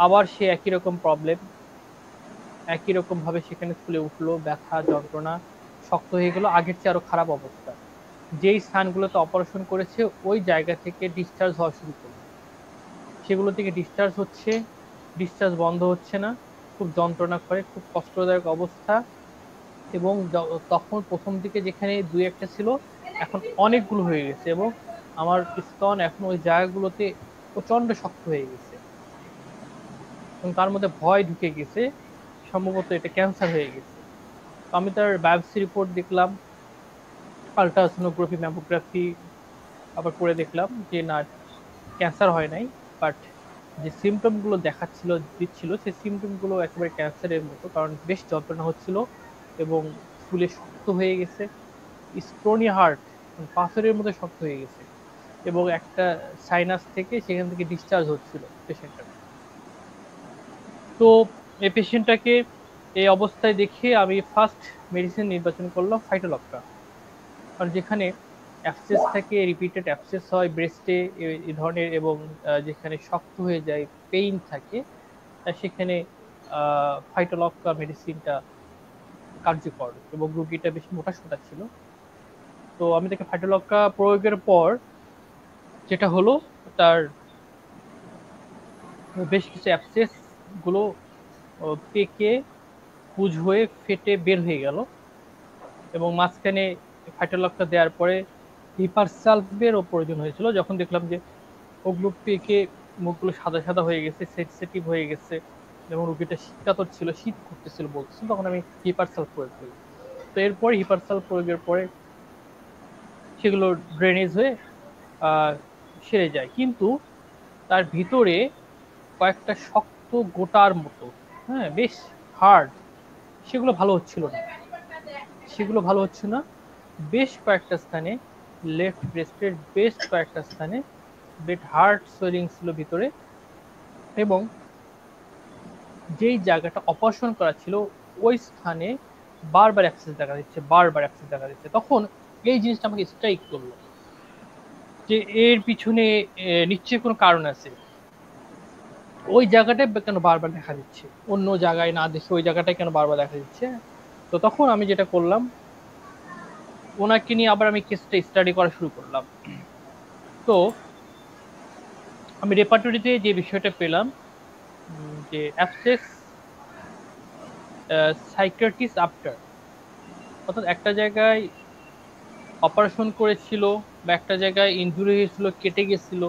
আবার সে একই রকম প্রবলেম, একই রকম ভাবে সেখানে ফুলে উঠলো, ব্যথা যন্ত্রণা, শক্ত হয়ে গেল, আগের চেয়ে আরো খারাপ অবস্থা। যেই স্থানগুলোতে অপারেশন করেছে ওই জায়গা থেকে ডিসচার্জ হওয়া শুরু করলো, সেগুলো থেকে ডিসচার্জ হচ্ছে, ডিসচার্জ বন্ধ হচ্ছে না, খুব যন্ত্রণা করে, খুব কষ্টদায়ক অবস্থা। এবং তখন প্রথম দিকে যেখানে দুই একটা ছিল, এখন অনেকগুলো হয়ে গেছে, এবং আমার স্তন এখন ওই জায়গাগুলোতে প্রচন্ড শক্ত হয়ে গেছে, এবং তার মধ্যে ভয় ঢুকে গেছে, সম্ভবত এটা ক্যান্সার হয়ে গেছে। আমি তার বায়োপসি রিপোর্ট দেখলাম, আলট্রাসোনোগ্রাফি, ম্যামোগ্রাফি আবার করে দেখলাম যে না, ক্যান্সার হয় নাই, বাট যে সিমটমগুলো দেখাচ্ছিল, দিচ্ছিল, সেই সিমটমগুলো একেবারে ক্যান্সারের মতো, কারণ বেশ যন্ত্রণা হচ্ছিল এবং ফুলে শক্ত হয়ে গেছে, স্টোনি হার্ট, পাথরের মতো শক্ত হয়ে গেছে, এবং একটা সাইনাস থেকে সেখান থেকে ডিসচার্জ হচ্ছিল পেশেন্টটা। তো এই পেশেন্টটাকে এই অবস্থায় দেখে আমি ফার্স্ট মেডিসিন নির্বাচন করলাম ফাইটোলক্কা। কারণ যেখানে অ্যাবসেস থাকে, রিপিটেড অ্যাবসেস হয় ব্রেস্টে এই ধরনের, এবং যেখানে শক্ত হয়ে যায়, পেইন থাকে, সেখানে ফাইটোলক্কা মেডিসিনটা কার্যকর, এবং রুগীটা বেশ মোটাসোটা ছিল। তো আমি তাকে ফাইটোলক্কা প্রয়োগের পর যেটা হলো, তার বেশ কিছু অ্যাবসেস গুলো পেকে পুঁজ হয়ে ফেটে বের হয়ে গেল, এবং মাঝখানে ফাইটোলক্কা দেওয়ার পরে হিপারসালভেরও প্রয়োজন হয়েছিল। যখন দেখলাম যে ওগুলো পেকে মুখগুলো সাদা সাদা হয়ে গেছে, সেনসিটিভ হয়ে গেছে, এবং রুগীটা শীতকাতর ছিল, শীত করতেছিল বলছিল, তখন আমি হিপারসালভ প্রয়োগ করি। তো এরপরে হিপারসালভ প্রয়োগের পরে সেগুলো ড্রেনেজ হয়ে আহ, সেরে যায়, কিন্তু তার ভিতরে কয়েকটা শক্ত গোটার মতো, হ্যাঁ বেশ হার্ড, সেগুলো ভালো হচ্ছিল না, সেগুলো ভালো হচ্ছে না। বেশ কয়েকটা স্থানে, লেফট ব্রেস্টের বেশ কয়েকটা স্থানে বেশ হার্ড সোয়েলিং ছিল ভিতরে, এবং যেই জায়গাটা অপারেশন করা ছিল ওই স্থানে বারবার অ্যাক্সেস দেখা দিচ্ছে, বারবার অ্যাক্সেস দেখা দিচ্ছে। তখন এই জিনিসটা আমাকে স্ট্রাইক করলো যে এর পিছনে নিশ্চয়ই কোনো কারণ আছে, ওই জায়গাটায় কেন বারবার দেখা দিচ্ছে, অন্য জায়গায় না দেখে ওই জায়গাটায় কেন বারবার দেখা দিচ্ছে। তো তখন আমি যেটা করলাম, ওনাকে নিয়ে আবার আমি কেসটা স্টাডি করা শুরু করলাম। তো আমি রেপার্টরিতে যে বিষয়টা পেলাম, যে অ্যাবসেস সাইকিয়াট্রিস্ট আফটার, অর্থাৎ একটা জায়গায় অপারেশন করেছিল বা একটা জায়গায় ইনজুরি হয়েছিল, কেটে গেছিল,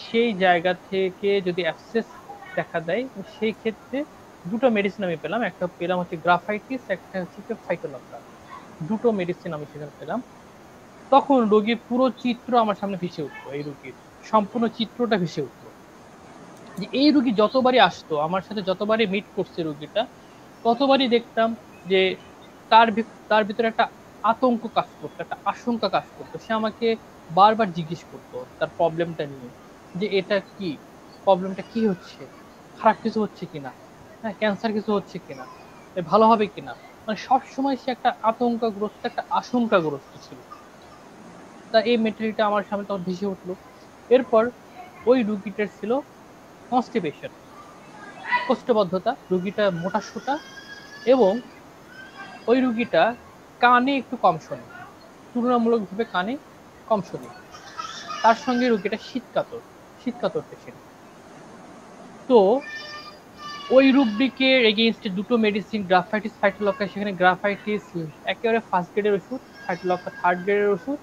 সেই জায়গা থেকে যদি অ্যাবসেস দেখা দেয়, সেই ক্ষেত্রে দুটো মেডিসিন আমি পেলাম, একটা পেলাম হচ্ছে গ্রাফাইটিস, একটা হচ্ছে ফাইটোলক্কা, দুটো মেডিসিন আমি সেখানে পেলাম। তখন রোগীর পুরো চিত্র আমার সামনে ভেসে উঠলো, এই রোগীর সম্পূর্ণ চিত্রটা ভেসে উঠলো। যে এই রোগী যতবারই আসতো আমার সাথে, যতবারই মিট করছে রোগীটা, ততবারই দেখতাম যে তার ভিতরে একটা আতঙ্ক কাজ করতো, একটা আশঙ্কা কাজ করতো। সে আমাকে বারবার জিজ্ঞেস করতো তার প্রবলেমটা নিয়ে, যে এটা কি, প্রবলেমটা কি হচ্ছে, খারাপ কিছু হচ্ছে কিনা, হ্যাঁ ক্যান্সার কিছু হচ্ছে কিনা, ভালো হবে কিনা, মানে সবসময় সে একটা আতঙ্কগ্রস্ত, একটা আশঙ্কাগ্রস্ত ছিল। তা এই মেটেরিয়ালটা আমার সামনে তখন ভেসে উঠলো। এরপর ওই রুগীটার ছিল কনস্টিপেশন, কোষ্ঠবদ্ধতা, রুগীটা মোটা সোটা, এবং ওই রুগীটা কানে একটু কম শোনে, তুলনামূলকভাবে কানে কম শোনে। তার সঙ্গে রুগীটা শীতকাতর, শীতকাতর পেশেন্ট। তো ওই রুব্রিকের এগেইনস্টে দুটো মেডিসিন, গ্রাফাইটিস, ফাইটোলক্কা, সেখানে গ্রাফাইটিস একেবারে ফার্স্ট গ্রেডের ওষুধ, ফাইটোলক্কা থার্ড গ্রেডের ওষুধ।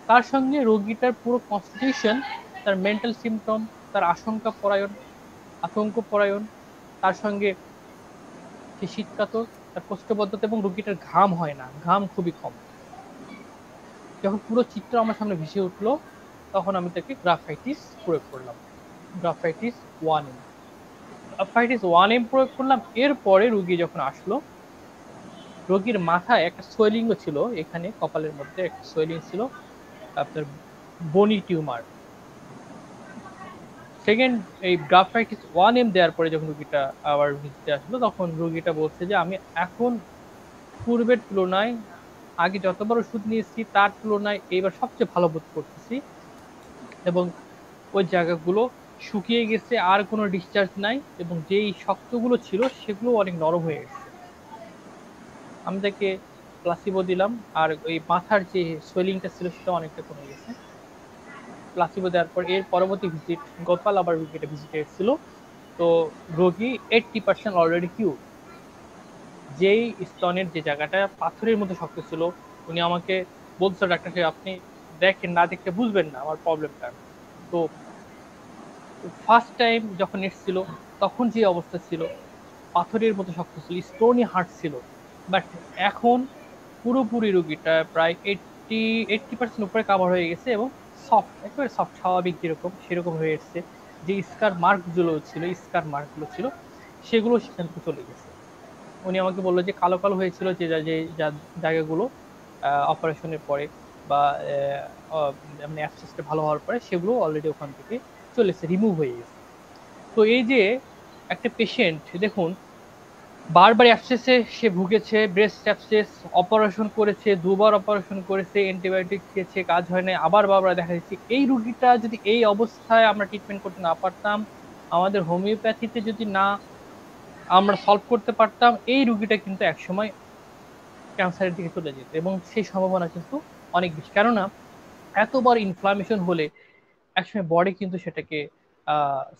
তার সঙ্গে রোগীটার পুরো কনস্টিটিউশন, তার মেন্টাল সিমটম, তার আশঙ্কা পরায়ণ, আতঙ্ক পরায়ণ, তার সঙ্গে সে শীতকাতর, তার কোষ্ঠবদ্ধতা, এবং রোগীটার ঘাম হয় না, ঘাম খুবই কম। যখন পুরো চিত্র আমার সামনে ভেসে উঠলো, তখন আমি তাকে গ্রাফাইটিস প্রয়োগ করলাম, গ্রাফাইটিস 1M, গ্রাফাইটিস 1M প্রয়োগ করলাম। এরপরে রুগী যখন আসলো, রোগীর মাথায় একটা সোয়েলিংও ছিল, এখানে কপালের মধ্যে একটা সোয়েলিং ছিল, আপনার বনি টিউমার। সেকেন্ড এই গ্রাফাইটিস 1M দেওয়ার পরে যখন রুগীটা আবার ভিজিটে আসলো, তখন রুগীটা বলছে যে আমি এখন পূর্বের তুলনায়, আগে যতবার ওষুধ নিয়েছি তার তুলনায় এইবার সবচেয়ে ভালো বোধ করতেছি, এবং ওই জায়গাগুলো শুকিয়ে গেছে, আর কোনো ডিসচার্জ নাই, এবং যেই শক্তগুলো ছিল সেগুলো অনেক নরম হয়ে গেছে। আমি তাকে প্লাসিবো দিলাম, আর ওই মাথার যে সোয়েলিংটা ছিল সেটা অনেকটা কমে গেছে। প্লাসিবো দেওয়ার পর এর পরবর্তী ভিজিট, গতকাল আবার রোগীটা ভিজিটে এসেছিল, তো রোগী 80% অলরেডি কিউর। যেই স্তনের যে জায়গাটা পাথরের মধ্যে শক্ত ছিল, উনি আমাকে বলছে, ডাক্তার সাহেব আপনি দেখেন, না দেখতে বুঝবেন না আমার প্রবলেমটা। তো ফার্স্ট টাইম যখন এসেছিল তখন যে অবস্থা ছিল, পাথরের মতো শক্ত ছিল, স্টোনই হার্ট ছিল, বাট এখন পুরোপুরি রোগীটা প্রায় 80% উপরে কাভার হয়ে গেছে, এবং সফট, একেবারে সফট, স্বাভাবিক যেরকম সেরকম হয়ে এসছে। যে স্কার মার্কগুলো ছিল সেগুলো সেখান থেকে চলে গেছে। উনি আমাকে বললো যে কালো কালো হয়েছিল যে জায়গাগুলো অপারেশনের পরে বা মানে অ্যাবসেসটা ভালো হওয়ার পরে, সেগুলো অলরেডি ওখান থেকে চলেছে, রিমুভ হয়ে গেছে। তো এই যে একটা পেশেন্ট দেখুন, বারবার অ্যাবসেসে সে ভুগেছে, ব্রেস্ট অ্যাবসেস, অপারেশন করেছে, দুবার অপারেশন করেছে, অ্যান্টিবায়োটিক খেয়েছে, কাজ হয় না, আবার বারবার দেখা যাচ্ছে। এই রুগীটা যদি এই অবস্থায় আমরা ট্রিটমেন্ট করতে না পারতাম, আমাদের হোমিওপ্যাথিতে যদি না আমরা সলভ করতে পারতাম, এই রুগীটা কিন্তু একসময় ক্যান্সারের দিকে চলে যেত, এবং সেই সম্ভাবনা কিন্তু অনেক বেশি। কেননা এতবার ইনফ্লামেশন হলে একসময় বডি কিন্তু সেটাকে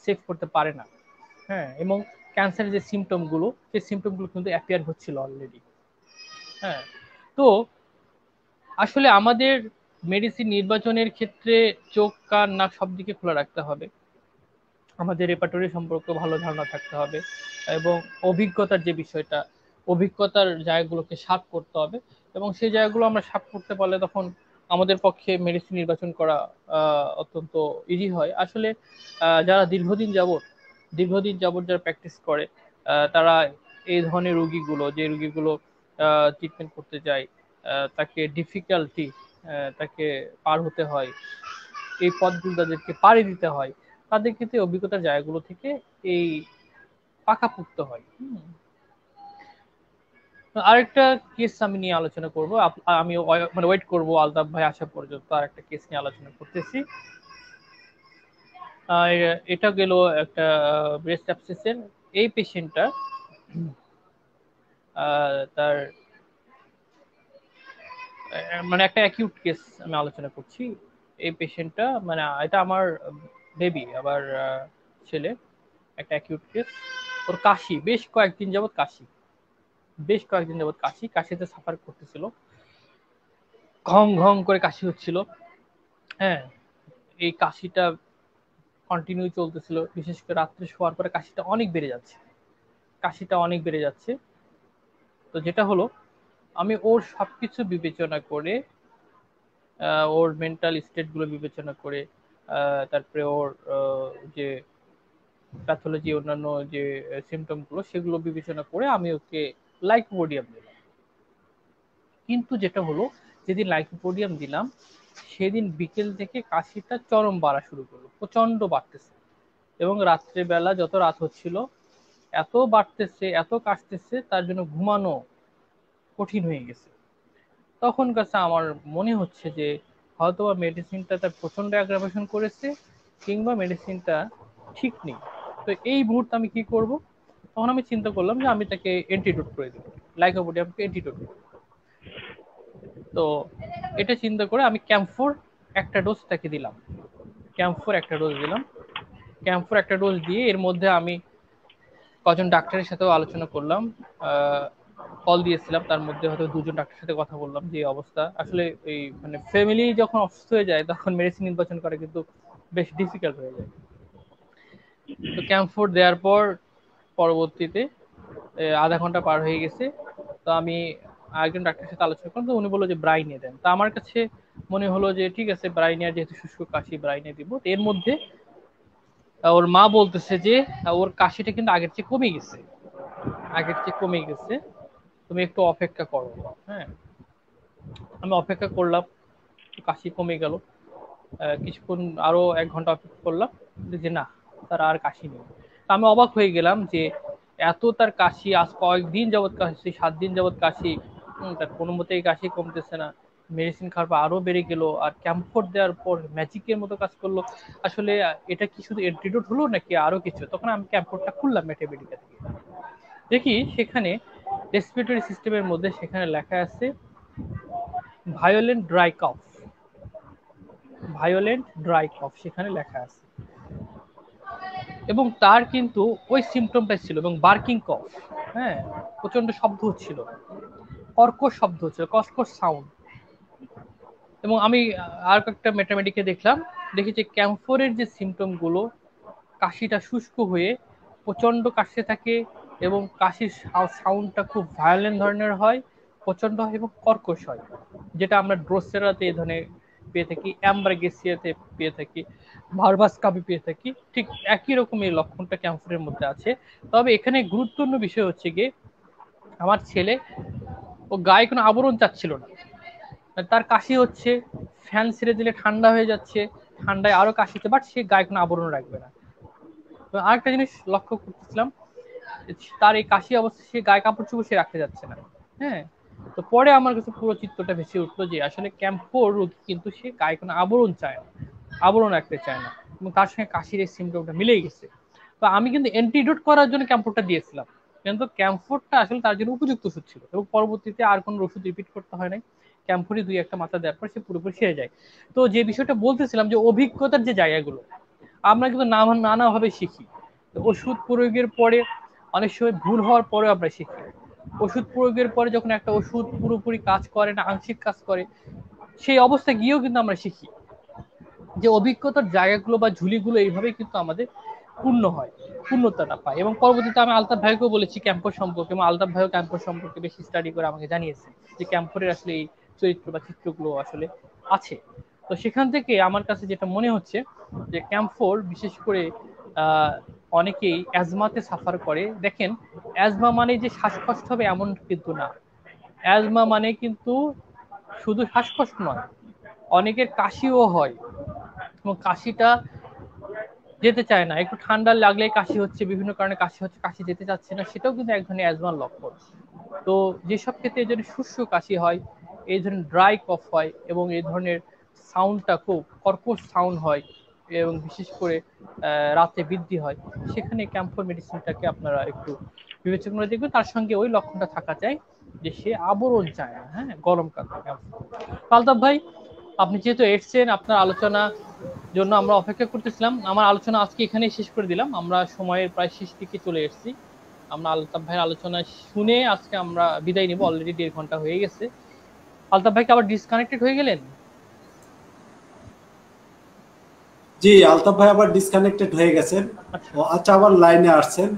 সেভ করতে পারে না। হ্যাঁ, এবং ক্যান্সারের যে সিমটমগুলো, সেই সিমটমগুলো কিন্তু অ্যাপিয়ার হচ্ছিল অলরেডি। হ্যাঁ, তো আসলে আমাদের মেডিসিন নির্বাচনের ক্ষেত্রে চোখ, কান, নাক সব দিকে খোলা রাখতে হবে, আমাদের রেপার্টরি সম্পর্কে ভালো ধারণা থাকতে হবে, এবং অভিজ্ঞতার যে বিষয়টা, অভিজ্ঞতার জায়গাগুলোকে সাফ করতে হবে, এবং সেই জায়গাগুলো আমরা সাফ করতে পারলে তখন আমাদের পক্ষে মেডিসিন নির্বাচন করা অত্যন্ত ইজি হয়। আসলে যারা দীর্ঘদিন যাবত যারা প্র্যাকটিস করে তারা এই ধরনের রোগীগুলো, যে রোগীগুলো ট্রিটমেন্ট করতে যায়, তাকে ডিফিকাল্টি তাকে পার হতে হয়, এই পথগুলো তাদেরকে পাড়ি দিতে হয়, তাদের ক্ষেত্রে অভিজ্ঞতার জায়গাগুলো থেকে এই পাকাপোক্ত হয়। আরেকটা কেস আমি নিয়ে আলোচনা করব। আমি মানে ওয়েট করব আলতাফ ভাই আসা পর্যন্ত আরেকটা কেস নিয়ে আলোচনা করতেছি। এটা গেল একটা ব্রেস্ট অ্যাবসেসের। এই পেশেন্টটা তার মানে একটা অ্যাকিউট কেস আমি আলোচনা করছি। এই পেশেন্টটা মানে এটা আমার বেবি, আবার ছেলে, একটা অ্যাকিউট কেস। ওর কাশি, বেশ কয়েকদিন যাবত কাশিতে সাফার করতেছিল, ঘং ঘং করে কাশি হচ্ছিল। হ্যাঁ, এই কাশিটা কন্টিনিউ চলতেছিল, বিশেষ করে রাত্রে শোয়ার পরে কাশিটা অনেক বেড়ে যাচ্ছে। তো যেটা হলো, আমি ওর সবকিছু বিবেচনা করে, ওর মেন্টাল স্টেট গুলো বিবেচনা করে, তারপরে ওর যে প্যাথোলজি, অন্যান্য যে সিমটম গুলো সেগুলো বিবেচনা করে আমি ওকে লাইকোপোডিয়াম দিলাম। কিন্তু যেটা হলো, যেদিন লাইকোপোডিয়াম দিলাম সেদিন বিকেল থেকে কাশিটা চরম বাড়া শুরু করলো, প্রচন্ড বাড়তেছে। এবং রাত্রেবেলা যত রাত হচ্ছিল এত বাড়তেছে, এত কাশতেছে, তার জন্য ঘুমানো কঠিন হয়ে গেছে। তখন কাছে আমার মনে হচ্ছে যে হয়তো মেডিসিনটা তার প্রচন্ড অ্যাগ্রাভেশন করেছে, কিংবা মেডিসিনটা ঠিক নেই। তো এই মুহূর্তে আমি কি করব? তখন আমি চিন্তা করলাম যে আমি তাকে অ্যান্টিডোট করে দেবো, লাইকোপোডিয়ামকে অ্যান্টিডোট। তো এটা চিন্তা করে আমি ক্যাম্পফোর একটা ডোজ তাকে দিলাম। ক্যাম্পফোর একটা ডোজ দিয়ে এর মধ্যে আমি কজন ডাক্তারের সাথেও আলোচনা করলাম, কল দিয়েছিলাম, তার মধ্যে হয়তো 2জন ডাক্তারের সাথে কথা বললাম যে অবস্থা। আসলে এই মানে ফ্যামিলি যখন অসুস্থ হয়ে যায় তখন মেডিসিন নির্বাচন করা কিন্তু বেশ ডিফিকাল্ট হয়ে যায়। তো ক্যাম্পফোর দেওয়ার পর পরবর্তীতে আধা ঘন্টা পার হয়ে গেছে। তো আমি আরেকজন ডাক্তারের সাথে আলোচনা করলাম, তো উনি বললো যে ব্রাইনিয়া দেন। তো আমার কাছে মনে হলো যে ঠিক আছে, ব্রাইনিয়া যেহেতু শুষ্ক কাশি, ব্রাইনিয়া দিব। এর মধ্যে ওর মা বলতেছে যে ওর কাশিটা কিন্তু আগের চেয়ে কমে গেছে, তুমি একটু অপেক্ষা করো। হ্যাঁ, আমি অপেক্ষা করলাম, কাশি কমে গেল। কিছুক্ষণ আরো 1 ঘন্টা অপেক্ষা করলাম, যে না, তার আর কাশি নেই। আমি অবাক হয়ে গেলাম যে এত তার কাশি, আজ কয়েকদিন যাবৎ কাশি, 7 দিন যাবৎ কাশি, তার কোনো মতেই কাশি কমতেছে না। মেডিসিন খাওয়ার পর আরো বেড়ে গেল, আর ক্যাম্পফোর দেওয়ার পর ম্যাজিকের মতো কাজ করলো। আসলে এটা কি শুধু অ্যান্টিডোট হলো নাকি আরো কিছু? তখন আমি ক্যাম্পফোরটা খুললাম মেটামেডিকা থেকে, দেখি সেখানে রেসপিরেটরি সিস্টেমের মধ্যে সেখানে লেখা আছে ভায়োলেন্ট ড্রাই কফ সেখানে লেখা আছে। এবং তার কিন্তু ওই সিমটমটা ছিল, এবং বার্কিং কফ। হ্যাঁ, প্রচন্ড শব্দ হচ্ছিল, কর্কশ শব্দ হচ্ছিল, কর্কশ সাউন্ড। এবং আমি আর একটা মেটামেডিকে দেখি যে ক্যাম্ফোরের যে সিমটম গুলো, কাশিটা শুষ্ক হয়ে প্রচন্ড কাশতে থাকে, এবং কাশির সাউন্ডটা খুব ভায়োলেন্ট ধরনের হয়, প্রচন্ড হয় এবং কর্কশ হয়, যেটা আমরা ড্রোসেরাতে এই ধরনের পেয়ে থাকি, অ্যাম্বারগেসিয়াতে পেয়ে থাকি, ভার্বাস কাপি পেয়ে থাকি। ঠিক একই রকম এই লক্ষণটা ক্যাম্ফোরের মধ্যে আছে। তবে এখানে গুরুত্বপূর্ণ বিষয় হচ্ছে গিয়ে, আমার ছেলে ও গায়ে কোনো আবরণ চাচ্ছিল না। তার কাশি হচ্ছে, ফ্যান ছেড়ে দিলে ঠান্ডা হয়ে যাচ্ছে, ঠান্ডায় আরো কাশিতে, বাট সে গায়ে কোনো আবরণ রাখবে না। আরেকটা জিনিস লক্ষ্য করতেছিলাম, তার এই কাশি অবস্থা সে গায়ে কাপড় চোপড় সে রাখতে যাচ্ছে না। হ্যাঁ, তো পরে আমার কাছে পুরো চিত্রটা ভেসে উঠলো যে আসলে ক্যাম্পোর রোগী কিন্তু সে গায়ে কোনো আবরণ চায় না, আবরণ রাখতে চায় না, এবং তার সঙ্গে কাশির এই সিমটমটা মিলেই গেছে। তো আমি কিন্তু অ্যান্টিডোট করার জন্য ক্যাম্পোরটা দিয়েছিলাম, কিন্তু ক্যাম্পোরটা আসলে তার জন্য উপযুক্ত ওষুধ ছিল, এবং পরবর্তীতে আর কোনো ওষুধ রিপিট করতে হয় নাই। ক্যাম্পোরই 2-1টা মাত্রা দেওয়ার পর সে পুরোপুরি সেরে যায়। তো যে বিষয়টা বলতেছিলাম, যে অভিজ্ঞতার যে জায়গাগুলো আমরা কিন্তু নানাভাবে শিখি। ওষুধ প্রয়োগের পরে অনেক সময় ভুল হওয়ার পরেও আমরা শিখি। ওষুধ প্রয়োগের পরে যখন একটা ওষুধ পুরোপুরি কাজ করে না, আংশিক কাজ করে, সেই অবস্থা গিয়েও কিন্তু আমরা শিখি। যে অভিজ্ঞতার জায়গাগুলো বা ঝুলিগুলো এইভাবেই কিন্তু আমাদের পূর্ণতাটা পায়। এবং পরবর্তীতে আমি আলতাফ ভাইকেও বলেছি ক্যাম্পোর সম্পর্কে, এবং আলতাফ ভাইও ক্যাম্পোর সম্পর্কে বেশি স্টাডি করে আমাকে জানিয়েছে যে ক্যাম্পোরের আসলে এই চরিত্র বা চিত্রগুলো আসলে আছে। তো সেখান থেকে আমার কাছে যেটা মনে হচ্ছে যে ক্যাম্ফোর বিশেষ করে অনেকেই অ্যাজমাতে সাফার করে। দেখেন, অ্যাজমা মানে যে শ্বাসকষ্ট হবে এমন কিন্তু না। অ্যাজমা মানে কিন্তু শুধু শ্বাসকষ্ট নয়, অনেকের কাশিও হয়, এবং কাশিটা যেতে চায় না, একটু ঠান্ডা লাগলে কাশি হচ্ছে, বিভিন্ন কারণে কাশি হচ্ছে, কাশি যেতে চাচ্ছে না, সেটাও কিন্তু এক ধরনের অ্যাজমার লক্ষণ। তো যেসব ক্ষেত্রে এই ধরনের শুষ্ক কাশি হয়, এই ধরনের ড্রাই কফ হয়, এবং এই ধরনের সাউন্ডটা খুব কর্কশ সাউন্ড হয়, এবং বিশেষ করে রাতে বৃদ্ধি হয়, সেখানে ক্যাম্ফর মেডিসিনটাকে আপনারা একটু বিবেচনা করে দেখবেন। তার সঙ্গে ওই লক্ষণটা থাকা চাই যে সে আবরণ চায় না, হ্যাঁ, গরম কাল। আলতাফ ভাই, আপনি যেহেতু এসছেন, আপনার আলোচনা জন্য আমরা অপেক্ষা করতেছিলাম। আমার আলোচনা আজকে এখানেই শেষ করে দিলাম, আমরা সময়ের প্রায় শেষ দিকে চলে এসেছি। আমরা আলতাফ ভাইয়ের আলোচনা শুনে আজকে আমরা বিদায় নিব, অলরেডি 1.5 ঘন্টা হয়ে গেছে। আলতাফ ভাই কি আবার ডিসকানেক্টেড হয়ে গেলেন? জি, আলতাফ ভাই আবার ডিসকানেক্টেড হয়ে গেছেন। আচ্ছা, আবার লাইনে আসছেন।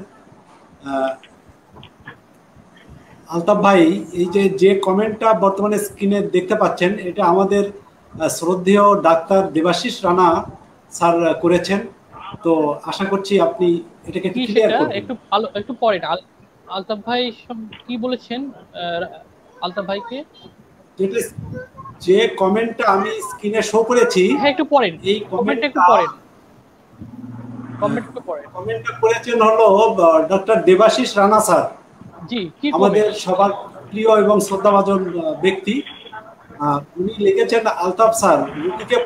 আলতাফ ভাই, এই যে কমেন্টটা বর্তমানে স্ক্রিনে দেখতে পাচ্ছেন, এটা আমাদের শ্রদ্ধেয় ডাক্তার দেবাশিস রানা স্যার করেছেন। তো আশা করছি আপনি এটাকে একটু ক্লিয়ার করবেন। একটু পরে আলতাফ ভাই কি বলেছেন? আলতাফ ভাইকে যে কমেন্টটা আমি স্ক্রিনে শো করেছি, হ্যাঁ একটু পড়েন, এই কমেন্টটা একটু পড়েন। কমেন্টটা করেছেন হলো ডক্টর দেবাশিস রানা স্যার। জি, কি আমাদের সবার প্রিয় এবং শ্রদ্ধাভাজন ব্যক্তি। উনি লিখেছেন, আলতাফ স্যার রুগীকে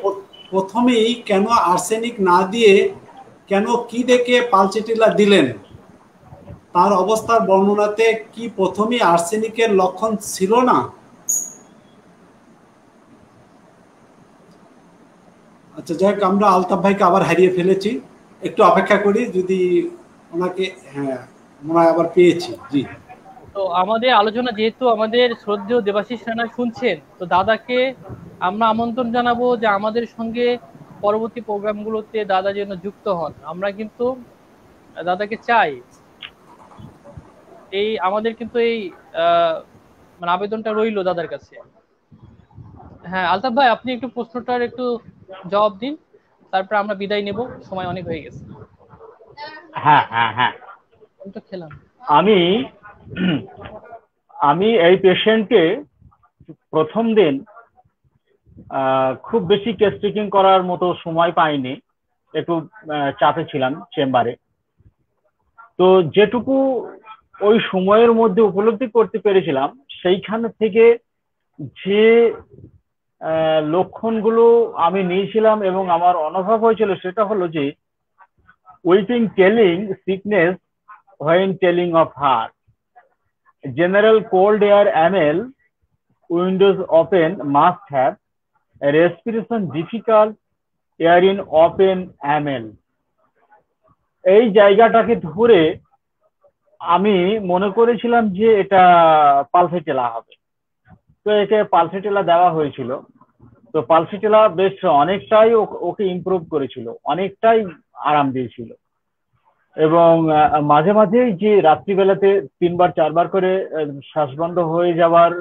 প্রথমেই কেন আর্সেনিক না দিয়ে কেন কি দেখে পালচেটিলা দিলেন? তার অবস্থার বর্ণনাতে কি প্রথমেই আর্সেনিকের লক্ষণ ছিল না? আচ্ছা, যাই হোক, আমরা আলতাফ ভাইকে আবার হারিয়ে ফেলেছি, একটু অপেক্ষা করি, যদি ওনাকে, হ্যাঁ মনে হয় আবার পেয়েছি। জি, তো আমাদের আলোচনা যেহেতু আমাদের শ্রদ্ধেয় দেবাশিস রানা শুনছেন, তো দাদাকে আমরা আমন্ত্রণ জানাবো যে আমাদের সঙ্গে পরবর্তী প্রোগ্রামগুলোতে দাদা যেন যুক্ত হন। আমরা কিন্তু দাদাকে চাই, আমাদের কিন্তু এই মানে আবেদনটা রইল দাদার কাছে। হ্যাঁ আলতাফ ভাই, আপনি একটু প্রশ্নটার একটু জবাব দিন, তারপর আমরা বিদায় নেব, সময় অনেক হয়ে গেছে। হ্যাঁ হ্যাঁ হ্যাঁ, খেলাম আমি এই পেশেন্টকে প্রথম দিন খুব বেশি কেস টেকিং করার মতো সময় পাইনি, একটু চাপে ছিলাম চেম্বারে। তো যেটুকু ওই সময়ের মধ্যে উপলব্ধি করতে পেরেছিলাম, সেইখান থেকে যে লক্ষণগুলো আমি নিয়েছিলাম এবং আমার অনুভব হয়েছিল, সেটা হলো যে waiting telling sickness when telling of heart, general cold air ml, windows open, must have a respiration difficult, air in open ml। এই জায়গাটাকে ধরে আমি মনে করেছিলাম যে এটা পালসেটেলা হবে। তো একে পালসেটেলা দেওয়া হয়েছিল। তো পালসেটেলা বেশ অনেকটাই ওকে ইমপ্রুভ করেছিল, অনেকটাই আরাম দিয়েছিল। এবং মাঝে মাঝেই যে রাত্রিবেলাতে 3বার 4বার করে শ্বাস বন্ধ হয়ে যাওয়ার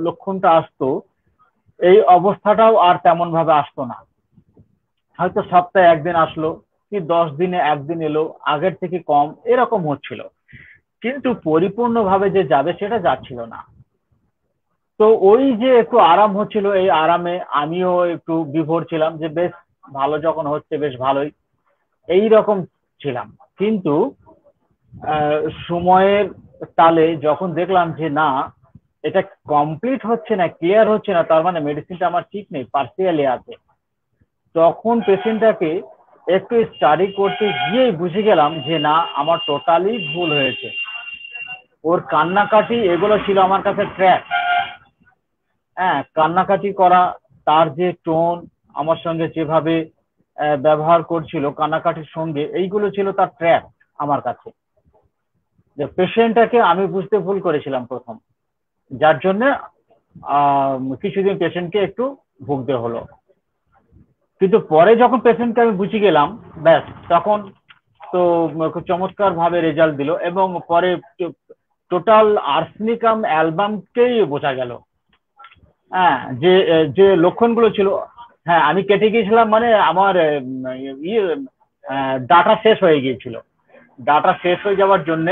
লক্ষণটা আসতো, এই অবস্থাটাও আর তেমন ভাবে আসতো না। হয়তো সপ্তাহে 1 দিন আসলো, কি 10 দিনে 1 দিন এলো, আগের থেকে কম এরকম হচ্ছিল, কিন্তু পরিপূর্ণভাবে যে যাবে সেটা যাচ্ছিল না। তো ওই যে একটু আরাম হচ্ছিল, এই আরামে আমিও একটু বিভোর ছিলাম যে বেশ ভালো, যখন হচ্ছে বেশ ভালোই এই রকম ছিলাম। কিন্তু সময়ের তালে যখন দেখলাম যে না, এটা কমপ্লিট হচ্ছে না, ক্লিয়ার হচ্ছে না, তার মানে মেডিসিনটা আমার ঠিক নেই, পার্সিয়ালি আছে, তখন পেশেন্টটাকে একটু স্টাডি করতে গিয়েই বুঝে গেলাম যে না, আমার টোটালি ভুল হয়েছে। ওর কান্নাকাটি এগুলো ছিল আমার কাছে ট্র্যাপ। হ্যাঁ, কান্নাকাটি করা, তার যে টোন, আমার সঙ্গে যেভাবে ব্যবহার করছিল কান্নাকাটির সঙ্গে, এইগুলো ছিল তার ট্র্যাপ আমার কাছে। যে পেশেন্টটাকে আমি বুঝতে ভুল করেছিলাম প্রথম, যার জন্য কিছুদিন পেশেন্টকে একটু ভুগতে হলো। কিন্তু পরে যখন পেশেন্টকে আমি বুঝে গেলাম, ব্যাস তখন তো খুব চমৎকার ভাবে রেজাল্ট দিল, এবং পরে টোটাল আর্সেনিকাম অ্যালবামকেই বোঝা গেল। হ্যাঁ, যে যে লক্ষণগুলো ছিল, হ্যাঁ আমি কেটে গিয়েছিলাম, মানে আমার ইয়ে ডাটা শেষ হয়ে গিয়েছিল। ডাটা শেষ হয়ে যাওয়ার জন্য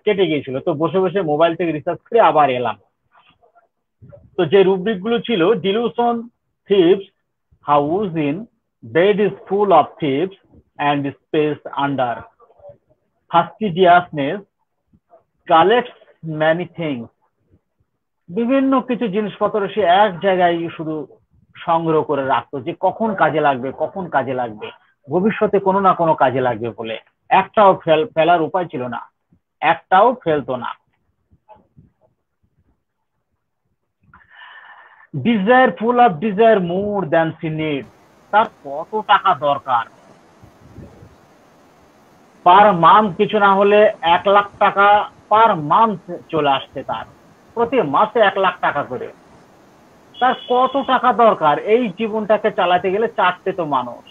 কেটে গিয়েছিল, তো বসে বসে মোবাইল থেকে রিসার্চ করে আবার এলাম। তো যে রুব্রিক গুলো ছিল, delusion, thieves, house in, bed is full of thieves and space under, fastidiousness collects many things, বিভিন্ন কিছু জিনিসপত্র সে এক জায়গায় শুধু সংগ্রহ করে রাখতো, যে কখন কাজে লাগবে, কখন কাজে লাগবে, ভবিষ্যতে কোনো না কোনো কাজে লাগবে বলে। একটাও ফেলার উপায় ছিল না, একটাও ফেলতো না। Desire, full of desire more than the need, তার কত টাকা দরকার, পার মান্থ কিছু না হলে 1 লাখ টাকা পার মান্থ চলে আসছে তার, প্রতি মাসে 1 লাখ টাকা করে। তার কত টাকা দরকার এই জীবনটাকে চালাতে গেলে, চারটে তো মানুষ।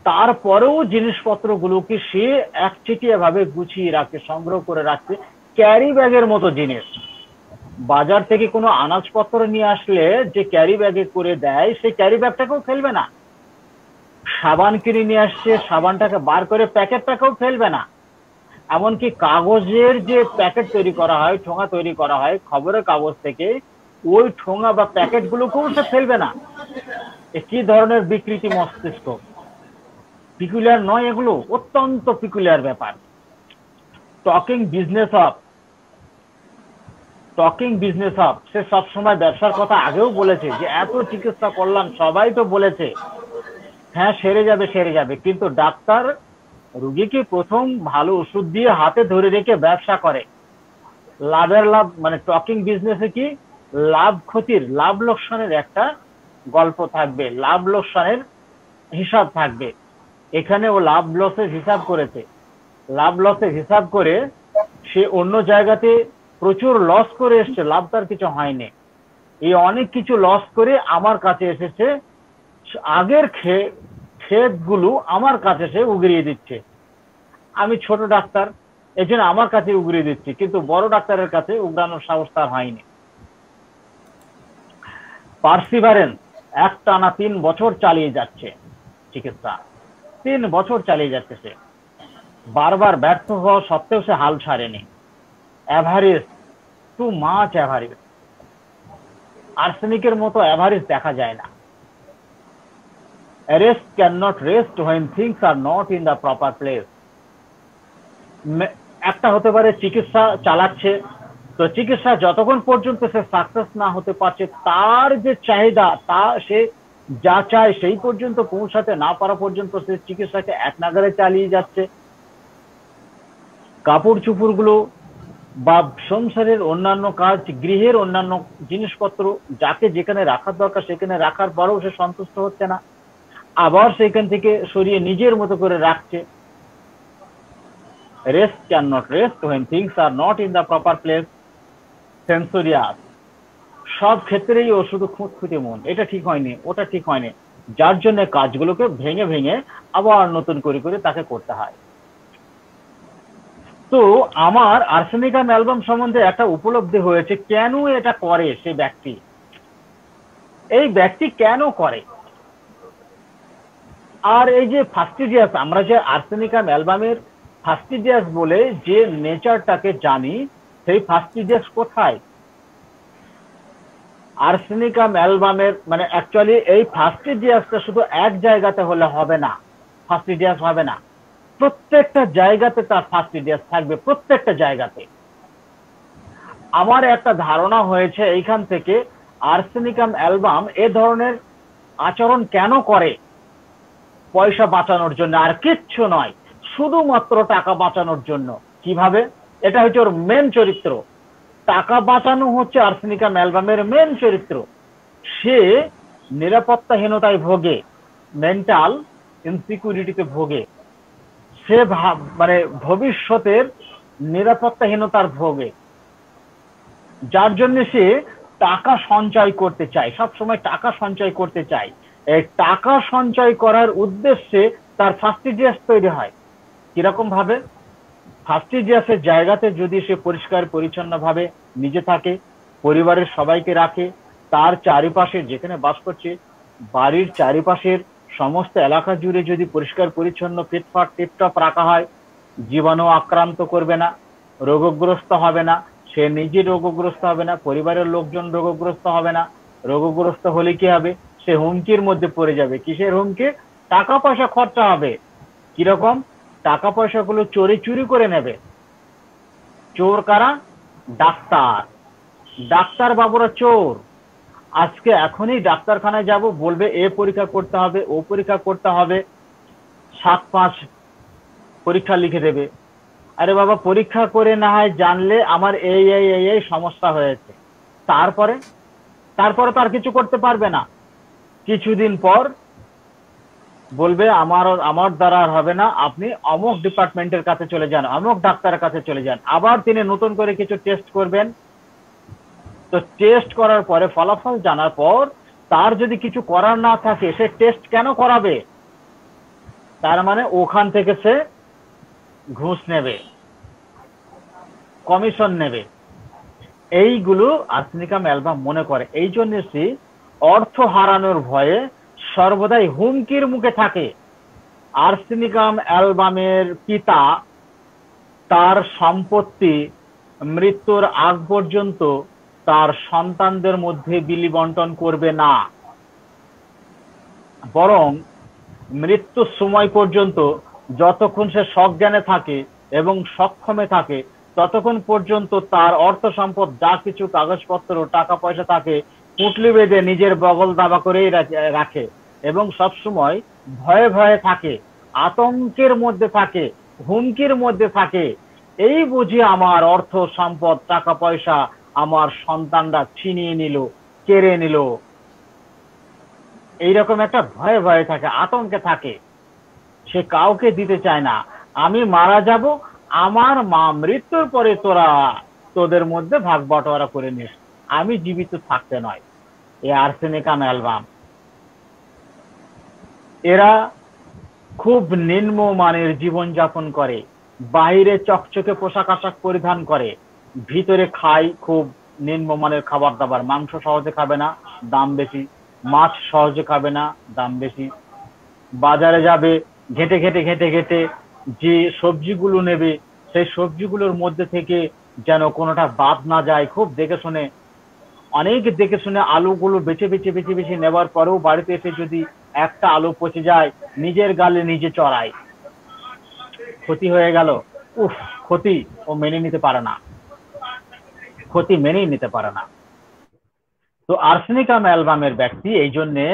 তারপরেও জিনিসপত্র গুলোকে সে একচেটিয়া ভাবে গুছিয়ে রাখছে, সংগ্রহ করে রাখছে, ক্যারি ব্যাগের মতো জিনিস। বাজার থেকে কোনো আনাজপত্র নিয়ে আসলে যে ক্যারি ব্যাগে করে দেয়, সেই ক্যারি ব্যাগটাকেও ফেলবে না। সাবান কিনে নিয়ে আসছে, সাবানটাকে বার করে প্যাকেটটাকেও ফেলবে না। এমনকি কাগজের যে প্যাকেট তৈরি করা হয়, ঠোঙা তৈরি করা হয় খবরের কাগজ থেকে, ওই ঠোঙা বা প্যাকেট গুলোকেও সে ফেলবে না। কি ধরনের বিকৃতি মস্তিষ্ক! পিকুলিয়ার নয় এগুলো? অত্যন্ত পিকুলিয়ার ব্যাপার। টকিং বিজনেস অফ, সে সবসময় ব্যবসার কথা আগেও বলেছে, যে এত চিকিৎসা করলাম, সবাই তো বলেছে হ্যাঁ সেরে যাবে, কিন্তু ডাক্তার রুগীকে প্রথম ভালো ওষুধ দিয়ে হাতে ধরে রেখে ব্যবসা করে। লাভের লাভ, মানে টকিং বিজনেসে কি লাভ ক্ষতির, লাভ লোকসানের একটা গল্প থাকবে, লাভ লোকসানের হিসাব থাকবে। এখানে ও লাভ লসের হিসাব করেছে, লাভ লসের হিসাব করে সে অন্য জায়গাতে প্রচুর লস করে এসছে, লাভ তার কিছু হয়নি। এই অনেক কিছু লস করে আমার কাছে এসেছে, আগের ক্ষেতগুলো আমার কাছে সে উগরিয়ে দিচ্ছে। আমি ছোট ডাক্তার, এই জন্য আমার কাছে উগরিয়ে দিচ্ছি, কিন্তু বড় ডাক্তারের কাছে উগরানোর সাহস তার হয়নি। পার্সিভারেন্স, একটানা 3 বছর চালিয়ে যাচ্ছে চিকিৎসা, 3 বছর চালিয়ে যাচ্ছে সে, বারবার ব্যর্থ হওয়া সত্ত্বেও সে হাল ছাড়েনি। অ্যাভারেজ, টু মাচ অ্যাভারেজ, আর্সেনিকের মতো অ্যাভারেজ দেখা যায় না। Arrest cannot rest when things are not in the proper place. একটা হতে পারে চিকিৎসা চালাচ্ছে, তো চিকিৎসা যতক্ষণ পর্যন্ত সে সাকসেস না হতে পারছে, তার যে চাহিদা, তা সে যা চায় সেই পর্যন্ত পৌঁছাতে না পারা পর্যন্ত সে চিকিৎসাকে এক নাগারে চালিয়ে যাচ্ছে। কাপড় চোপড় গুলো বা সংসারের অন্যান্য কাজ, গৃহের অন্যান্য জিনিসপত্র যাকে যেখানে রাখার দরকার সেখানে রাখার পরেও সে সন্তুষ্ট হচ্ছে না, আবার সেখান থেকে সরিয়ে নিজের মতো করে রাখছে। Rest can not rest when things are not in the proper place. সেন্সোরিয়াস, সব ক্ষেত্রেই ও শুধু খুঁতখুঁতে মন, এটা ঠিক হয়নি, ওটা ঠিক হয়নি, যার জন্য কাজগুলোকে ভেঙে ভেঙে আবার নতুন করে করে তাকে করতে হয়। তো আমার আর্সেনিকাম অ্যালবাম সম্বন্ধে একটা উপলব্ধি হয়েছে, কেন এটা করে সে ব্যক্তি, এই ব্যক্তি কেন করে। আর এই যে ফাস্টিডিয়াস, আমরা যে আর্সেনিকাম অ্যালবামের ফাস্টিডিয়াস বলে যে নেচারটাকে জানি, সেই ফাস্টিডিয়াস কোথায়? আর্সেনিকাম অ্যালবামের মানে অ্যাকচুয়ালি এই ফাস্টিডিয়াসটা শুধু এক জায়গাতে হলে হবে না, ফাস্টিডিয়াস হবে না, প্রত্যেকটা জায়গাতে তার ফাস্টিডিয়াস থাকবে, প্রত্যেকটা জায়গাতে। আমার একটা ধারণা হয়েছে এইখান থেকে, আর্সেনিকাম অ্যালবাম এ ধরনের আচরণ কেন করে? পয়সা বাঁচানোর জন্য, আর কিচ্ছু নয়, শুধুমাত্র টাকা বাঁচানোর জন্য। কিভাবে? এটা হচ্ছে ওর মেন চরিত্র, টাকা বাঁচানো হচ্ছে আর্সেনিকাম অ্যালবামের মেন চরিত্র। সে নিরাপত্তাহীনতায় ভোগে, মেন্টাল ইনসিকিউরিটিতে ভোগে, সে মানে ভবিষ্যতের নিরাপত্তাহীনতার ভোগে, যার জন্য সে টাকা সঞ্চয় করতে চায়, সবসময় টাকা সঞ্চয় করতে চায়। এই টাকা সঞ্চয় করার উদ্দেশ্যে তার ফাস্টিডিয়াস তৈরি হয়। কিরকম ভাবে? ফাস্টিডিয়াসের জায়গাতে যদি সে পরিষ্কার পরিচ্ছন্ন ভাবে নিজে থাকে, পরিবারের সবাইকে রাখে, তার চারিপাশে যেখানে বাস করছে বাড়ির চারিপাশের সমস্ত এলাকা জুড়ে যদি পরিষ্কার পরিচ্ছন্ন ফিটফাট টিপটপ রাখা হয়, জীবাণু আক্রান্ত করবে না, রোগগ্রস্ত হবে না, সে নিজে রোগগ্রস্ত হবে না, পরিবারের লোকজন রোগগ্রস্ত হবে না। রোগগ্রস্ত হলে কি হবে? সে হুমকির মধ্যে পড়ে যাবে। কিসের হুমকি? টাকা পয়সা খরচা হবে। কিরকম? টাকা পয়সাগুলো চুরি করে নেবে। চোর কারা? ডাক্তার। ডাক্তার বাবুরা চোর। আজকে এখনই ডাক্তারখানায় যাব, বলবে এ পরীক্ষা করতে হবে, ও পরীক্ষা করতে হবে, 7-5 পরীক্ষা লিখে দেবে। আরে বাবা, পরীক্ষা করে না হয় জানলে আমার এই এই এই এই সমস্যা হয়েছে, তারপরে তো আর কিছু করতে পারবে না। কিছুদিন পর বলবে আমার দ্বারা আর হবে না, আপনি অমুক ডিপার্টমেন্টের কাছে চলে যান, অমুক ডাক্তারের কাছে চলে যান। আবার তিনি নতুন করে কিছু টেস্ট করবেন। তো টেস্ট করার পরে ফলাফল জানার পর তার যদি কিছু করার না থাকে, সে টেস্ট কেন করাবে? তার মানে ওখান থেকে সে ঘুষ নেবে, কমিশন নেবে। এইগুলো আর্সেনিকাম অ্যালবাম মনে করে। এই জন্য সে অর্থ হারানোর ভয়ে সর্বদাই হুমকির মুখে থাকে। আর্সেনিকাম অ্যালবামের পিতা তার সম্পত্তি মৃত্যুর আগ পর্যন্ত তার সন্তানদের মধ্যে বিলি বন্টন করবে না, বরং মৃত্যুর সময় পর্যন্ত যতক্ষণ সে সজ্ঞানে থাকে এবং সক্ষমে থাকে ততক্ষণ পর্যন্ত তার অর্থ সম্পদ যা কিছু কাগজপত্র টাকা পয়সা থাকে পুঁটলি বেঁধে নিজের বগল দাবা করেই রাখে এবং সবসময় ভয়ে ভয়ে থাকে, আতঙ্কের মধ্যে থাকে, হুমকির মধ্যে থাকে। এই বুঝি আমার অর্থ সম্পদ টাকা পয়সা আমার সন্তানরা ছিনিয়ে নিল, কেড়ে নিল, এইরকম একটা ভয়ে ভয়ে থাকে, আতঙ্কে থাকে। সে কাউকে দিতে চায় না। আমি মারা যাব, আমার মা মৃত্যুর পরে তোদের মধ্যে ভাগ বটোয়ারা করে নিস, আমি জীবিত থাকতে নয়। এই আর্সেনিকাম অ্যালবাম এরা খুব নিম্ন মানের জীবন যাপন করে, বাইরে চকচকে পোশাক আশাক পরিধান করে, ভিতরে খায় খুব নিম্নমানের খাবার দাবার। মাংস সহজে খাবে না, দাম বেশি। মাছ সহজে খাবে না, দাম বেশি। বাজারে যাবে, ঘেটে ঘেটে ঘেটে ঘেটে যে সবজিগুলো নেবে সেই সবজিগুলোর মধ্যে থেকে যেন কোনোটা বাদ না যায়, খুব দেখে শুনে, অনেক দেখে শুনে আলুগুলো বেছে বেছে বেছে বেছে নেবার পরেও বাড়িতে এসে যদি একটা আলু পচে যায় নিজের গালে নিজে চড়ায়, ক্ষতি হয়ে গেল। উফ, ক্ষতি ও মেনে নিতে পারে না, ক্ষতি মেনেই নিতে পারে না। তো আর্সেনিকাম অ্যালবামের ব্যক্তি এই জন্যে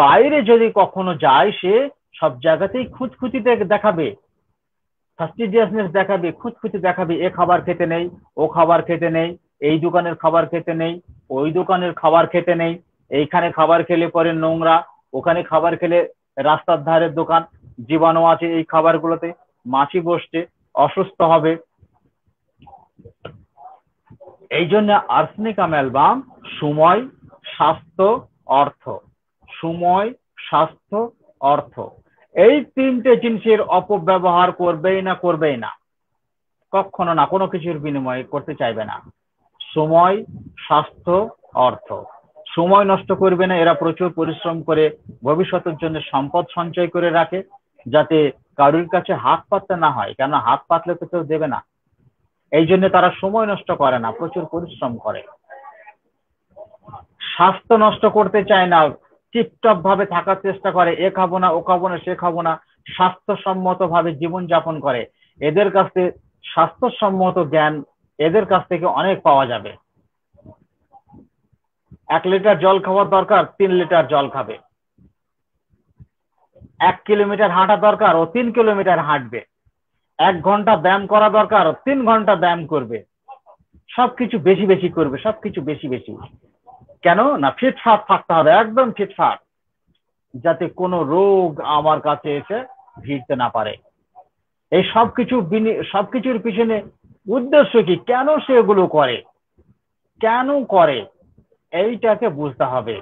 বাইরে যদি কখনো যায় সে সব জায়গাতেই খুঁতখুঁতি দেখাবে, ফাস্টিজিয়াসনেস দেখাবে, খুঁতখুঁতি দেখাবে। এ খাবার খেতে নেই, ও খাবার খেতে নেই, এই দোকানের খাবার খেতে নেই, ওই দোকানের খাবার খেতে নেই, এইখানে খাবার খেলে পরে নোংরা, ওখানে খাবার খেলে রাস্তার ধারের দোকান, জীবাণু আছে এই খাবারগুলোতে, মাছি বসছে, অসুস্থ হবে। এই জন্য আর্সেনিকাম অ্যালবাম সময়, স্বাস্থ্য, অর্থ। সময়, স্বাস্থ্য, অর্থ, এই তিনটে জিনিসের অপব্যবহার করবেই না, কখনো না, কোনো কিছুর বিনিময়ে করতে চাইবে না। সময়, স্বাস্থ্য, অর্থ। সময় নষ্ট করবে না। এরা প্রচুর পরিশ্রম করে ভবিষ্যতের জন্য সম্পদ সঞ্চয় করে রাখে, যাতে কারোর কাছে হাত পাততে না হয়, কেন হাত পাতলে তো কেউ দেবে না। এই জন্য তারা সময় নষ্ট করে না, প্রচুর পরিশ্রম করে। স্বাস্থ্য নষ্ট করতে চায় না, টিপটপ ভাবে থাকার চেষ্টা করে, এ খাবো না, ও খাবো না, সে খাবো না, স্বাস্থ্যসম্মত ভাবে জীবন যাপন করে। এদের কাছে স্বাস্থ্যসম্মত জ্ঞান এদের কাছ থেকে অনেক পাওয়া যাবে। 1 লিটার জল খাওয়ার দরকার, 3 লিটার জল খাবে। 1 কিলোমিটার হাঁটা দরকার, ও 3 কিলোমিটার হাঁটবে। 1 ঘন্টা ব্যায়াম করা দরকার, 3 ঘন্টা ব্যায়াম করবে। সবকিছু বেশি বেশি করবে, সবকিছু বেশি বেশি। কেন না, ফিটফাট থাকতে হবে, একদম ফিটফাট, যাতে কোনো রোগ আমার কাছে এসে ভিড়তে না পারে। এই সবকিছুর পিছনে উদ্দেশ্য কি, কেন সে এগুলো করে, কেন করে, এইটাকে বুঝতে হবে।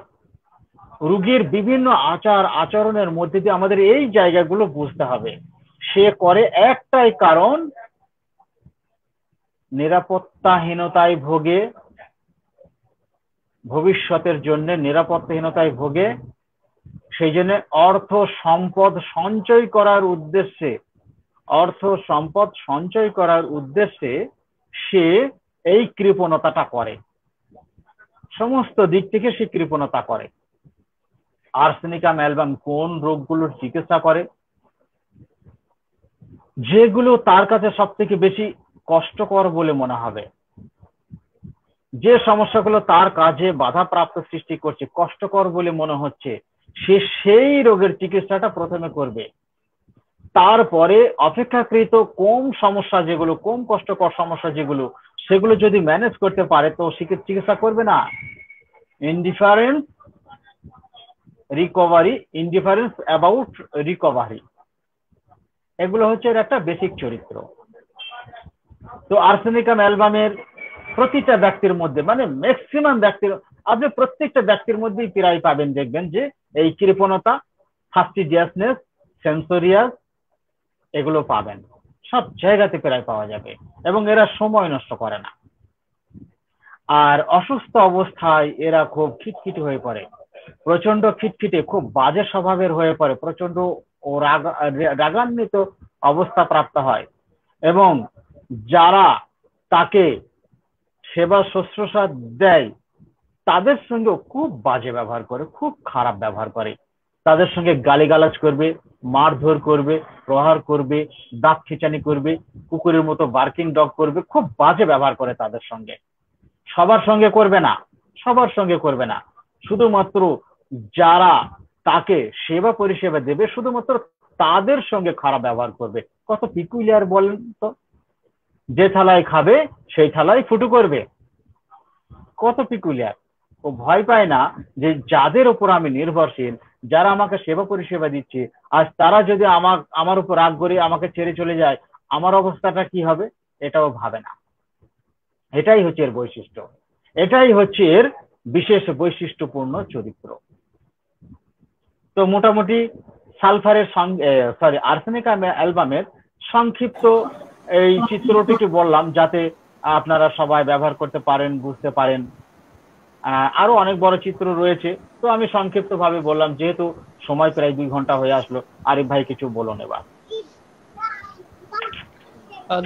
রোগীর বিভিন্ন আচার আচরণের মধ্যে দিয়ে আমাদের এই জায়গাগুলো বুঝতে হবে। সে করে একটাই কারণ, নিরাপত্তাহীনতায় ভোগে, ভবিষ্যতের জন্য নিরাপত্তাহীনতায় ভোগে, সেই জন্য অর্থ সম্পদ সঞ্চয় করার উদ্দেশ্যে সে এই কৃপণতাটা করে, সমস্ত দিক থেকে সে কৃপণতা করে। আর্সেনিকাম অ্যালবাম কোন রোগগুলোর চিকিৎসা করে? যেগুলো তার কাছে সব থেকে বেশি কষ্টকর বলে মনে হবে, যে সমস্যাগুলো তার কাজে বাধাপ্রাপ্ত সৃষ্টি করছে, কষ্টকর বলে মনে হচ্ছে, সে সেই রোগের চিকিৎসাটা প্রথমে করবে। তারপরে অপেক্ষাকৃত কম সমস্যা যেগুলো, কম কষ্টকর সমস্যা যেগুলো, সেগুলো যদি ম্যানেজ করতে পারে তো সে চিকিৎসা করবে না। ইনডিফারেন্স অ্যাবাউট রিকভারি, এগুলো হচ্ছে এর একটা বেসিক চরিত্র। তো আর্সেনিকাম অ্যালবামের প্রতিটা ব্যক্তির মধ্যে, মানে ম্যাক্সিমাম ব্যক্তির, আপনি প্রত্যেকটা ব্যক্তির মধ্যেই প্রায় পাবেন, দেখবেন যে এই কৃপণতা, ফাস্টিডিয়াসনেস, সেন্সোরিয়াস, এগুলো পাবেন, সব জায়গাতে প্রায় পাওয়া যাবে। এবং এরা সময় নষ্ট করে না। আর অসুস্থ অবস্থায় এরা খুব খিটখিটে হয়ে পড়ে, প্রচন্ড খিটখিটে, খুব বাজে স্বভাবের হয়ে পড়ে, প্রচন্ড রাগান্বিত অবস্থা প্রাপ্ত হয়। এবং যারা তাকে সেবা শুশ্রূষা দেয় তাদের সঙ্গে খুব বাজে ব্যবহার করে, খুব খারাপ ব্যবহার করে, তাদের সঙ্গে গালিগালাজ করবে, মারধর করবে, প্রহার করবে, দাঁত খিচানি করবে, কুকুরের মতো বার্কিং ডগ করবে, খুব বাজে ব্যবহার করে তাদের সঙ্গে। সবার সঙ্গে করবে না, শুধুমাত্র যারা তাকে সেবা পরিষেবা দেবে শুধুমাত্র তাদের সঙ্গে খারাপ ব্যবহার করবে। কত পিকুলিয়ার বলেন তো, যে থালায় খাবে সেই থালায় ফুটু করবে, কত পিকুলিয়ার। ও ভয় পায় না যে যাদের উপর আমি নির্ভরশীল, যারা আমাকে সেবা পরিষেবা দিচ্ছে, আজ তারা যদি আমার উপর রাগ করে আমাকে ছেড়ে চলে যায়, আমার অবস্থাটা কি হবে, এটাও ভাবে না। এটাই হচ্ছে এর বৈশিষ্ট্য, এটাই হচ্ছে এর বিশেষ বৈশিষ্ট্যপূর্ণ চরিত্র। তো মোটামুটি আর্সেনিক অ্যালবামের সংক্ষিপ্ত এই চিত্রটিকে বললাম, যাতে আপনারা সবাই ব্যবহার করতে পারেন, বুঝতে পারেন। আরো অনেক বড় চিত্র রয়েছে, তো আমি সংক্ষিপ্ত ভাবে বললাম, যেহেতু সময় প্রায় 2 ঘন্টা হয়ে আসলো। আরিফ ভাই কিছু বলুন এবার।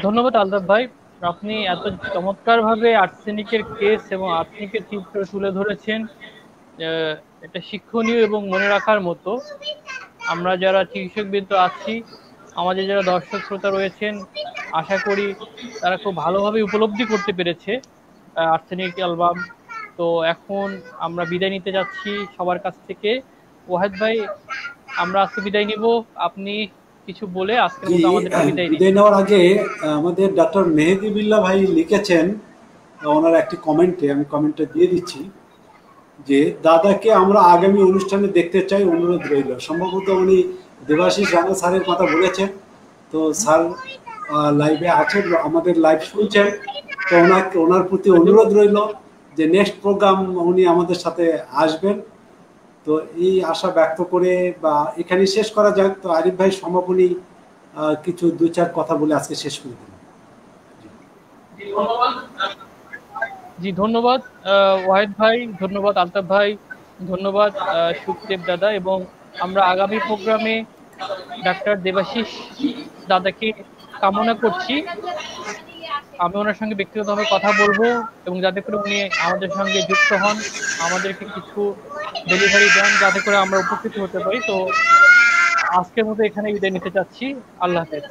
ধন্যবাদ আলতাফ ভাই, আপনি এত চমৎকার ভাবে আর্সেনিকের কেস এবং আর্সেনিকের চিত্র তুলে ধরেছেন। এটা শিক্ষণীয় এবং মনে রাখার মতো। আমরা যারা চিকিৎসকবৃন্দ আছি, আমাদের যারা দর্শক শ্রোতা রয়েছেন, আশা করি তারা খুব ভালোভাবে উপলব্ধি করতে পেরেছে আর্সেনিক অ্যালবাম। তো এখন আমরা বিদায় নিতে যাচ্ছি সবার কাছ থেকে। ওয়াহিদ ভাই, আমরা আজকে বিদায় নিব, আপনি কিছু বলে আজকের মতো আমাদের বিদায় নেওয়ার আগে আমাদের ডক্টর মেহেদি বিল্লাহ ভাই লিখেছেন ওনার একটি কমেন্টে, আমি কমেন্টটা দিয়ে দিচ্ছি, যে দাদাকে আমরা আগামী অনুষ্ঠানে দেখতে চাই, অনুরোধ রইল। সম্ভবত উনি দেবাশিস রানা স্যারের কথা বলেছেন। তো স্যার লাইভে আছেন, আমাদের লাইভ শুনছেন, তো ওনার প্রতি অনুরোধ রইল যে নেক্সট প্রোগ্রাম উনি আমাদের সাথে আসবেন। তো এই আশা ব্যক্ত করে বা এখানে শেষ করা যাক। তো আরিফ ভাই সমাপনী কিছু 2-4 কথা বলে আজকে শেষ করে দিন। জি, ধন্যবাদ ওয়াহিদ ভাই, ধন্যবাদ আলতাফ ভাই, ধন্যবাদ সুখদেব দাদা। এবং আমরা আগামী প্রোগ্রামে ডাক্তার দেবাশিস দাদাকে কামনা করছি। আমি ওনার সঙ্গে ব্যক্তিগতভাবে কথা বলবো এবং যাতে করে উনি আমাদের সঙ্গে যুক্ত হন, আমাদেরকে কিছু ডেলিভারি দেন, যাতে করে আমরা উপকৃত হতে পারি। তো আজকের মতো এখানে বিদায় নিতে চাচ্ছি। আল্লাহ হাফেজ।